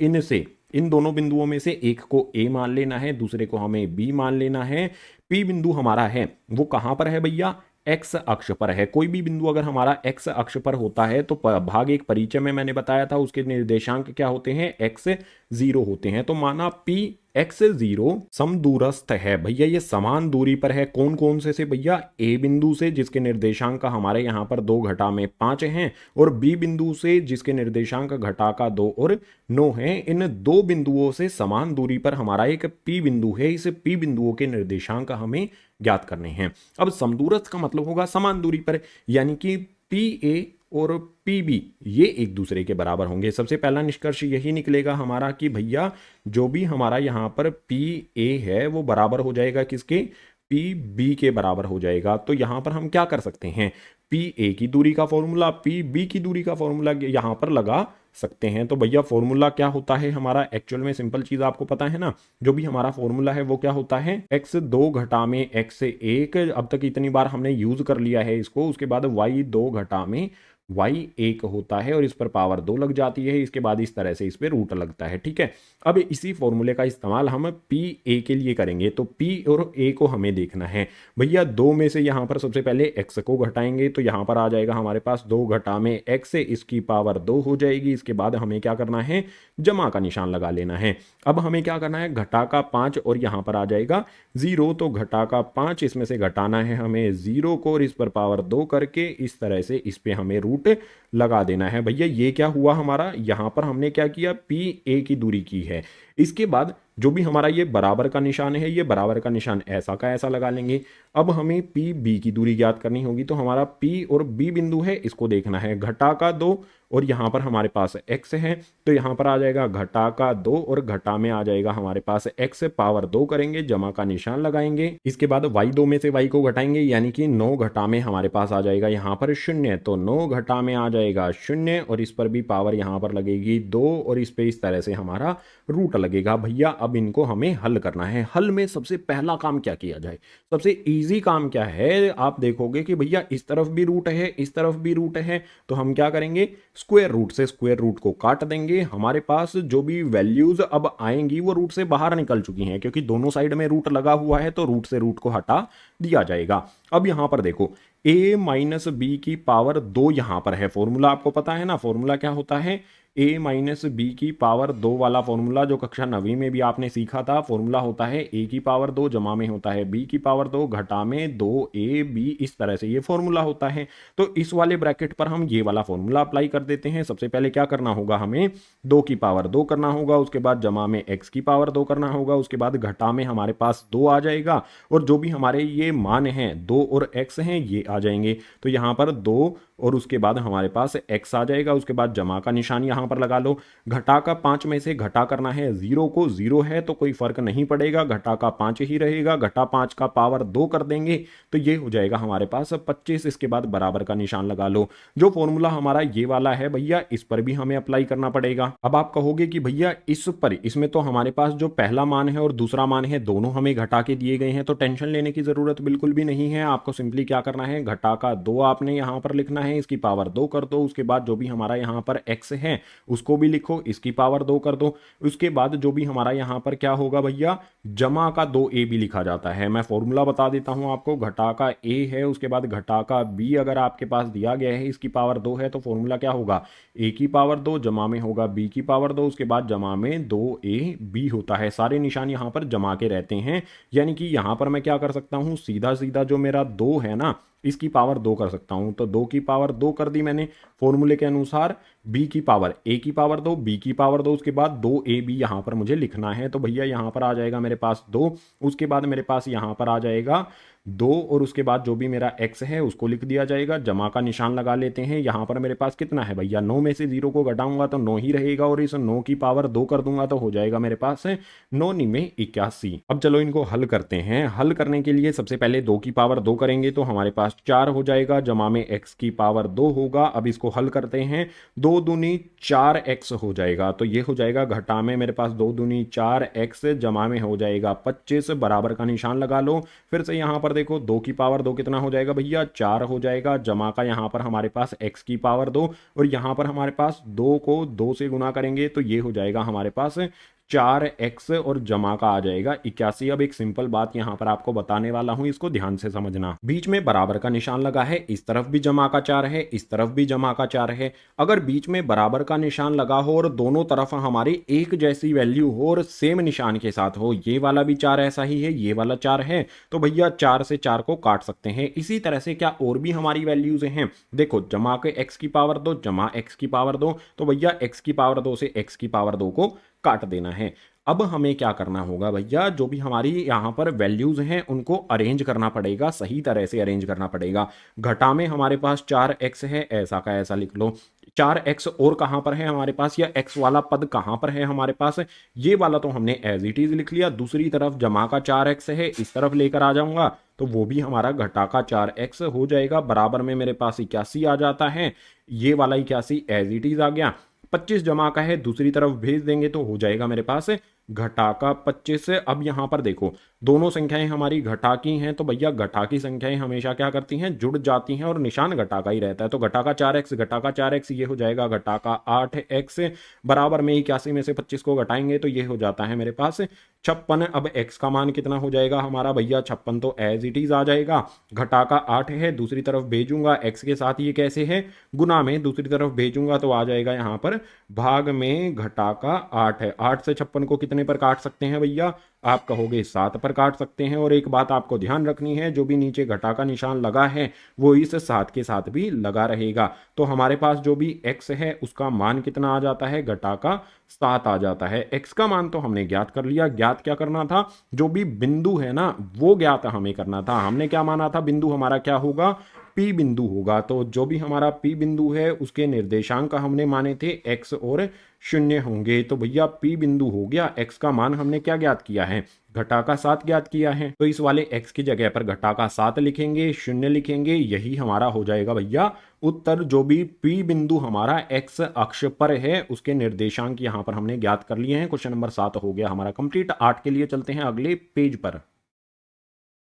इन दोनों बिंदुओं में से एक को A मान लेना है, दूसरे को हमें B मान लेना है। P बिंदु हमारा है वो कहां पर है भैया, एक्स अक्ष पर है। कोई भी बिंदु अगर हमारा एक्स अक्ष पर होता है तो भाग एक परिचय में मैंने बताया था उसके निर्देशांक क्या होते हैं, x0 होते हैं। तो माना P x0 समदूरस्थ है। भैया ये समान दूरी पर है कौन कौन से भैया, A बिंदु से जिसके निर्देशांक हमारे यहाँ पर 2 घटा में 5 हैं, और B बिंदु से जिसके निर्देशांक घटा का 2 और 9 है। इन दो बिंदुओं से समान दूरी पर हमारा एक P बिंदु है। इस P बिंदुओं के निर्देशांक हमें ज्ञात करने हैं। अब समदूरस्थ का मतलब होगा समान दूरी पर, यानी कि PA और PB ये एक दूसरे के बराबर होंगे। सबसे पहला निष्कर्ष यही निकलेगा हमारा कि भैया जो भी हमारा यहाँ पर PA है वो बराबर हो जाएगा किसके, PB के बराबर हो जाएगा। तो यहाँ पर हम क्या कर सकते हैं, PA की दूरी का फॉर्मूला PB की दूरी का फॉर्मूला यहाँ पर लगा सकते हैं। तो भैया फॉर्मूला क्या होता है हमारा, एक्चुअल में सिंपल चीज आपको पता है ना, जो भी हमारा फॉर्मूला है वो क्या होता है, x2 घटा में x1। अब तक इतनी बार हमने यूज कर लिया है इसको। उसके बाद y2 घटा में y1 होता है और इस पर पावर 2 लग जाती है। इसके बाद इस तरह से इस पर रूट लगता है, ठीक है। अब इसी फॉर्मूले का इस्तेमाल हम PA के लिए करेंगे। तो P और A को हमें देखना है भैया, 2 में से यहाँ पर सबसे पहले x को घटाएंगे तो यहाँ पर आ जाएगा हमारे पास 2 घटा में x से इसकी पावर 2 हो जाएगी। इसके बाद हमें क्या करना है, जमा का निशान लगा लेना है। अब हमें क्या करना है, घटा का 5 और यहाँ पर आ जाएगा 0। तो घटा का 5 इसमें से घटाना है हमें 0 को और इस पर पावर 2 करके इस तरह से इस पे हमें रूट लगा देना है। भैया ये क्या हुआ हमारा, यहां पर हमने क्या किया, PA की दूरी की है। इसके बाद जो भी हमारा ये बराबर का निशान है, ये बराबर का निशान ऐसा का ऐसा लगा लेंगे। अब हमें PB की दूरी ज्ञात करनी होगी। तो हमारा P और B बिंदु है, इसको देखना है, घटा का 2 और यहाँ पर हमारे पास x है। तो यहाँ पर आ जाएगा घटा का 2 और घटा में आ जाएगा हमारे पास x पावर 2 करेंगे, जमा का निशान लगाएंगे। इसके बाद y2 में से y को घटाएंगे, यानी कि 9 घटा में हमारे पास आ जाएगा यहाँ पर 0। तो 9 घटा में आ जाएगा 0 और इस पर भी पावर यहाँ पर लगेगी 2 और इस पे इस तरह से हमारा रूट लगेगा। भैया अब इनको हमें हल करना है। हल में सबसे पहला काम क्या किया जाए, सबसे इजी काम क्या है, आप देखोगे कि भैया इस तरफ भी रूट है, इस तरफ भी रूट है। तो हम क्या करेंगे, स्क्वायर रूट से स्क्वायर रूट को काट देंगे। हमारे पास जो भी वैल्यूज अब आएंगी वो रूट से बाहर निकल चुकी हैं, क्योंकि दोनों साइड में रूट लगा हुआ है तो रूट से रूट को हटा दिया जाएगा। अब यहां पर देखो a माइनस बी की पावर 2 यहां पर है। फॉर्मूला आपको पता है ना, फॉर्मूला क्या होता है, a माइनस बी की पावर 2 वाला फॉर्मूला जो कक्षा 9वीं में भी आपने सीखा था। फॉर्मूला होता है a की पावर 2 जमा में होता है b की पावर 2 घटा में 2ab, इस तरह से ये फॉर्मूला होता है। तो इस वाले ब्रैकेट पर हम ये वाला फॉर्मूला अप्लाई कर देते हैं। सबसे पहले क्या करना होगा, हमें 2 की पावर 2 करना होगा, उसके बाद जमा में x की पावर 2 करना होगा, उसके बाद घटा में हमारे पास 2 आ जाएगा और जो भी हमारे ये मान हैं 2 और x हैं ये आ जाएंगे। तो यहाँ पर 2 और उसके बाद हमारे पास x आ जाएगा। उसके बाद जमा का निशान यहां पर लगा लो। घटा का 5 में से घटा करना है 0 को, 0 है तो कोई फर्क नहीं पड़ेगा, घटा का 5 ही रहेगा। घटा 5 का पावर 2 कर देंगे तो ये हो जाएगा हमारे पास 25। इसके बाद बराबर का निशान लगा लो। जो फॉर्मूला हमारा ये वाला है भैया, इस पर भी हमें अप्लाई करना पड़ेगा। अब आप कहोगे कि भैया इस पर, इसमें तो हमारे पास जो पहला मान है और दूसरा मान है दोनों हमें घटा के दिए गए हैं, तो टेंशन लेने की जरूरत बिल्कुल भी नहीं है। आपको सिंपली क्या करना है, घटा का 2 आपने यहां पर लिखना है, इसकी पावर 2 कर दो। उसके बाद जो भी हमारा यहाँ पर x है उसको भी लिखो, इसकी पावर 2 कर दो। उसके बाद जो भी हमारा यहाँ पर क्या होगा भैया, जमा का 2a भी लिखा जाता है। मैं फॉर्मूला बता देता हूँ आपको, घटा का a है, उसके बाद घटा का b अगर आपके पास दिया गया है, इसकी पावर 2 है, तो फॉर्मूला क्या होगा, a की पावर 2 जमा में होगा b की पावर 2, उसके बाद जमा में 2ab होता है। सारे निशान यहाँ पर जमा के रहते हैं, यानी कि यहाँ पर मैं क्या कर सकता हूँ, सीधा सीधा जो मेरा 2 है ना, इसकी पावर 2 कर सकता हूं। तो 2 की पावर 2 कर दी मैंने फॉर्मूले के अनुसार। b की पावर a की पावर 2, b की पावर 2, उसके बाद 2ab यहां पर मुझे लिखना है। तो भैया यहां पर आ जाएगा मेरे पास 2, उसके बाद मेरे पास यहां पर आ जाएगा 2, और उसके बाद जो भी मेरा x है उसको लिख दिया जाएगा। जमा का निशान लगा लेते हैं। यहां पर मेरे पास कितना है भैया, 9 में से 0 को घटाऊंगा तो 9 ही रहेगा, और इस 9 की पावर 2 कर दूंगा तो हो जाएगा मेरे पास 9 में 81। अब चलो इनको हल करते हैं। हल करने के लिए सबसे पहले 2 की पावर 2 करेंगे तो हमारे पास 4 हो जाएगा, जमा में x की पावर 2 होगा। अब इसको हल करते हैं, 2 दूनी 4x हो जाएगा, तो ये हो जाएगा घटा में मेरे पास 2 दूनी 4x, जमा में हो जाएगा 25, बराबर का निशान लगा लो। फिर से यहां पर देखो 2 की पावर 2 कितना हो जाएगा भैया, 4 हो जाएगा, जमा का यहां पर हमारे पास x की पावर 2, और यहां पर हमारे पास 2 को 2 से गुना करेंगे तो ये हो जाएगा हमारे पास 4x, और जमा का आ जाएगा 81। अब एक सिंपल बात यहां पर आपको बताने वाला हूं, इसको ध्यान से समझना। बीच में बराबर का निशान लगा है, इस तरफ भी जमा का 4 है, इस तरफ भी जमा का 4 है। अगर बीच में बराबर का निशान लगा हो और दोनों तरफ हमारी एक जैसी वैल्यू हो और सेम निशान के साथ हो, ये वाला भी 4 ऐसा ही है, ये वाला 4 है, तो भैया 4 से 4 को काट सकते हैं। इसी तरह से क्या और भी हमारी वैल्यूज हैं, देखो जमा के x की पावर 2, जमा x की पावर 2, तो भैया x की पावर 2 से x की पावर 2 को काट देना है। अब हमें क्या करना होगा भैया, जो भी हमारी यहां पर वैल्यूज हैं उनको अरेंज करना पड़ेगा, सही तरह से अरेंज करना पड़ेगा। घटा में हमारे पास 4x है, ऐसा का ऐसा लिख लो। 4x और कहां पर है हमारे पास, या x वाला पद कहां पर है हमारे पास, ये वाला तो हमने एज इट इज लिख लिया। दूसरी तरफ जमा का 4x है, इस तरफ लेकर आ जाऊंगा तो वो भी हमारा घटा का 4x हो जाएगा। बराबर में मेरे पास 81 आ जाता है, ये वाला 81 एज इट इज आ गया। 25 जमा का है, दूसरी तरफ भेज देंगे तो हो जाएगा मेरे पास घटा का 25। अब यहां पर देखो दोनों संख्याएं हमारी घटा की हैं, तो भैया घटा की संख्याएं हमेशा क्या करती हैं, जुड़ जाती हैं, और निशान घटा का ही रहता है। तो घटा का 4x, घटा का 4x, ये हो जाएगा घटा का 8x। बराबर में 81 में से 25 को घटाएंगे तो ये हो जाता है मेरे पास 56। अब x का मान कितना हो जाएगा हमारा भैया, 56 तो एज इट इज आ जाएगा। घटा का 8 है, दूसरी तरफ भेजूंगा x के साथ, ये कैसे है, गुना में दूसरी तरफ भेजूंगा तो आ जाएगा यहां पर भाग में घटा का 8 है। 8 से 56 को कितने पर काट सकते हैं भैया, आप कहोगे 7 पर काट सकते हैं। और एक बात आपको ध्यान रखनी है, जो भी नीचे घटा का निशान लगा है वो इस 7 के साथ भी लगा रहेगा। तो हमारे पास जो भी x है उसका मान कितना आ जाता है, घटा का 7 आ जाता है। x का मान तो हमने ज्ञात कर लिया। ज्ञात क्या करना था, जो भी बिंदु है ना वो ज्ञात हमें करना था। हमने क्या माना था, बिंदु हमारा क्या होगा, P बिंदु होगा। तो जो भी हमारा P बिंदु है उसके निर्देशांक हमने माने थे x और 0 होंगे। तो भैया P बिंदु हो गया, x का मान हमने क्या ज्ञात किया है, घटा का 7 ज्ञात किया है। तो इस वाले x की जगह पर घटा का 7 लिखेंगे, 0 लिखेंगे, यही हमारा हो जाएगा भैया उत्तर। जो भी P बिंदु हमारा x अक्ष पर है उसके निर्देशांक यहां पर हमने ज्ञात कर लिए हैं। क्वेश्चन नंबर 7 हो गया हमारा कंप्लीट। 8 के लिए चलते हैं अगले पेज पर।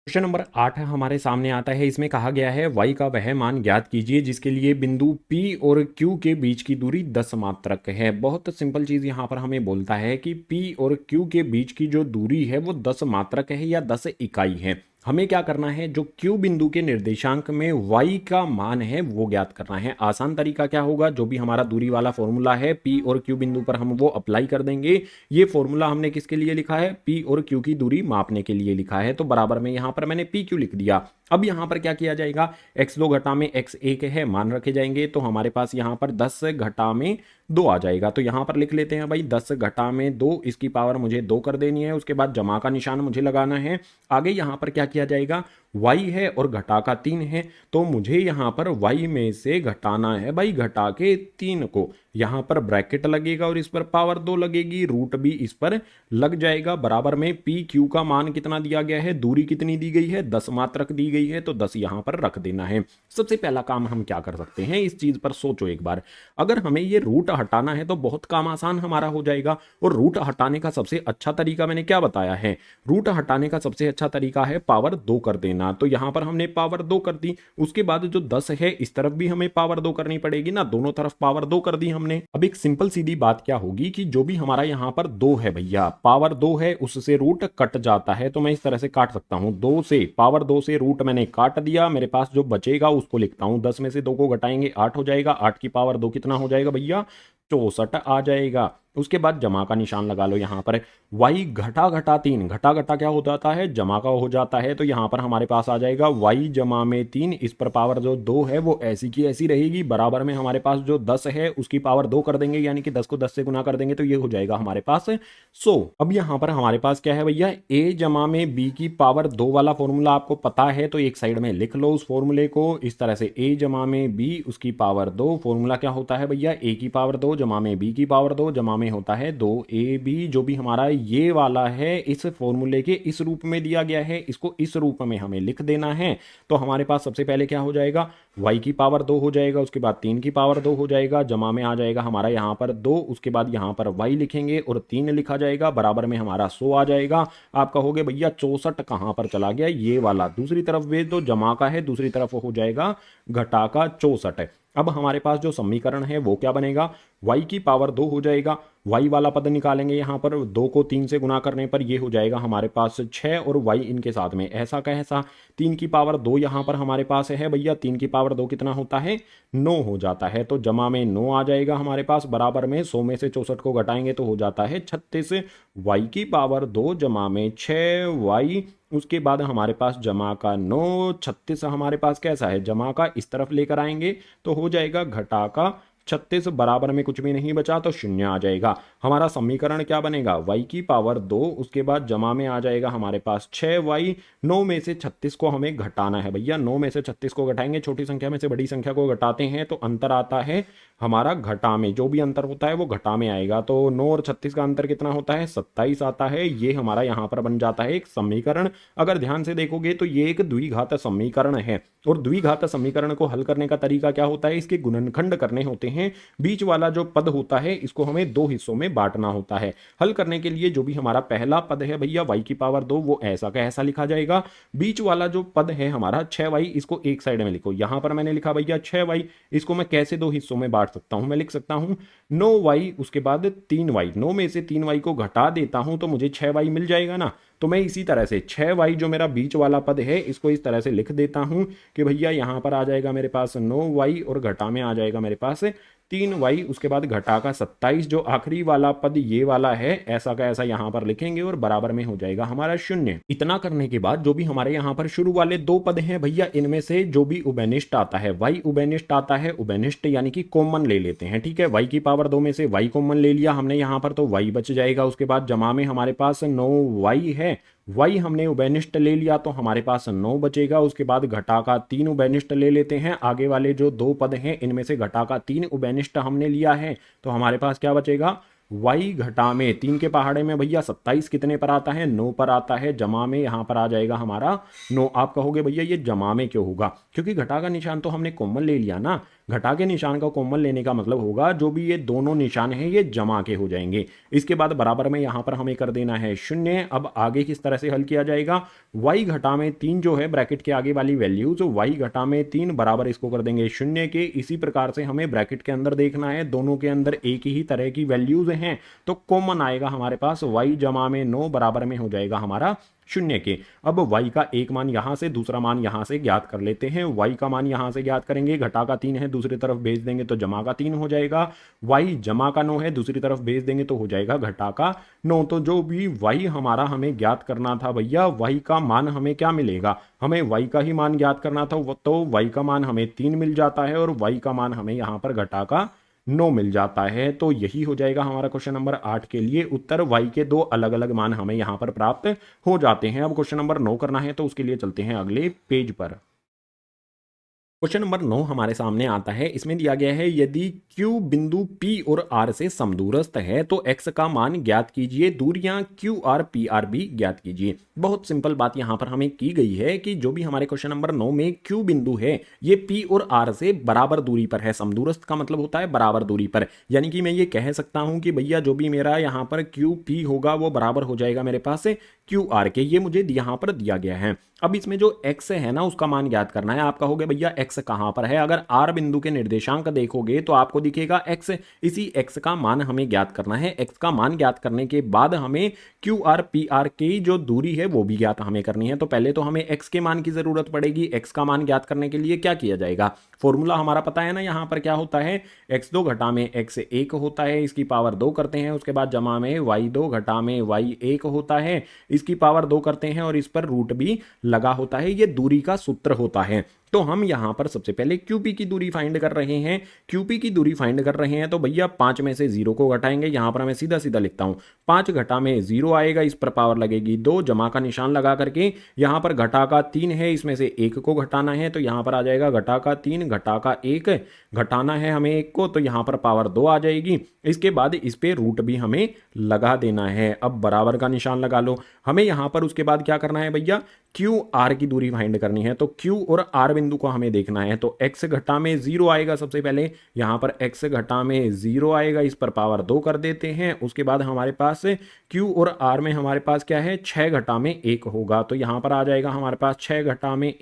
क्वेश्चन नंबर 8 हमारे सामने आता है। इसमें कहा गया है y का वह मान ज्ञात कीजिए जिसके लिए बिंदु P और Q के बीच की दूरी 10 मात्रक है। बहुत सिंपल चीज यहां पर हमें बोलता है कि P और Q के बीच की जो दूरी है वो 10 मात्रक है या 10 इकाई है। हमें क्या करना है, जो Q बिंदु के निर्देशांक में y का मान है वो ज्ञात करना है। आसान तरीका क्या होगा, जो भी हमारा दूरी वाला फॉर्मूला है P और Q बिंदु पर हम वो अप्लाई कर देंगे। ये फॉर्मूला हमने किसके लिए लिखा है, P और Q की दूरी मापने के लिए लिखा है। तो बराबर में यहां पर मैंने PQ लिख दिया। अब यहां पर क्या किया जाएगा, x2 घटा में x1 है, मान रखे जाएंगे। तो हमारे पास यहां पर 10 घटा में 2 आ जाएगा। तो यहां पर लिख लेते हैं भाई 10 घटा में 2, इसकी पावर मुझे 2 कर देनी है। उसके बाद जमा का निशान मुझे लगाना है। आगे यहां पर क्या किया जाएगा, y है और घटा का 3 है, तो मुझे यहां पर y में से घटाना है भाई घटा के 3 को। यहां पर ब्रैकेट लगेगा और इस पर पावर 2 लगेगी, रूट भी इस पर लग जाएगा। बराबर में पी क्यू का मान कितना दिया गया है, दूरी कितनी दी गई है, 10 मात्रक दी गई है, तो 10 यहां पर रख देना है। सबसे पहला काम हम क्या कर सकते हैं, इस चीज पर सोचो एक बार। अगर हमें ये रूट हटाना है तो बहुत काम आसान हमारा हो जाएगा। और रूट हटाने का सबसे अच्छा तरीका मैंने क्या बताया है, रूट हटाने का सबसे अच्छा तरीका है पावर 2 कर देना। लेना, तो यहाँ पर हमने पावर 2 कर दी। उसके बाद जो 10 है इस तरफ भी हमें पावर 2 करनी पड़ेगी ना, दोनों तरफ पावर 2 कर दी हमने। अब एक सिंपल सीधी बात क्या होगी कि जो भी हमारा यहाँ पर 2 है भैया, पावर 2 है, उससे रूट कट जाता है, तो मैं इस तरह से काट सकता हूँ। 2 से पावर 2 से रूट मैंने काट दिया, मेरे पास जो बचेगा उसको लिखता हूँ। 10 में से 2 को घटाएंगे 8 हो जाएगा, 8 की पावर 2 कितना हो जाएगा भैया, 64 आ जाएगा। उसके बाद जमा का निशान लगा लो यहाँ पर। y घटा घटा 3, घटा घटा क्या हो जाता है, जमा का हो जाता है, तो यहाँ पर हमारे पास आ जाएगा y जमा में 3। इस पर पावर जो 2 है वो ऐसी की ऐसी रहेगी, बराबर में हमारे पास जो 10 है उसकी पावर 2 कर देंगे, यानी कि 10 को 10 से गुना कर देंगे, तो ये हो जाएगा हमारे पास 100। अब यहाँ पर हमारे पास क्या है भैया, a जमा में b की पावर 2 वाला फॉर्मूला आपको पता है, तो एक साइड में लिख लो उस फॉर्मूले को इस तरह से, a जमा में b उसकी पावर 2। फॉर्मूला क्या होता है भैया, a की पावर 2 जमा में b की पावर 2 जमा में होता है 2ab। जो भी हमारा ये वाला है इस फॉर्मूले के इस रूप में दिया गया है, इसको इस रूप में हमें लिख देना है। तो हमारे पास सबसे पहले क्या हो जाएगा, y की पावर 2 हो जाएगा, उसके बाद 3 की पावर 2 हो जाएगा, जमा में आ जाएगा हमारा यहाँ पर 2, उसके बाद यहाँ पर y लिखेंगे और 3 लिखा जाएगा, बराबर में हमारा 100 आ जाएगा। आप कहोगे भैया 64 कहाँ पर चला गया, ये वाला दूसरी तरफ भेज दो, जमा का है, दूसरी तरफ हो जाएगा घटा का 64। अब हमारे पास जो समीकरण है वो क्या बनेगा, y की पावर 2 हो जाएगा, y वाला पद निकालेंगे यहाँ पर, 2 को 3 से गुना करने पर ये हो जाएगा हमारे पास 6 और y इनके साथ में ऐसा कैसा, 3 की पावर 2 यहाँ पर हमारे पास है भैया, 3 की पावर 2 कितना होता है, 9 हो जाता है, तो जमा में 9 आ जाएगा हमारे पास, बराबर में 100 में से 64 को घटाएंगे तो हो जाता है 36। y की पावर 2 जमा में 6y, उसके बाद हमारे पास जमा का 9, 36 हमारे पास कैसा है, जमा का इस तरफ लेकर आएंगे तो हो जाएगा घटा का 36, बराबर में कुछ भी नहीं बचा तो शून्य आ जाएगा। हमारा समीकरण क्या बनेगा, y की पावर 2, उसके बाद जमा में आ जाएगा हमारे पास 6y, 9 में से 36 को हमें घटाना है भैया, 9 में से 36 को घटाएंगे, छोटी संख्या में से बड़ी संख्या को घटाते हैं तो अंतर आता है हमारा घटा में, जो भी अंतर होता है वो घटा में आएगा, तो 9 और 36 का अंतर कितना होता है, 27 आता है। ये हमारा यहाँ पर बन जाता है एक समीकरण। अगर ध्यान से देखोगे तो ये एक द्विघात समीकरण है, और द्विघात समीकरण को हल करने का तरीका क्या होता है, इसके गुणनखंड करने होते हैं, बीच वाला जो पद होता है इसको हमें 2 हिस्सों में बांटना होता है। हल करने के लिए जो भी हमारा पहला पद है भैया y की पावर 2, वो ऐसा का ऐसा लिखा जाएगा। बीच वाला जो पद है हमारा 6y, इसको एक साइड में लिखो, यहां पर मैंने लिखा भैया 6y, इसको मैं कैसे 2 हिस्सों में बांट सकता हूं, मैं लिख सकता हूं 9y, उसके बाद 3y, 9 में से 3y को घटा देता हूं तो मुझे 6y मिल जाएगा ना। तो मैं इसी तरह से 6y जो मेरा बीच वाला पद है इसको इस तरह से लिख देता हूं कि भैया यहां पर आ जाएगा मेरे पास 9y और घटा में आ जाएगा मेरे पास 3y, उसके बाद घटा का 27, जो आखिरी वाला पद ये वाला है ऐसा का ऐसा यहां पर लिखेंगे और बराबर में हो जाएगा हमारा 0। इतना करने के बाद जो भी हमारे यहां पर शुरू वाले 2 पद हैं भैया, इनमें से जो भी उभयनिष्ठ आता है, y उभयनिष्ठ आता है, उभयनिष्ठ यानी कि कॉमन ले लेते हैं, ठीक है, y की पावर 2 में से y कॉमन ले लिया हमने यहां पर, तो y बच जाएगा। उसके बाद जमा में हमारे पास 9y है, y हमने उभयनिष्ठ ले लिया तो हमारे पास 9 बचेगा। उसके बाद घटा का 3 उभयनिष्ठ ले लेते हैं, आगे वाले जो 2 पद हैं इनमें से घटा का 3 उभयनिष्ठ हमने लिया है, तो हमारे पास क्या बचेगा, y घटा में 3 के पहाड़े में भैया 27 कितने पर आता है, 9 पर आता है, जमा में यहां पर आ जाएगा हमारा 9। आप कहोगे भैया ये जमा में क्यों होगा, क्योंकि घटा का निशान तो हमने कॉमन ले लिया ना, घटा के निशान का कॉमन लेने का मतलब होगा जो भी ये दोनों निशान हैं ये जमा के हो जाएंगे। इसके बाद बराबर में यहां पर हमें कर देना है 0। अब आगे किस तरह से हल किया जाएगा, y घटा में 3 जो है ब्रैकेट के आगे वाली वैल्यूज, y घटा में 3 बराबर इसको कर देंगे 0 के। इसी प्रकार से हमें ब्रैकेट के अंदर देखना है, दोनों के अंदर एक ही तरह की वैल्यूज हैं तो कॉमन आएगा हमारे पास y जमा में 9 बराबर में हो जाएगा हमारा 0 के। अब y का एक मान यहां से दूसरा मान यहां से ज्ञात कर लेते हैं, y का मान यहां से ज्ञात करेंगे, घटा का 3 है दूसरी तरफ भेज देंगे तो जमा का 3 हो जाएगा, y जमा का 9 है दूसरी तरफ भेज देंगे तो हो जाएगा घटा का 9। तो जो भी y हमारा हमें ज्ञात करना था भैया, y का मान हमें क्या मिलेगा, हमें y का ही मान ज्ञात करना था, तो y का मान हमें 3 मिल जाता है और y का मान हमें यहां पर घटा का 9 मिल जाता है। तो यही हो जाएगा हमारा क्वेश्चन नंबर 8 के लिए उत्तर, y के 2 अलग अलग मान हमें यहां पर प्राप्त हो जाते हैं। अब क्वेश्चन नंबर 9 करना है तो उसके लिए चलते हैं अगले पेज पर। क्वेश्चन नंबर 9 हमारे सामने आता है। इसमें दिया गया है यदि Q बिंदु P और R से समदूरस्थ है तो X का मान ज्ञात कीजिए, दूरियां QR PR भी ज्ञात कीजिए। बहुत सिंपल बात यहां पर हमें की गई है कि जो भी हमारे क्वेश्चन नंबर 9 में Q बिंदु है ये P और R से बराबर दूरी पर है। समदूरस्थ का मतलब होता है बराबर दूरी पर, यानी कि मैं ये कह सकता हूं कि भैया जो भी मेरा यहां पर QP होगा वो बराबर हो जाएगा मेरे पास से QR के। ये मुझे यहां पर दिया गया है। अब इसमें जो x है ना उसका मान ज्ञात करना है। आप कहोगे भैया x कहां पर है, अगर r बिंदु के निर्देशांक देखोगे तो आपको दिखेगा x। इसी x का मान हमें ज्ञात करना है। x का मान ज्ञात करने के बाद हमें QR PR की जो दूरी है वो भी ज्ञात हमें करनी है। तो पहले तो हमें x के मान की जरूरत पड़ेगी। x का मान ज्ञात करने के लिए क्या किया जाएगा, फॉर्मूला हमारा पता है ना, यहां पर क्या होता है x2 घटा में x1 होता है, इसकी पावर 2 करते हैं, उसके बाद जमा में y2 घटा में y1 होता है, इसकी पावर 2 करते हैं और इस पर रूट भी लगा होता है। ये दूरी का सूत्र होता है। तो हम यहां पर सबसे पहले QP की दूरी फाइंड कर रहे हैं। QP की दूरी फाइंड कर रहे हैं तो भैया 5 में से 0 को घटाएंगे। यहां पर मैं सीधा सीधा लिखता हूं, 5 घटा में 0 आएगा, इस पर पावर लगेगी 2, जमा का निशान लगा करके यहां पर घटा का 3 है, इसमें से 1 को घटाना है तो यहां पर आ जाएगा घटा का 3 घटा का 1, घटाना है हमें 1 को तो यहां पर पावर 2 आ जाएगी। इसके बाद इस पे रूट भी हमें लगा देना है। अब बराबर का निशान लगा लो। हमें यहां पर उसके बाद क्या करना है भैया, क्यू आर की दूरी फाइंड करनी है। तो क्यू और आर बिंदु को हमें देखना है। तो x घटा में 0 आएगा, सबसे पहले यहां पर x घटा में 0 आएगा, इस पर पावर 2 कर देते हैं। उसके बाद हमारे पास q और r में हमारे पास क्या है, 6 घटा में 1 होगा। तो यहां पर आ जाएगा हमारे पास 6 घटा में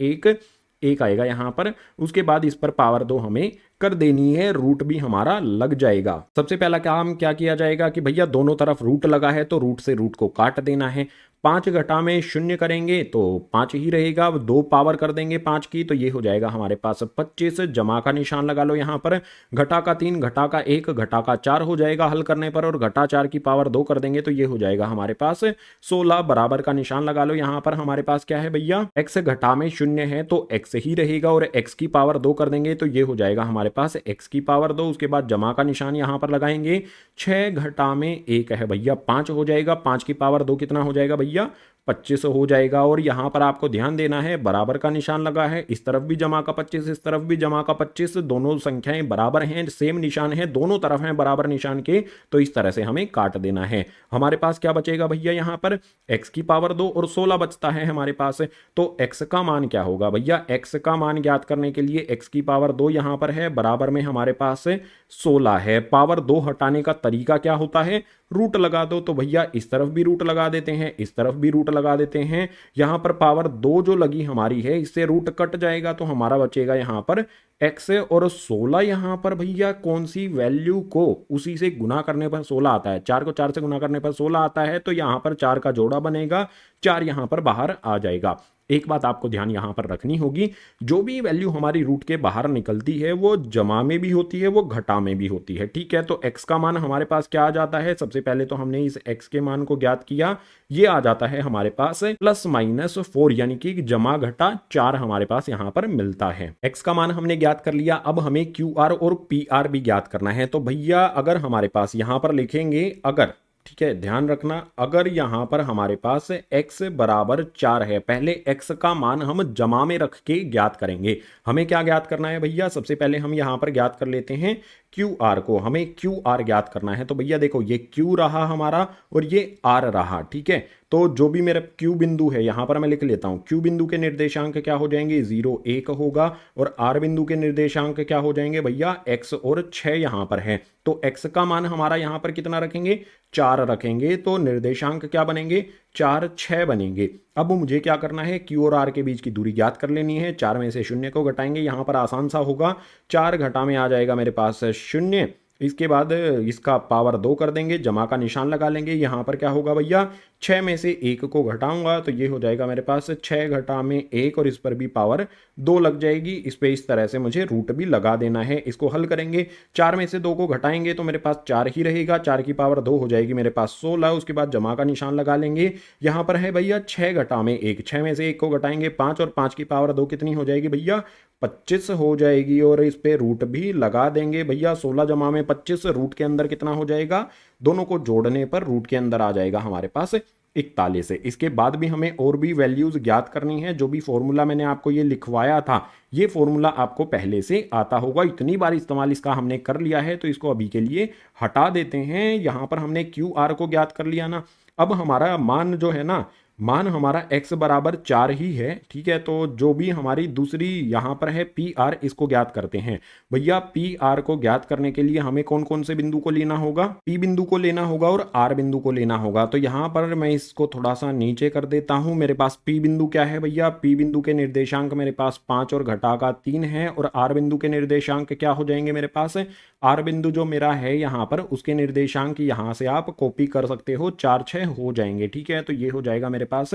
1 आएगा यहां पर। उसके बाद इस पर पावर 2 हमें कर देनी है, रूट भी हमारा लग जाएगा। सबसे पहला काम क्या किया जाएगा कि भैया दोनों तरफ रूट लगा है तो रूट से रूट को काट देना है। 5 घटा में 0 करेंगे तो 5 ही रहेगा, 2 पावर कर देंगे 5 की तो ये हो जाएगा हमारे पास 25, जमा का निशान लगा लो यहां पर। घटा का 3 घटा का 1 घटा का 4 हो जाएगा हल करने पर, और घटा 4 की पावर 2 कर देंगे तो ये हो जाएगा हमारे पास 16, बराबर का निशान लगा लो। यहां पर हमारे पास क्या है भैया, x घटा में 0 है तो x ही रहेगा, और x की पावर 2 कर देंगे तो ये हो जाएगा हमारे पास x की पावर 2। उसके बाद जमा का निशान यहां पर लगाएंगे। 6 घटा में 1 है भैया 5 हो जाएगा, 5 की पावर 2 कितना हो जाएगा भैया, 25 हो जाएगा। और यहां पर आपको ध्यान देना है बराबर का निशान लगा है, इस तरफ भी जमा का 25 इस तरफ भी जमा का 25, दोनों संख्याएं बराबर हैं, सेम निशान है, दोनों तरफ हैं बराबर निशान के, तो इस तरह से हमें काट देना है। हमारे पास क्या बचेगा भैया, यहां पर x की पावर 2 और 16 बचता है हमारे पास। तो x का मान क्या होगा भैया, x का मान ज्ञात करने के लिए x की पावर 2 यहां पर है, बराबर में हमारे पास 16 है। पावर 2 हटाने का तरीका क्या होता है, रूट लगा दो। तो भैया इस तरफ भी रूट लगा देते हैं, इस तरफ भी रूट लगा देते हैं। यहां पर पावर 2 जो लगी हमारी है इससे रूट कट जाएगा तो हमारा बचेगा यहां पर x, और 16 यहां पर भैया कौन सी वैल्यू को उसी से गुना करने पर 16 आता है, 4 को 4 से गुना करने पर 16 आता है, तो यहां पर 4 का जोड़ा बनेगा, 4 यहां पर बाहर आ जाएगा। एक बात आपको ध्यान यहां पर रखनी होगी, जो भी वैल्यू हमारी रूट के बाहर निकलती है वो जमा में भी होती है, वो घटा में भी होती है, ठीक है। तो x का मान हमारे पास क्या आ जाता है, सबसे पहले तो हमने इस x के मान को ज्ञात किया, ये आ जाता है हमारे पास +-4, यानी कि जमा घटा 4 हमारे पास यहां पर मिलता है। x का मान हमने ज्ञात कर लिया। अब हमें QR और PR भी ज्ञात करना है। तो भैया अगर हमारे पास यहां पर लिखेंगे, अगर, ठीक है ध्यान रखना, अगर यहां पर हमारे पास x बराबर 4 है, पहले x का मान हम जमा में रख के ज्ञात करेंगे। हमें क्या ज्ञात करना है भैया, सबसे पहले हम यहां पर ज्ञात कर लेते हैं QR को, हमें QR ज्ञात करना है। तो भैया देखो ये Q रहा हमारा और ये R रहा, ठीक है। तो जो भी मेरा Q बिंदु है यहां पर मैं लिख लेता हूं, Q बिंदु के निर्देशांक क्या हो जाएंगे, 0 1 होगा, और R बिंदु के निर्देशांक क्या हो जाएंगे भैया, x और 6 यहां पर है। तो x का मान हमारा यहां पर कितना रखेंगे, 4 रखेंगे, तो निर्देशांक क्या बनेंगे, 4 6 बनेंगे। अब मुझे क्या करना है, Q और R के बीच की दूरी ज्ञात कर लेनी है। 4 में से 0 को घटाएंगे, यहां पर आसान सा होगा, 4 घटा में आ जाएगा मेरे पास 0, इसके बाद इसका पावर 2 कर देंगे, जमा का निशान लगा लेंगे। यहां पर क्या होगा भैया, 6 में से 1 को घटाऊंगा तो ये हो जाएगा मेरे पास 6 घटा में 1, और इस पर भी पावर 2 लग जाएगी। इस पे इस तरह से मुझे रूट भी लगा देना है। इसको हल करेंगे, 4 में से 2 को घटाएंगे तो मेरे पास 4 ही रहेगा, 4 की पावर 2 हो जाएगी मेरे पास 16। उसके बाद जमा का निशान लगा लेंगे। यहां पर है भैया 6 घटा में 1, 6 में से 1 को घटाएंगे 5, और 5 की पावर 2 कितनी हो जाएगी भैया, 25 हो जाएगी, और इस पे रूट भी लगा देंगे भैया। 16 जमा में 25 रूट के अंदर कितना हो जाएगा, दोनों को जोड़ने पर रूट के अंदर आ जाएगा हमारे पास 41 है। इसके बाद भी हमें और भी वैल्यूज ज्ञात करनी है। जो भी फॉर्मूला मैंने आपको ये लिखवाया था, ये फॉर्मूला आपको पहले से आता होगा, इतनी बार इस्तेमाल इसका हमने कर लिया है, तो इसको अभी के लिए हटा देते हैं। यहां पर हमने क्यू आर को ज्ञात कर लिया ना। अब हमारा मान जो है ना, मान हमारा x बराबर 4 ही है, ठीक है। तो जो भी हमारी दूसरी यहां पर है पी आर, इसको ज्ञात करते हैं। भैया पी आर को ज्ञात करने के लिए हमें कौन कौन से बिंदु को लेना होगा? पी बिंदु को लेना होगा और आर बिंदु को लेना होगा। तो यहां पर मैं इसको थोड़ा सा नीचे कर देता हूं। मेरे पास पी बिंदु क्या है भैया? पी बिंदु के निर्देशांक मेरे पास 5 और घटा का 3 है, और आर बिंदु के निर्देशांक क्या हो जाएंगे मेरे पास? आर बिंदु जो मेरा है यहां पर, उसके निर्देशांक यहां से आप कॉपी कर सकते हो, 4 6 हो जाएंगे, ठीक है। तो ये हो जाएगा मेरे पास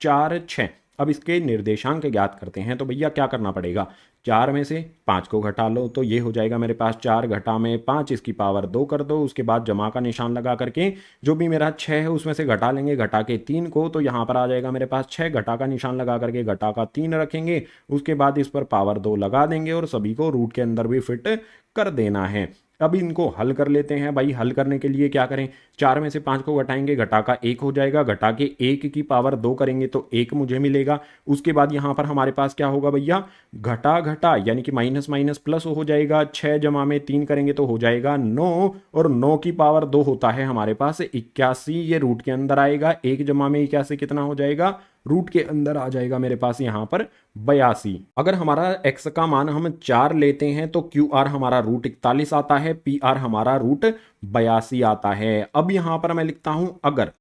4 6। अब इसके निर्देशांक ज्ञात करते हैं। तो भैया क्या करना पड़ेगा? 4 में से 5 को घटा लो, तो ये हो जाएगा मेरे पास 4 घटा में 5, इसकी पावर 2 कर दो। उसके बाद जमा का निशान लगा करके जो भी मेरा 6 है उसमें से घटा लेंगे, घटा के 3 को, तो यहाँ पर आ जाएगा मेरे पास 6, घटा का निशान लगा करके घटा का 3 रखेंगे। उसके बाद इस पर पावर 2 लगा देंगे और सभी को रूट के अंदर भी फिट कर देना है। अब इनको हल कर लेते हैं भाई। हल करने के लिए क्या करें? 4 में से 5 को घटाएंगे, घटा का 1 हो जाएगा, घटा के 1 की पावर 2 करेंगे तो 1 मुझे मिलेगा। उसके बाद यहां पर हमारे पास क्या होगा भैया? घटा घटा यानी कि माइनस माइनस प्लस हो जाएगा। 6 जमा में 3 करेंगे तो हो जाएगा 9, और 9 की पावर 2 होता है हमारे पास 81। ये रूट के अंदर आएगा। 1 जमा में 81 कितना हो जाएगा? रूट के अंदर आ जाएगा मेरे पास यहां पर 82। अगर हमारा x का मान हम 4 लेते हैं तो क्यू आर हमारा रूट 41 आता है, पी आर हमारा रूट 82 आता है। अब यहां पर मैं लिखता हूं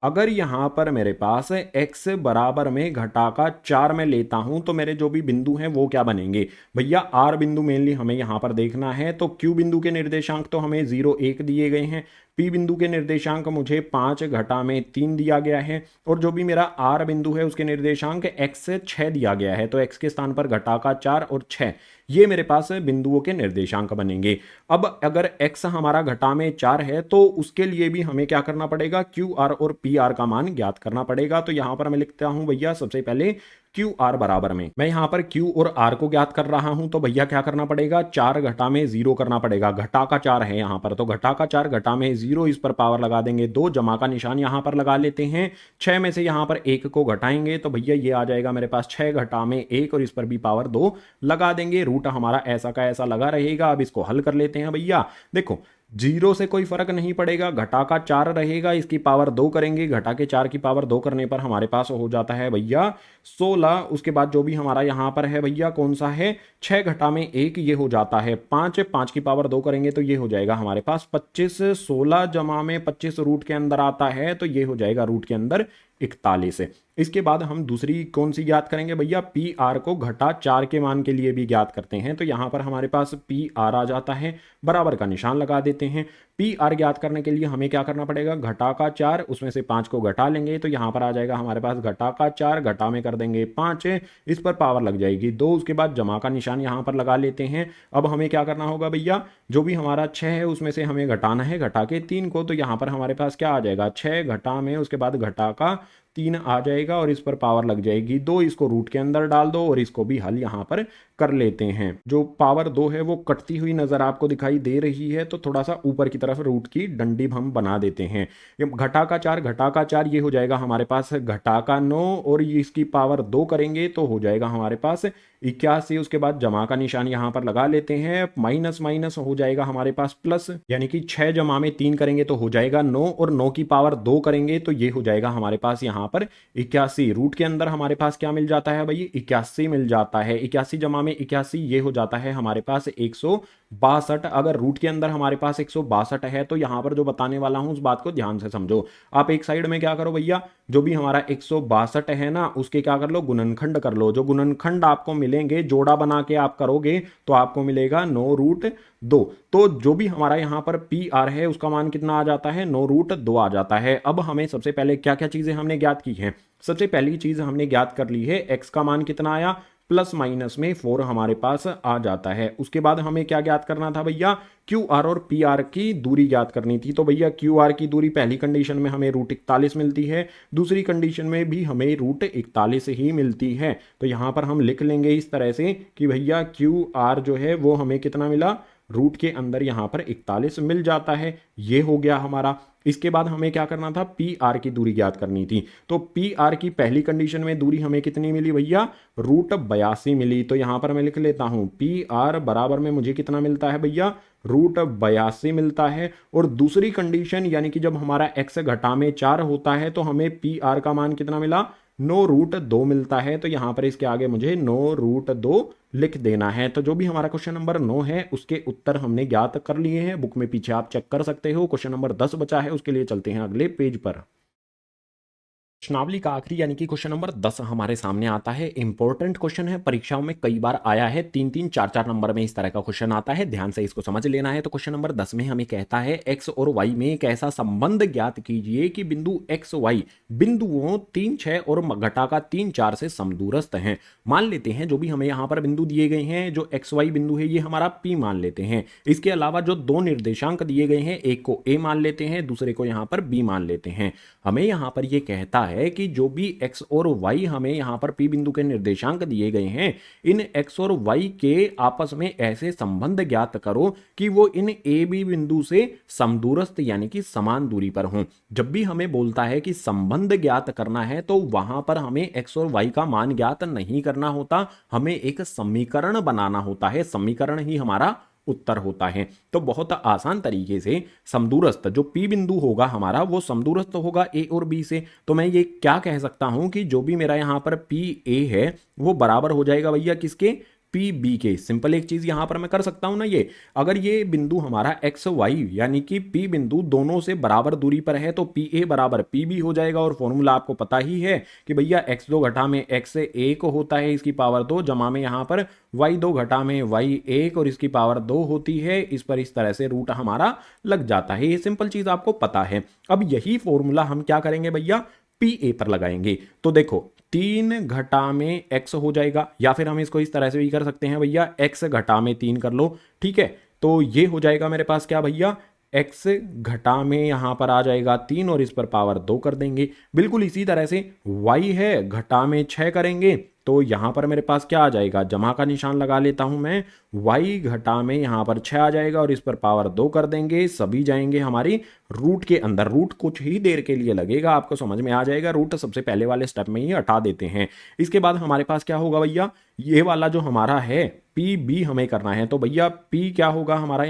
अगर यहां पर मेरे पास x बराबर में घटा का 4 में लेता हूं तो मेरे जो भी बिंदु हैं वो क्या बनेंगे भैया? आर बिंदु मेनली हमें यहां पर देखना है। तो क्यू बिंदु के निर्देशांक तो हमें 0 1 दिए गए हैं, पी बिंदु के निर्देशांक मुझे 5 घटा में 3 दिया गया है, और जो भी मेरा आर बिंदु है उसके निर्देशांक x 6 दिया गया है। तो x के स्थान पर घटा का 4 और 6, ये मेरे पास बिंदुओं के निर्देशांक बनेंगे। अब अगर x हमारा घटा में 4 है तो उसके लिए भी हमें क्या करना पड़ेगा? क्यू आर और पी आर का मान ज्ञात करना पड़ेगा। तो यहां पर मैं लिखता हूं भैया सबसे पहले क्यू आर बराबर में, मैं यहां पर क्यू और आर को ज्ञात कर रहा हूं। तो भैया क्या करना पड़ेगा? 4 घटा में 0 करना पड़ेगा। घटा का 4 है यहां पर, तो घटा का 4 घटा में 0, इस पर पावर लगा देंगे 2, जमा का निशान यहां पर लगा लेते हैं। 6 में से यहां पर 1 को घटाएंगे तो भैया ये आ जाएगा मेरे पास 6 घटा में 1, और इस पर भी पावर 2 लगा देंगे। रूट हमारा ऐसा का ऐसा लगा रहेगा। अब इसको हल कर लेते हैं भैया। देखो 0 से कोई फर्क नहीं पड़ेगा, घटा का 4 रहेगा, इसकी पावर 2 करेंगे, घटा के 4 की पावर 2 करने पर हमारे पास हो जाता है भैया 16। उसके बाद जो भी हमारा यहां पर है भैया कौन सा है? 6 घटा में 1, ये हो जाता है 5, 5 की पावर 2 करेंगे तो ये हो जाएगा हमारे पास 25। 16 जमा में 25 रूट के अंदर आता है, तो ये हो जाएगा रूट के अंदर 41। इसके बाद हम दूसरी कौन सी ज्ञात करेंगे भैया? पी आर को घटा 4 के मान के लिए भी ज्ञात करते हैं। तो यहां पर हमारे पास पी आर आ जाता है, बराबर का निशान लगा देते हैं। पी आर ज्ञात करने के लिए हमें क्या करना पड़ेगा? घटा का 4, उसमें से 5 को घटा लेंगे, तो यहां पर आ जाएगा हमारे पास घटा का 4, घटा में कर देंगे 5, इस पर पावर लग जाएगी 2। उसके बाद जमा का निशान यहां पर लगा लेते हैं। अब हमें क्या करना होगा भैया? जो भी हमारा 6 है उसमें से हमें घटाना है, घटा के 3 को, तो यहां पर हमारे पास क्या आ जाएगा? 6 घटा में उसके बाद घटा का 3 आ जाएगा, और इस पर पावर लग जाएगी 2। इसको रूट के अंदर डाल दो और इसको भी हल यहां पर कर लेते हैं। जो पावर 2 है वो कटती हुई नजर आपको दिखाई दे रही है, तो थोड़ा सा ऊपर की तरफ रूट की डंडी हम बना देते हैं। घटा का 4 घटा का 4, ये हो जाएगा हमारे पास घटा का 9, और ये इसकी पावर 2 करेंगे तो हो जाएगा हमारे पास 81। उसके बाद जमा का निशान यहां पर लगा लेते हैं, माइनस माइनस हो जाएगा हमारे पास प्लस, यानी कि 6 जमा में 3 करेंगे तो हो जाएगा 9, और 9 की पावर 2 करेंगे तो ये हो जाएगा हमारे पास यहां पर 81। रूट के अंदर हमारे पास क्या मिल जाता है भाई? 81 मिल जाता है। 81 जमा में 81, ये हो जाता है हमारे पास 162। अगर रूट के अंदर हमारे पास 162 है तो यहां पर जो बताने वाला हूं उस बात को ध्यान से समझो। आप एक साइड में क्या करो भैया? जो भी हमारा 162 है ना, उसके क्या कर लो? गुणनखंड कर लो। जो गुणनखंड आपको मिलेंगे, जोड़ा बना के आप करोगे तो आपको मिलेगा 9√2। तो जो भी हमारा यहां पर पी आर है उसका मान कितना आ जाता है? 9√2 आ जाता है। अब हमें सबसे पहले क्या क्या चीजें हमने ज्ञात की हैं? सबसे पहली चीज हमने ज्ञात कर ली है, एक्स का मान कितना आया? प्लस माइनस में 4 हमारे पास आ जाता है। उसके बाद हमें क्या ज्ञात करना था भैया? क्यू आर और पी आर की दूरी ज्ञात करनी थी। तो भैया क्यू आर की दूरी पहली कंडीशन में हमें रूट 41 मिलती है, दूसरी कंडीशन में भी हमें रूट 41 ही मिलती है। तो यहां पर हम लिख लेंगे इस तरह से कि भैया क्यू आर जो है वो हमें कितना मिला? रूट के अंदर यहाँ पर 41 मिल जाता है। ये हो गया हमारा। इसके बाद हमें क्या करना था, पी आर की दूरी ज्ञात करनी थी। तो पी आर की पहली कंडीशन में दूरी हमें कितनी मिली भैया, √82 मिली। तो यहां पर मैं लिख लेता हूं पी आर बराबर में मुझे कितना मिलता है भैया, √82 मिलता है। और दूसरी कंडीशन यानी कि जब हमारा x घटा में 4 होता है तो हमें पी आर का मान कितना मिला, 9√2 मिलता है। तो यहां पर इसके आगे मुझे 9√2 लिख देना है। तो जो भी हमारा क्वेश्चन नंबर 9 है उसके उत्तर हमने ज्ञात कर लिए हैं। बुक में पीछे आप चेक कर सकते हो। क्वेश्चन नंबर 10 बचा है, उसके लिए चलते हैं अगले पेज पर। प्रश्नावली का आखिरी यानी कि क्वेश्चन नंबर 10 हमारे सामने आता है। इंपॉर्टेंट क्वेश्चन है, परीक्षाओं में कई बार आया है, 3-3, 4-4 नंबर में इस तरह का क्वेश्चन आता है। ध्यान से इसको समझ लेना है। तो क्वेश्चन नंबर 10 में हमें कहता है x और y में एक ऐसा संबंध ज्ञात कीजिए कि बिंदु x y बिंदुओं 3, 6 और घटा का 3, 4 से समदूरस्थ हैं। मान लेते हैं जो भी हमें यहाँ पर बिंदु दिए गए हैं, जो एक्स वाई बिंदु है ये हमारा P मान लेते हैं। इसके अलावा जो दो निर्देशांक दिए गए हैं, एक को A मान लेते हैं, दूसरे को यहाँ पर B मान लेते हैं। हमें यहाँ पर ये कहता है कि जो भी x और y हमें यहाँ पर P बिंदु के निर्देशांक दिए गए हैं, इन x और y के आपस में ऐसे संबंध ज्ञात करो कि वो इन A B बिंदु से समदूरस्थ यानी कि समान दूरी पर हों। जब भी हमें बोलता है कि संबंध ज्ञात करना है तो वहां पर हमें x और y का मान ज्ञात नहीं करना होता, हमें एक समीकरण बनाना होता है। समीकरण ही हमारा उत्तर होता है। तो बहुत आसान तरीके से समदूरस्थ जो P बिंदु होगा हमारा वो समदूरस्थ होगा A और B से। तो मैं ये क्या कह सकता हूं कि जो भी मेरा यहां पर PA है वो बराबर हो जाएगा भैया किसके, PB के। सिंपल एक चीज यहां पर मैं कर सकता हूं ना, ये अगर ये बिंदु हमारा एक्स वाई यानी कि P बिंदु दोनों से बराबर दूरी पर है तो PA बराबर PB हो जाएगा। और फॉर्मूला आपको पता ही है कि भैया x2 घटा में x1 होता है इसकी पावर 2, जमा में यहां पर y2 घटा में y1 और इसकी पावर 2 होती है। इस पर इस तरह से रूट हमारा लग जाता है। ये सिंपल चीज आपको पता है। अब यही फॉर्मूला हम क्या करेंगे भैया, PA पर लगाएंगे। तो देखो 3 घटा में x हो जाएगा, या फिर हम इसको इस तरह से भी कर सकते हैं भैया, x घटा में 3 कर लो। ठीक है, तो ये हो जाएगा मेरे पास क्या भैया, x घटा में यहां पर आ जाएगा 3 और इस पर पावर 2 कर देंगे। बिल्कुल इसी तरह से y है, घटा में 6 करेंगे तो यहां पर मेरे पास क्या आ जाएगा, जमा का निशान लगा लेता हूं मैं, y घटा में यहां पर 6 आ जाएगा और इस पर पावर 2 कर देंगे। सभी जाएंगे हमारी रूट के अंदर। रूट कुछ ही देर के लिए लगेगा, आपको समझ में आ जाएगा। रूट सबसे पहले वाले स्टेप में ही हटा देते हैं। इसके बाद हमारे पास क्या होगा भैया, ये वाला जो हमारा है PB हमें करना है। तो भैया P क्या होगा हमारा,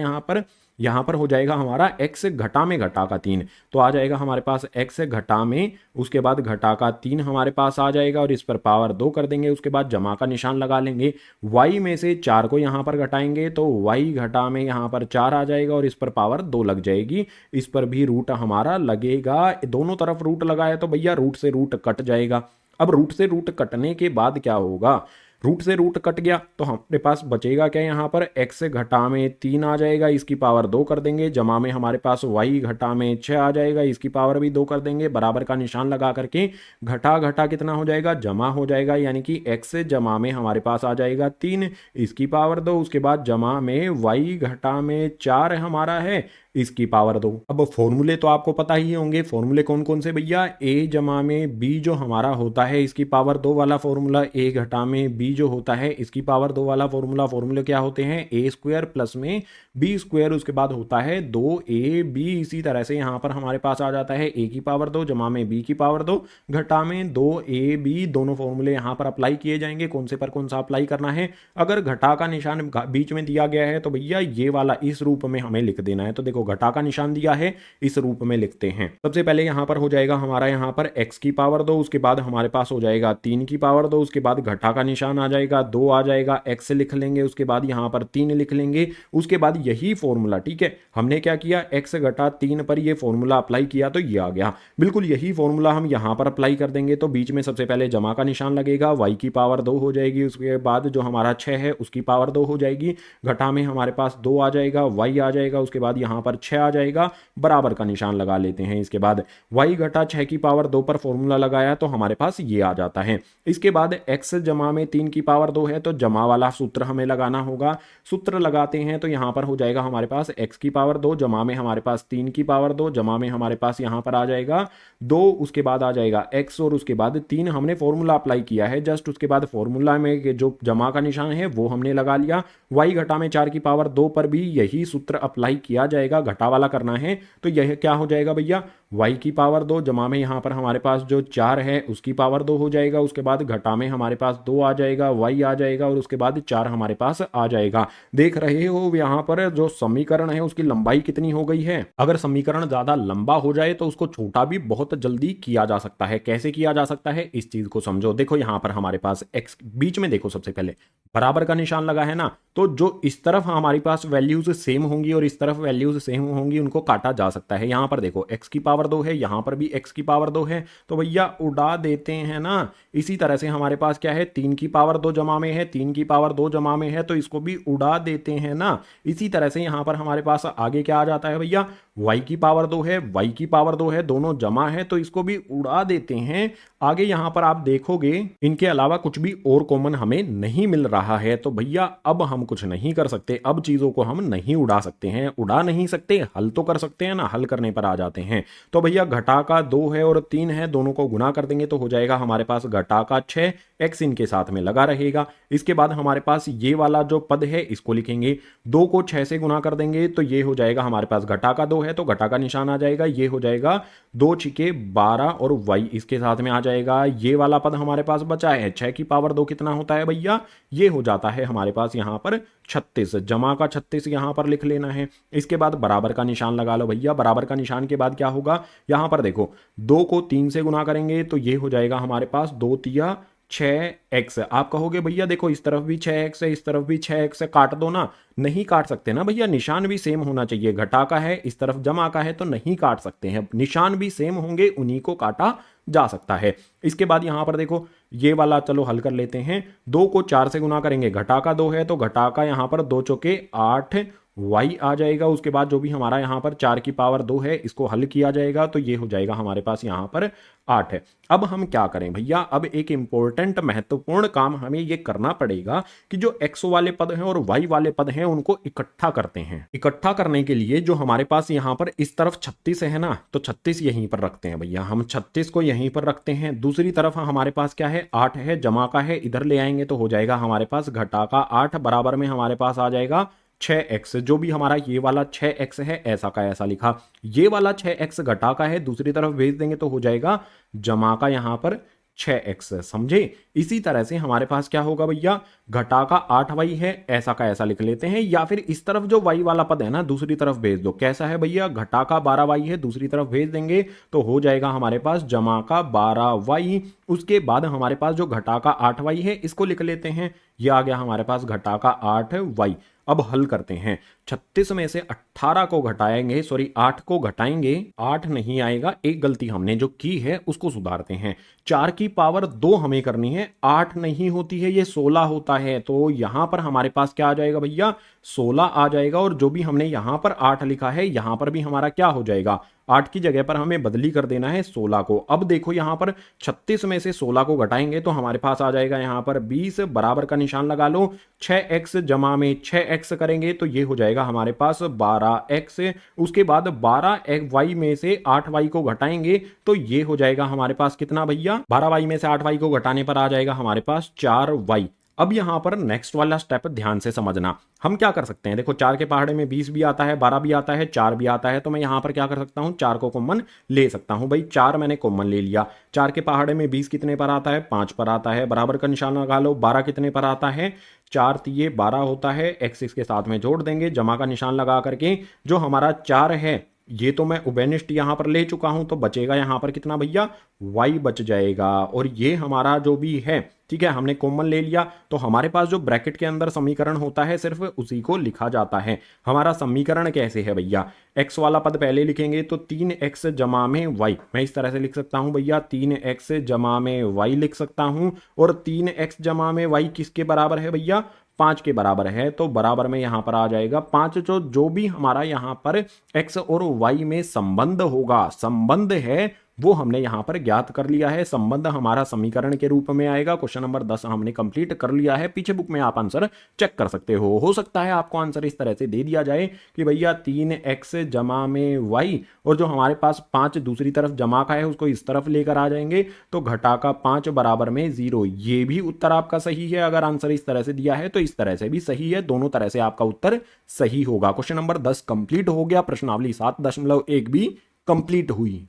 यहां पर हो जाएगा हमारा x घटा में घटा का 3। तो आ जाएगा हमारे पास x घटा में, उसके बाद घटा का 3 हमारे पास आ जाएगा और इस पर पावर 2 कर देंगे। उसके बाद जमा का निशान लगा लेंगे। y में से 4 को यहां पर घटाएंगे तो y घटा में यहां पर 4 आ जाएगा और इस पर पावर 2 लग जाएगी। इस पर भी रूट हमारा लगेगा। दोनों तरफ रूट लगा है तो भैया रूट से रूट कट जाएगा। अब रूट से रूट कटने के बाद क्या होगा, रूट से रूट कट गया तो हमारे पास बचेगा क्या, यहाँ पर x घटा में 3 आ जाएगा, इसकी पावर 2 कर देंगे। जमा में हमारे पास y घटा में 6 आ जाएगा, इसकी पावर भी 2 कर देंगे। बराबर का निशान लगा करके घटा घटा कितना हो जाएगा, जमा हो जाएगा, यानी कि x जमा में हमारे पास आ जाएगा 3, इसकी पावर 2। उसके बाद जमा में y घटा में 4 हमारा है, इसकी पावर 2। अब फॉर्मूले तो आपको पता ही होंगे। फॉर्मूले कौन कौन से भैया, a जमा में b जो हमारा होता है इसकी पावर 2 वाला फॉर्मूला, a घटा में b जो होता है इसकी पावर 2 वाला फॉर्मूला। फॉर्मूले क्या होते हैं, a स्क्वायर प्लस में b स्क्वायर, उसके बाद होता है 2ab। इसी तरह से यहाँ पर हमारे पास आ जाता है a की पावर 2 जमा में b की पावर 2 घटा में 2ab। दोनों फॉर्मूले यहाँ पर अप्लाई किए जाएंगे। कौन से पर कौन सा अप्लाई करना है, अगर घटा का निशान बीच में दिया गया है तो भैया ये वाला इस रूप में हमें लिख देना है। तो देखो घटा का निशान दिया है, इस रूप में लिखते हैं। सबसे पहले यहां पर हो जाएगा हमारा यहाँ पर x की पावर 2, उसके बाद हमारे पास हो जाएगा 3 की पावर 2, उसके बाद घटा का निशान आ जाएगा, 2 आ जाएगा, x लिख लेंगे, उसके बाद यहाँ पर 3 लिख लेंगे। उसके बाद यही फॉर्मूला, ठीक है, हमने क्या किया, x घटा 3 पर ये फॉर्मूला अप्लाई किया तो ये आ गया। बिल्कुल यही फॉर्मूला हम यहाँ पर अप्लाई कर देंगे। तो बीच में सबसे पहले जमा का निशान लगेगा, y की पावर 2 हो जाएगी, उसके बाद जो हमारा 6 है उसकी पावर 2 हो जाएगी, घटा में हमारे पास 2 आ जाएगा, y आ जाएगा, उसके बाद यहाँ पर पावर 6 आ जाएगा, बराबर का निशान लगा लेते हैं। इसके बाद y घटा 6 की पावर 2 पर फॉर्मूला लगाया तो हमारे पास ये आ जाता है। इसके बाद x जमा में 3 की पावर 2 है तो जमा वाला सूत्र हमें लगाना होगा। सूत्र लगाते हैं तो यहां पर हो जाएगा हमारे पास x की पावर 2 जमा में हमारे पास 3 की पावर 2 जमा में हमारे पास यहां पर आ जाएगा 2, उसके बाद आ जाएगा x और उसके बाद 3। हमने फॉर्मूला अप्लाई किया है जस्ट, उसके बाद फॉर्मूला में जो जमा का निशान है वो हमने लगा लिया। y घटा में 4 की पावर 2 पर भी यही सूत्र अप्लाई किया जाएगा, घटा वाला करना है तो यह क्या हो जाएगा भैया, y की पावर 2 जमा में यहां पर हमारे पास जो 4 है उसकी पावर 2 हो जाएगा, उसके बाद घटा में हमारे पास 2 आ जाएगा, y आ जाएगा और उसके बाद 4 हमारे पास आ जाएगा। देख रहे हो यहां पर जो समीकरण है उसकी लंबाई कितनी हो गई है। अगर समीकरण ज्यादा लंबा हो जाए तो उसको छोटा भी बहुत जल्दी किया जा सकता है। कैसे किया जा सकता है इस चीज को समझो। देखो यहां पर हमारे पास x बीच में देखो, सबसे पहले बराबर का निशान लगा है ना, तो जो इस तरफ हमारे पास वैल्यूज सेम होंगी और इस तरफ वैल्यूज सेम होंगी उनको काटा जा सकता है। यहां पर देखो x की पावर 2 है, यहां पर भी x की पावर 2 है तो भैया उड़ा देते हैं ना। इसी तरह से हमारे पास क्या है, 3 की पावर 2 जमा में है, 3 की पावर 2 जमा में है तो इसको भी उड़ा देते हैं ना। इसी तरह से यहां पर हमारे पास आगे क्या आ जाता है भैया, y की पावर 2 है, y की पावर 2 है, दोनों जमा है तो इसको भी उड़ा देते हैं। आगे यहां पर आप देखोगे इनके अलावा कुछ भी और कॉमन हमें नहीं मिल रहा है तो भैया अब हम कुछ नहीं कर सकते, अब चीजों को हम नहीं उड़ा सकते हैं। उड़ा नहीं सकते, हल तो कर सकते हैं ना, हल करने पर आ जाते हैं। तो भैया घटा का 2 है और 3 है, दोनों को गुना कर देंगे तो हो जाएगा हमारे पास घटा का 6, x इनके साथ में लगा रहेगा। इसके बाद हमारे पास ये वाला जो पद है इसको लिखेंगे, 2 को 6 से गुना कर देंगे तो ये हो जाएगा हमारे पास घटा का 2 है तो घटा का निशान आ जाएगा, ये हो जाएगा 2 छिके 12 और y इसके साथ में आ जाएगा। ये वाला पद हमारे पास बचा है 6 की पावर 2 कितना होता है भैया, ये हो जाता है हमारे पास यहां पर 36, जमा का 36 यहां पर लिख लेना है। इसके बाद बराबर का निशान लगा लो भैया। बराबर का निशान के बाद क्या होगा, यहां पर देखो 2 को 3 से गुना करेंगे तो ये हो जाएगा हमारे पास 2 तिया 6x। आप कहोगे भैया देखो इस तरफ भी 6x है, इस तरफ भी 6x है, काट दो ना। नहीं काट सकते ना भैया, निशान भी सेम होना चाहिए। घटा का है, इस तरफ जमा का है तो नहीं काट सकते हैं, निशान भी सेम होंगे, उन्हीं को काटा जा सकता है। इसके बाद यहां पर देखो ये वाला चलो हल कर लेते हैं। 2 को 4 से गुना करेंगे, घटा का 2 है तो घटा का यहां पर 2 चौके 8 y आ जाएगा। उसके बाद जो भी हमारा यहां पर 4 की पावर 2 है इसको हल किया जाएगा तो ये हो जाएगा हमारे पास यहां पर 8 है। अब हम क्या करें भैया, अब एक इंपॉर्टेंट महत्वपूर्ण काम हमें ये करना पड़ेगा कि जो x वाले पद हैं और y वाले पद हैं उनको इकट्ठा करते हैं। इकट्ठा करने के लिए जो हमारे पास यहां पर इस तरफ 36 है ना, तो 36 यहीं पर रखते हैं भैया, हम 36 को यहीं पर रखते हैं। दूसरी तरफ हमारे पास क्या है, 8 है, जमा का है, इधर ले आएंगे तो हो जाएगा हमारे पास घटा का 8, बराबर में हमारे पास आ जाएगा 6x। जो भी हमारा ये वाला 6x है ऐसा का ऐसा लिखा, ये वाला 6x घटा का है दूसरी तरफ भेज देंगे तो हो जाएगा जमा का यहां पर 6x, समझे। इसी तरह से हमारे पास क्या होगा भैया, घटा का 8y है, ऐसा का ऐसा लिख लेते हैं, या फिर इस तरफ जो y वाला पद है ना दूसरी तरफ भेज दो। कैसा है भैया, घटा का 12y है, दूसरी तरफ भेज देंगे तो हो जाएगा हमारे पास जमा का 12y। उसके बाद हमारे पास जो घटा का 8y है इसको लिख लेते हैं, यह आ गया हमारे पास घटा का 8y। अब हल करते हैं, 36 में से 18 को घटाएंगे, सॉरी 8 को घटाएंगे, 8 नहीं आएगा, एक गलती हमने जो की है उसको सुधारते हैं। 4 की पावर 2 हमें करनी है, 8 नहीं होती है, ये 16 होता है। तो यहां पर हमारे पास क्या आ जाएगा भैया, 16 आ जाएगा। और जो भी हमने यहां पर 8 लिखा है यहां पर भी हमारा क्या हो जाएगा, 8 की जगह पर हमें बदली कर देना है 16 को। अब देखो यहां पर 36 में से 16 को घटाएंगे तो हमारे पास आ जाएगा यहां पर 20, बराबर का निशान लगा लो। 6x जमा में 6x करेंगे तो ये हो जाएगा हमारे पास 12x। उसके बाद 12y में से 8y को घटाएंगे तो ये हो जाएगा हमारे पास कितना भैया, 12y में से 8y को घटाने पर आ जाएगा हमारे पास 4y। अब यहां पर नेक्स्ट वाला स्टेप ध्यान से समझना। हम क्या कर सकते हैं, देखो 4 के पहाड़े में 20 भी आता है, 12 भी आता है, 4 भी आता है, तो मैं यहां पर क्या कर सकता हूं, 4 को कॉमन ले सकता हूं। भाई 4 मैंने कॉमन ले लिया, 4 के पहाड़े में 20 कितने पर आता है, 5 पर आता है, बराबर का निशान लगा लो। 12 कितने पर आता है, 4 तिये 12 होता है, x इसके साथ में जोड़ देंगे, जमा का निशान लगा करके जो हमारा 4 है ये तो मैं उबेनिस्ट यहां पर ले चुका हूं, तो बचेगा यहां पर कितना भैया, y बच जाएगा। और ये हमारा जो भी है, ठीक है, हमने कॉमन ले लिया तो हमारे पास जो ब्रैकेट के अंदर समीकरण होता है सिर्फ उसी को लिखा जाता है। हमारा समीकरण कैसे है भैया, x वाला पद पहले लिखेंगे तो 3x जमा में y, मैं इस तरह से लिख सकता हूं भैया, 3x जमा में y लिख सकता हूं। और 3x जमा में y किसके बराबर है भैया, 5 के बराबर है, तो बराबर में यहां पर आ जाएगा 5। जो भी हमारा यहां पर x और y में संबंध होगा, संबंध है वो हमने यहां पर ज्ञात कर लिया है। संबंध हमारा समीकरण के रूप में आएगा। क्वेश्चन नंबर 10 हमने कंप्लीट कर लिया है। पीछे बुक में आप आंसर चेक कर सकते हो सकता है आपको आंसर इस तरह से दे दिया जाए कि भैया 3x जमा में y, और जो हमारे पास 5 दूसरी तरफ जमा का है उसको इस तरफ लेकर आ जाएंगे, तो घटा का 5 बराबर में 0। ये भी उत्तर आपका सही है। अगर आंसर इस तरह से दिया है तो इस तरह से भी सही है। दोनों तरह से आपका उत्तर सही होगा। क्वेश्चन नंबर 10 कंप्लीट हो गया। प्रश्नावली 7.1 भी कंप्लीट हुई।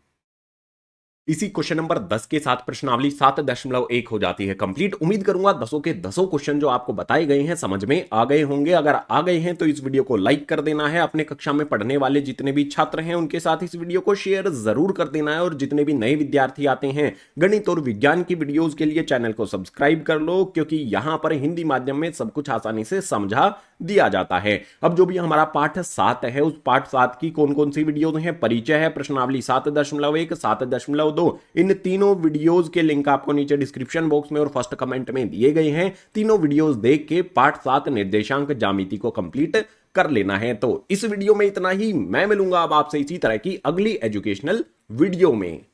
इसी क्वेश्चन नंबर 10 के साथ प्रश्नावली 7.1 हो जाती है कंप्लीट। उम्मीद करूंगा 10 के 10 क्वेश्चन जो आपको बताए गए हैं समझ में आ गए होंगे। अगर आ गए हैं तो इस वीडियो को लाइक कर देना है। अपने कक्षा में पढ़ने वाले जितने भी छात्र हैं उनके साथ इस वीडियो को शेयर जरूर कर देना है। और जितने भी नए विद्यार्थी आते हैं गणित और विज्ञान की वीडियोज के लिए चैनल को सब्सक्राइब कर लो, क्योंकि यहां पर हिंदी माध्यम में सब कुछ आसानी से समझा दिया जाता है। अब जो भी हमारा पाठ 7 है उस पाठ 7 की कौन कौन सी वीडियोज हैं, परिचय है, प्रश्नावली 7.1, 7.2, इन तीनों वीडियोस के लिंक आपको नीचे डिस्क्रिप्शन बॉक्स में और फर्स्ट कमेंट में दिए गए हैं। तीनों वीडियोस देख के पाठ 7 निर्देशांक ज्यामिति को कंप्लीट कर लेना है। तो इस वीडियो में इतना ही। मैं मिलूंगा अब आपसे इसी तरह की अगली एजुकेशनल वीडियो में।